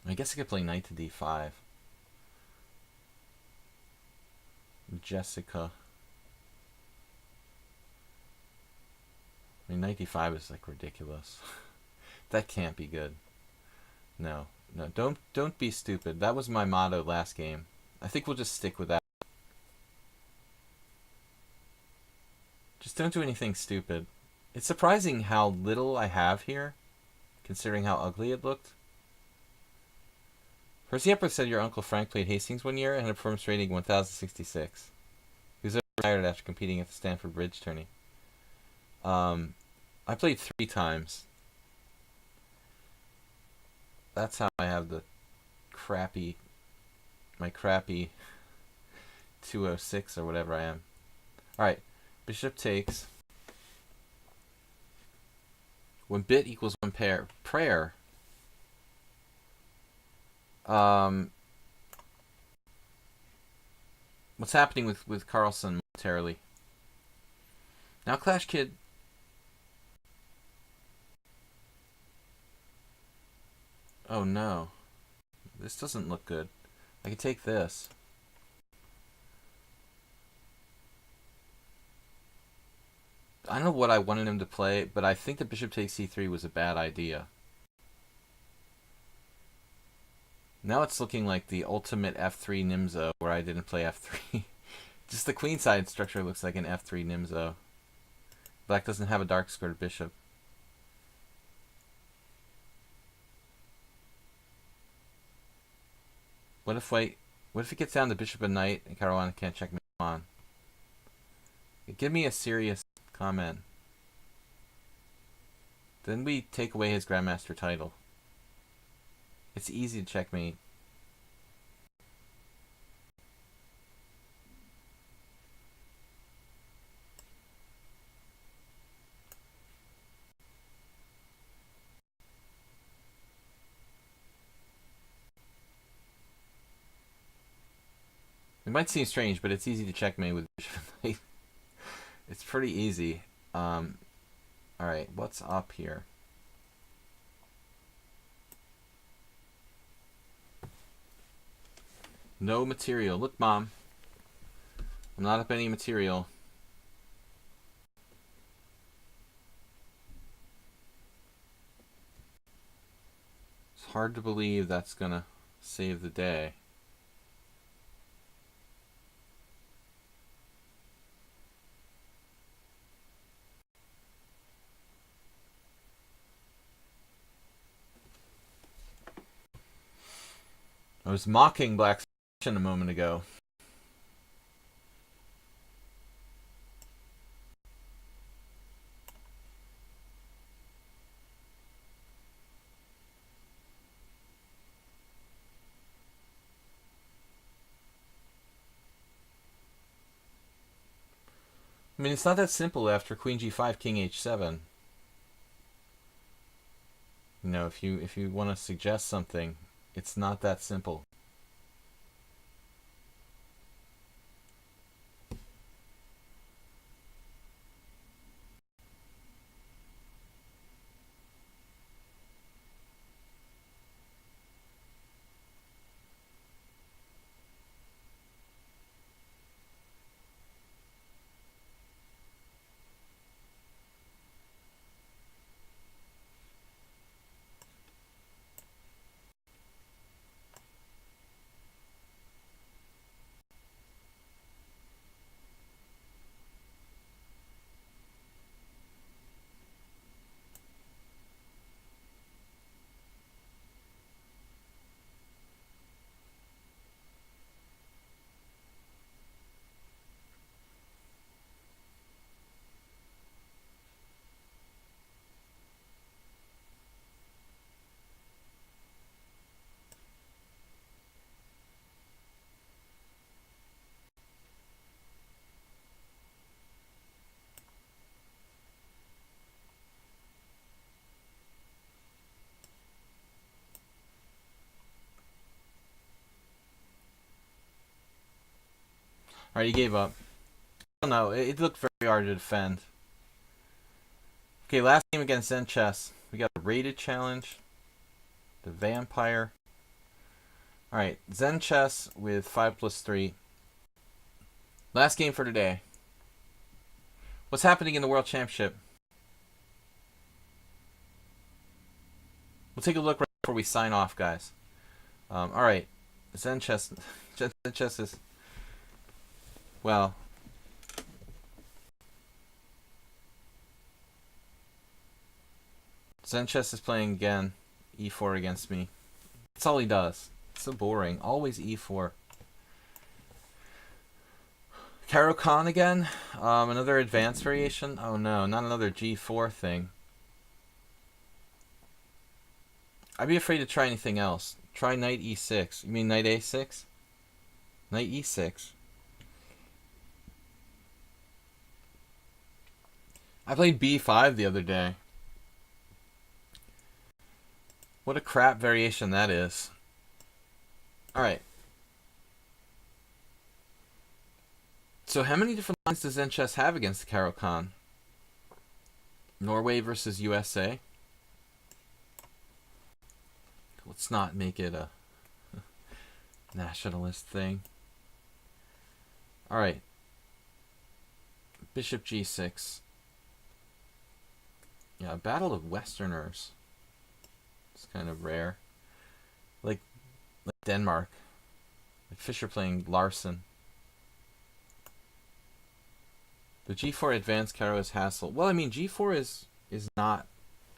I guess I could play knight to d5. Jessica. I mean, knight d5 is like ridiculous. That can't be good. No, no, don't be stupid. That was my motto last game. I think we'll just stick with that. Just don't do anything stupid. It's surprising how little I have here, considering how ugly it looked. Percy Emperor said your Uncle Frank played Hastings one year and had a performance rating 1066. He was retired after competing at the Stanford Bridge tourney. I played 3 times. That's how I have my crappy 206 or whatever I am. Alright, bishop takes. When bit equals 1 pair. Prayer. What's happening with Carlson momentarily? Now Clash Kid. Oh no. This doesn't look good. I can take this. I don't know what I wanted him to play, but I think the bishop takes c3 was a bad idea. Now it's looking like the ultimate f3 Nimzo, where I didn't play f3. Just the queenside structure looks like an f3 Nimzo. Black doesn't have a dark squared bishop. What if it gets down to bishop and knight and Caruana can't check me on? Give me a serious comment. Then we take away his grandmaster title. It's easy to checkmate. It might seem strange, but it's easy to checkmate with bishop and knight. It's pretty easy. Alright, what's up here? No material. Look, Mom. I'm not up any material. It's hard to believe that's gonna save the day. I was mocking Black's a moment ago. I mean, it's not that simple after Queen G5, King H7. You know, if you want to suggest something, it's not that simple. Alright, he gave up. I don't know. It looked very hard to defend. Okay, last game against Zen Chess. We got a rated challenge. The Vampire. Alright, Zen Chess with 5+3. Last game for today. What's happening in the World Championship? We'll take a look right before we sign off, guys. Alright, Zen Chess. Zen Chess is... Well... Zenchess is playing again. E4 against me. That's all he does. It's so boring. Always E4. Caro Kann again? Another advanced variation? Oh no, not another G4 thing. I'd be afraid to try anything else. Try knight E6. You mean knight A6? Knight E6. I played B5 the other day. What a crap variation that is. Alright. So how many different lines does Zenchess have against the Caro Kann? Norway versus USA. Let's not make it a nationalist thing. Alright. Bishop G6. Yeah, a battle of Westerners. It's kind of rare. Like Denmark. Like Fischer playing Larsen. The G4 advanced Caro is Hassel. Well, I mean, G4 is not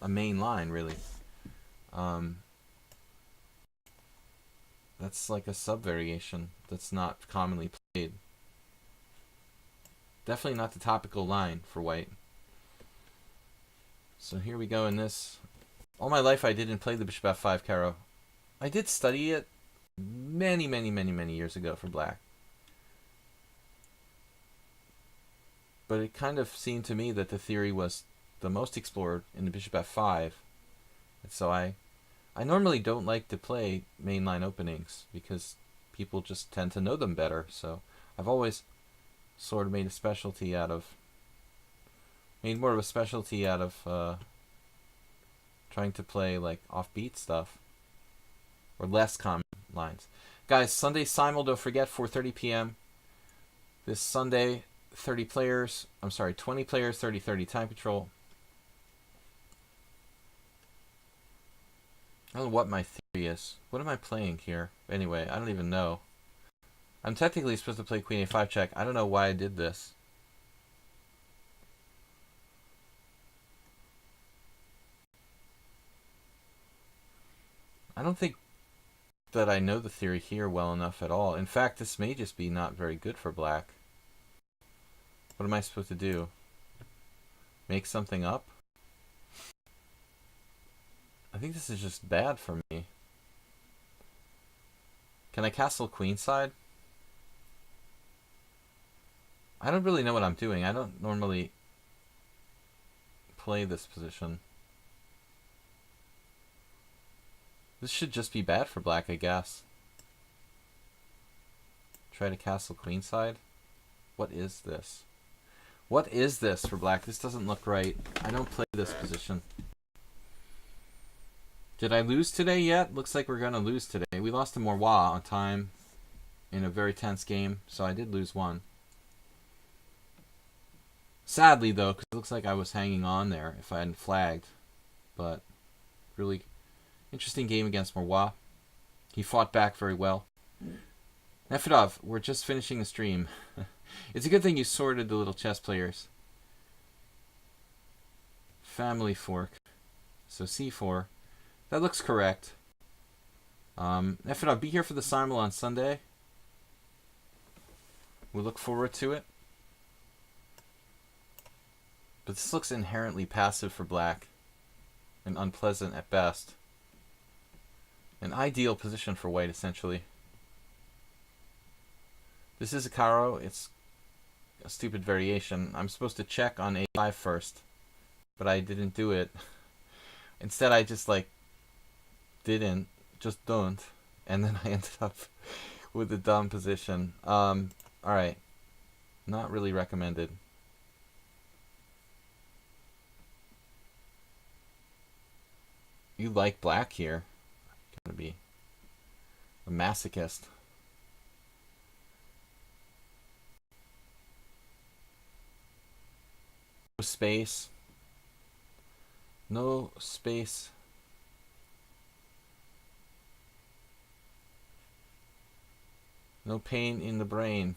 a main line, really. That's like a sub-variation that's not commonly played. Definitely not the topical line for white. So here we go in this. All my life I didn't play the Bishop F5 Caro. I did study it many years ago for black. But it kind of seemed to me that the theory was the most explored in the Bishop F5. And so I normally don't like to play mainline openings because people just tend to know them better. So I've always sort of made more of a specialty out of trying to play like offbeat stuff or less common lines. Guys, Sunday simul, don't forget, 4:30 p.m. this Sunday. 20 players, 30-30 time control. I don't know what my theory is. What am I playing here? Anyway, I don't even know. I'm technically supposed to play Queen A5 check. I don't know why I did this. I don't think that I know the theory here well enough at all. In fact, this may just be not very good for black. What am I supposed to do? Make something up? I think this is just bad for me. Can I castle queenside? I don't really know what I'm doing. I don't normally play this position. This should just be bad for black, I guess. Try to castle queenside? What is this? What is this for black? This doesn't look right. I don't play this position. Did I lose today yet? Looks like we're going to lose today. We lost to Morwa on time in a very tense game, so I did lose one. Sadly, though, because it looks like I was hanging on there if I hadn't flagged. But really interesting game against Morwa. He fought back very well. Nefedov, we're just finishing the stream. It's a good thing you sorted the little chess players. Family fork. So C4. That looks correct. Nefedov, be here for the simul on Sunday. We look forward to it. But this looks inherently passive for black. And unpleasant at best. An ideal position for white, essentially. This is a Caro. It's a stupid variation. I'm supposed to check on A5 first, but I didn't do it. Instead, I just don't, and then I ended up with a dumb position. Alright. Not really recommended. You like black here. Gonna be a masochist. No space. No space. No pain in the brain.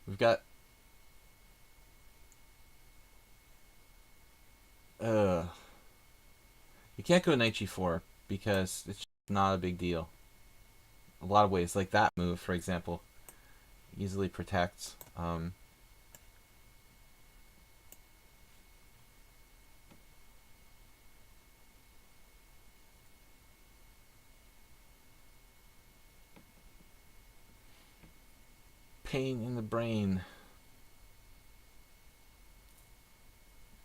We've got You can't go knight g4 because it's not a big deal. A lot of ways, like that move, for example, easily protects. Pain in the brain.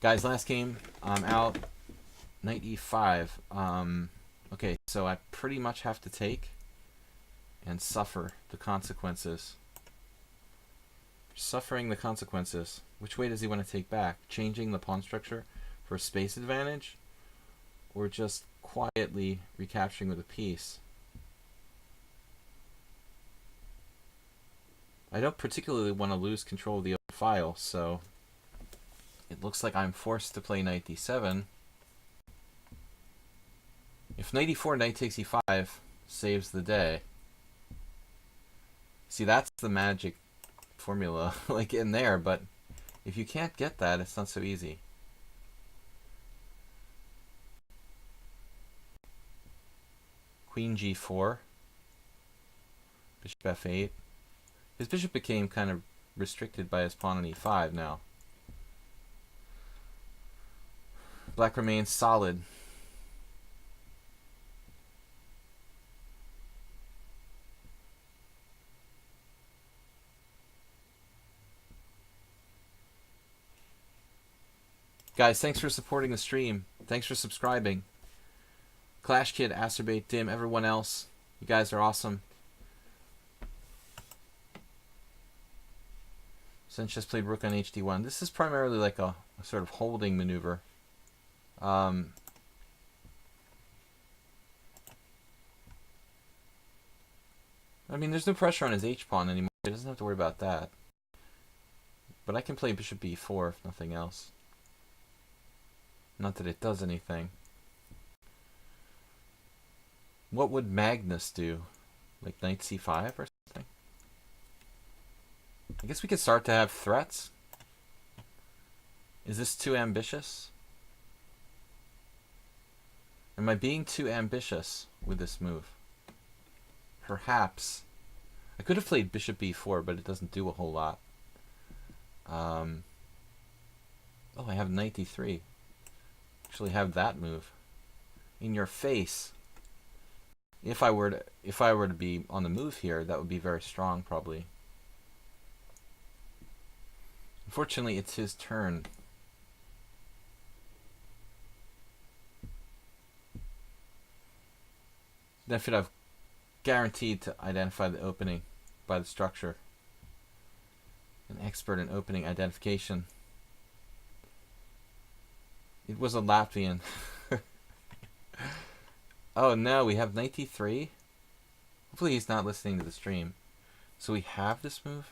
Guys, last game, I'm out. Knight e5. Okay, so I pretty much have to take and suffer the consequences. Suffering the consequences. Which way does he want to take back? Changing the pawn structure for a space advantage? Or just quietly recapturing with a piece? I don't particularly want to lose control of the open file, so it looks like I'm forced to play knight d7. If knight e4, knight takes e5 saves the day. See, that's the magic formula, like in there, but if you can't get that, it's not so easy. Queen g4. Bishop f8. His bishop became kind of restricted by his pawn on e5 now. Black remains solid. Guys, thanks for supporting the stream. Thanks for subscribing. Clash Kid, Acerbate, Dim, everyone else. You guys are awesome. Since just played rook on hd1. This is primarily like a sort of holding maneuver. I mean, there's no pressure on his h-pawn anymore. He doesn't have to worry about that. But I can play bishop b4 if nothing else. Not that it does anything. What would Magnus do? Like knight c5 or something? I guess we could start to have threats. Is this too ambitious? Am I being too ambitious with this move? Perhaps. I could have played bishop b4, but it doesn't do a whole lot. Oh, I have knight d3. Actually have that move. In your face. If I were to be on the move here, that would be very strong probably. Unfortunately, it's his turn. Benefit I've guaranteed to identify the opening by the structure. An expert in opening identification. It was a Latvian. Oh no, we have knight d3. Hopefully he's not listening to the stream. So we have this move?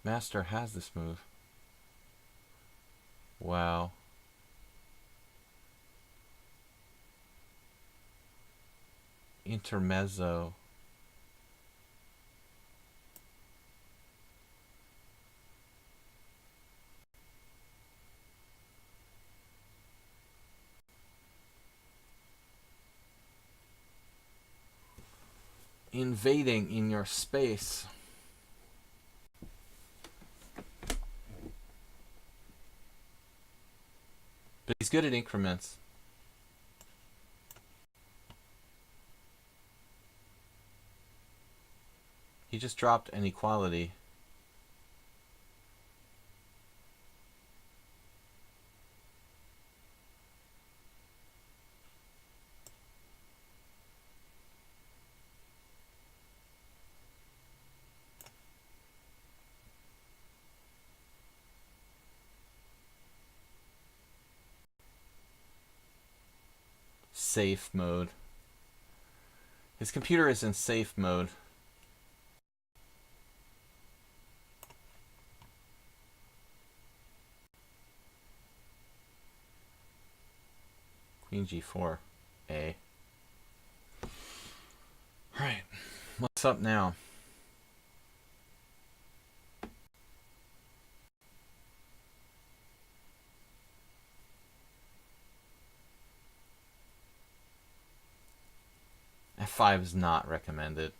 Master has this move. Wow. Intermezzo. Invading in your space. But he's good at increments. He just dropped an equality. Safe mode. His computer is in safe mode. Queen g4. A. Alright. What's up now? f5 is not recommended.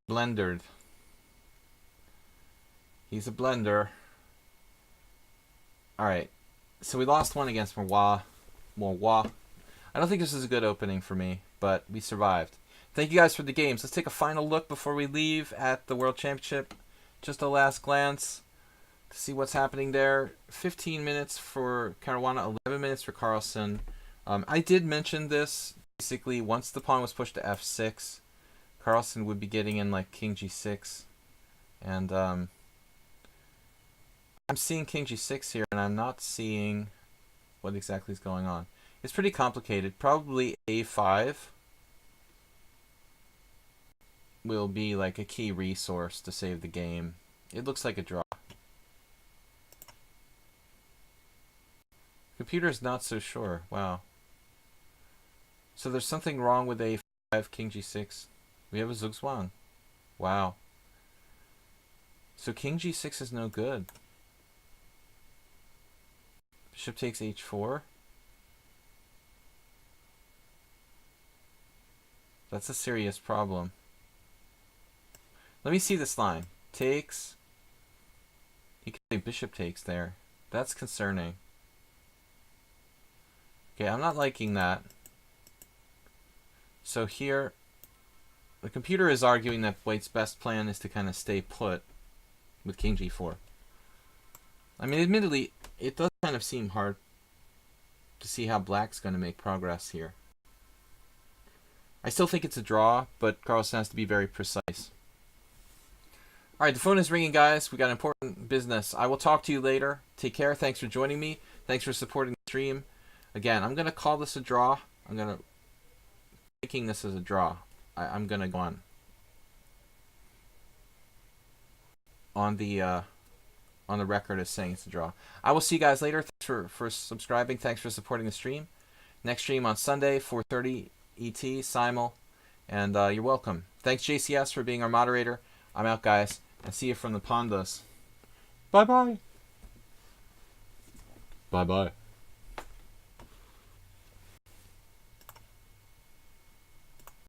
Blendered. He's a blender. Alright. So we lost one against Morwa. I don't think this is a good opening for me, but we survived. Thank you guys for the games. Let's take a final look before we leave at the World Championship. Just a last glance to see what's happening there. 15 minutes for Caruana, 11 minutes for Carlsen. I did mention this. Basically, once the pawn was pushed to f6, Carlsen would be getting in like king g6. And I'm seeing king g6 here, and I'm not seeing what exactly is going on. It's pretty complicated. Probably a5 will be like a key resource to save the game. It looks like a draw. Computer's not so sure. Wow. So there's something wrong with a5, king g6. We have a Zugzwang. Wow. So king g6 is no good. Bishop takes h4. That's a serious problem. Let me see this line. Takes. He could say bishop takes there. That's concerning. Okay, I'm not liking that. So here, the computer is arguing that White's best plan is to kind of stay put with king g4. I mean, admittedly, it does kind of seem hard to see how Black's going to make progress here. I still think it's a draw, but Carlsen has to be very precise. Alright, the phone is ringing, guys. We got important business. I will talk to you later. Take care. Thanks for joining me. Thanks for supporting the stream. Again, I'm going to call this a draw. I'm going to making this as a draw. I'm going to go on the record as saying it's a draw. I will see you guys later. Thanks for subscribing. Thanks for supporting the stream. Next stream on Sunday, 4:30 ET, Simul. And you're welcome. Thanks, JCS, for being our moderator. I'm out, guys. And see you from the Pandas. Bye-bye. Bye-bye.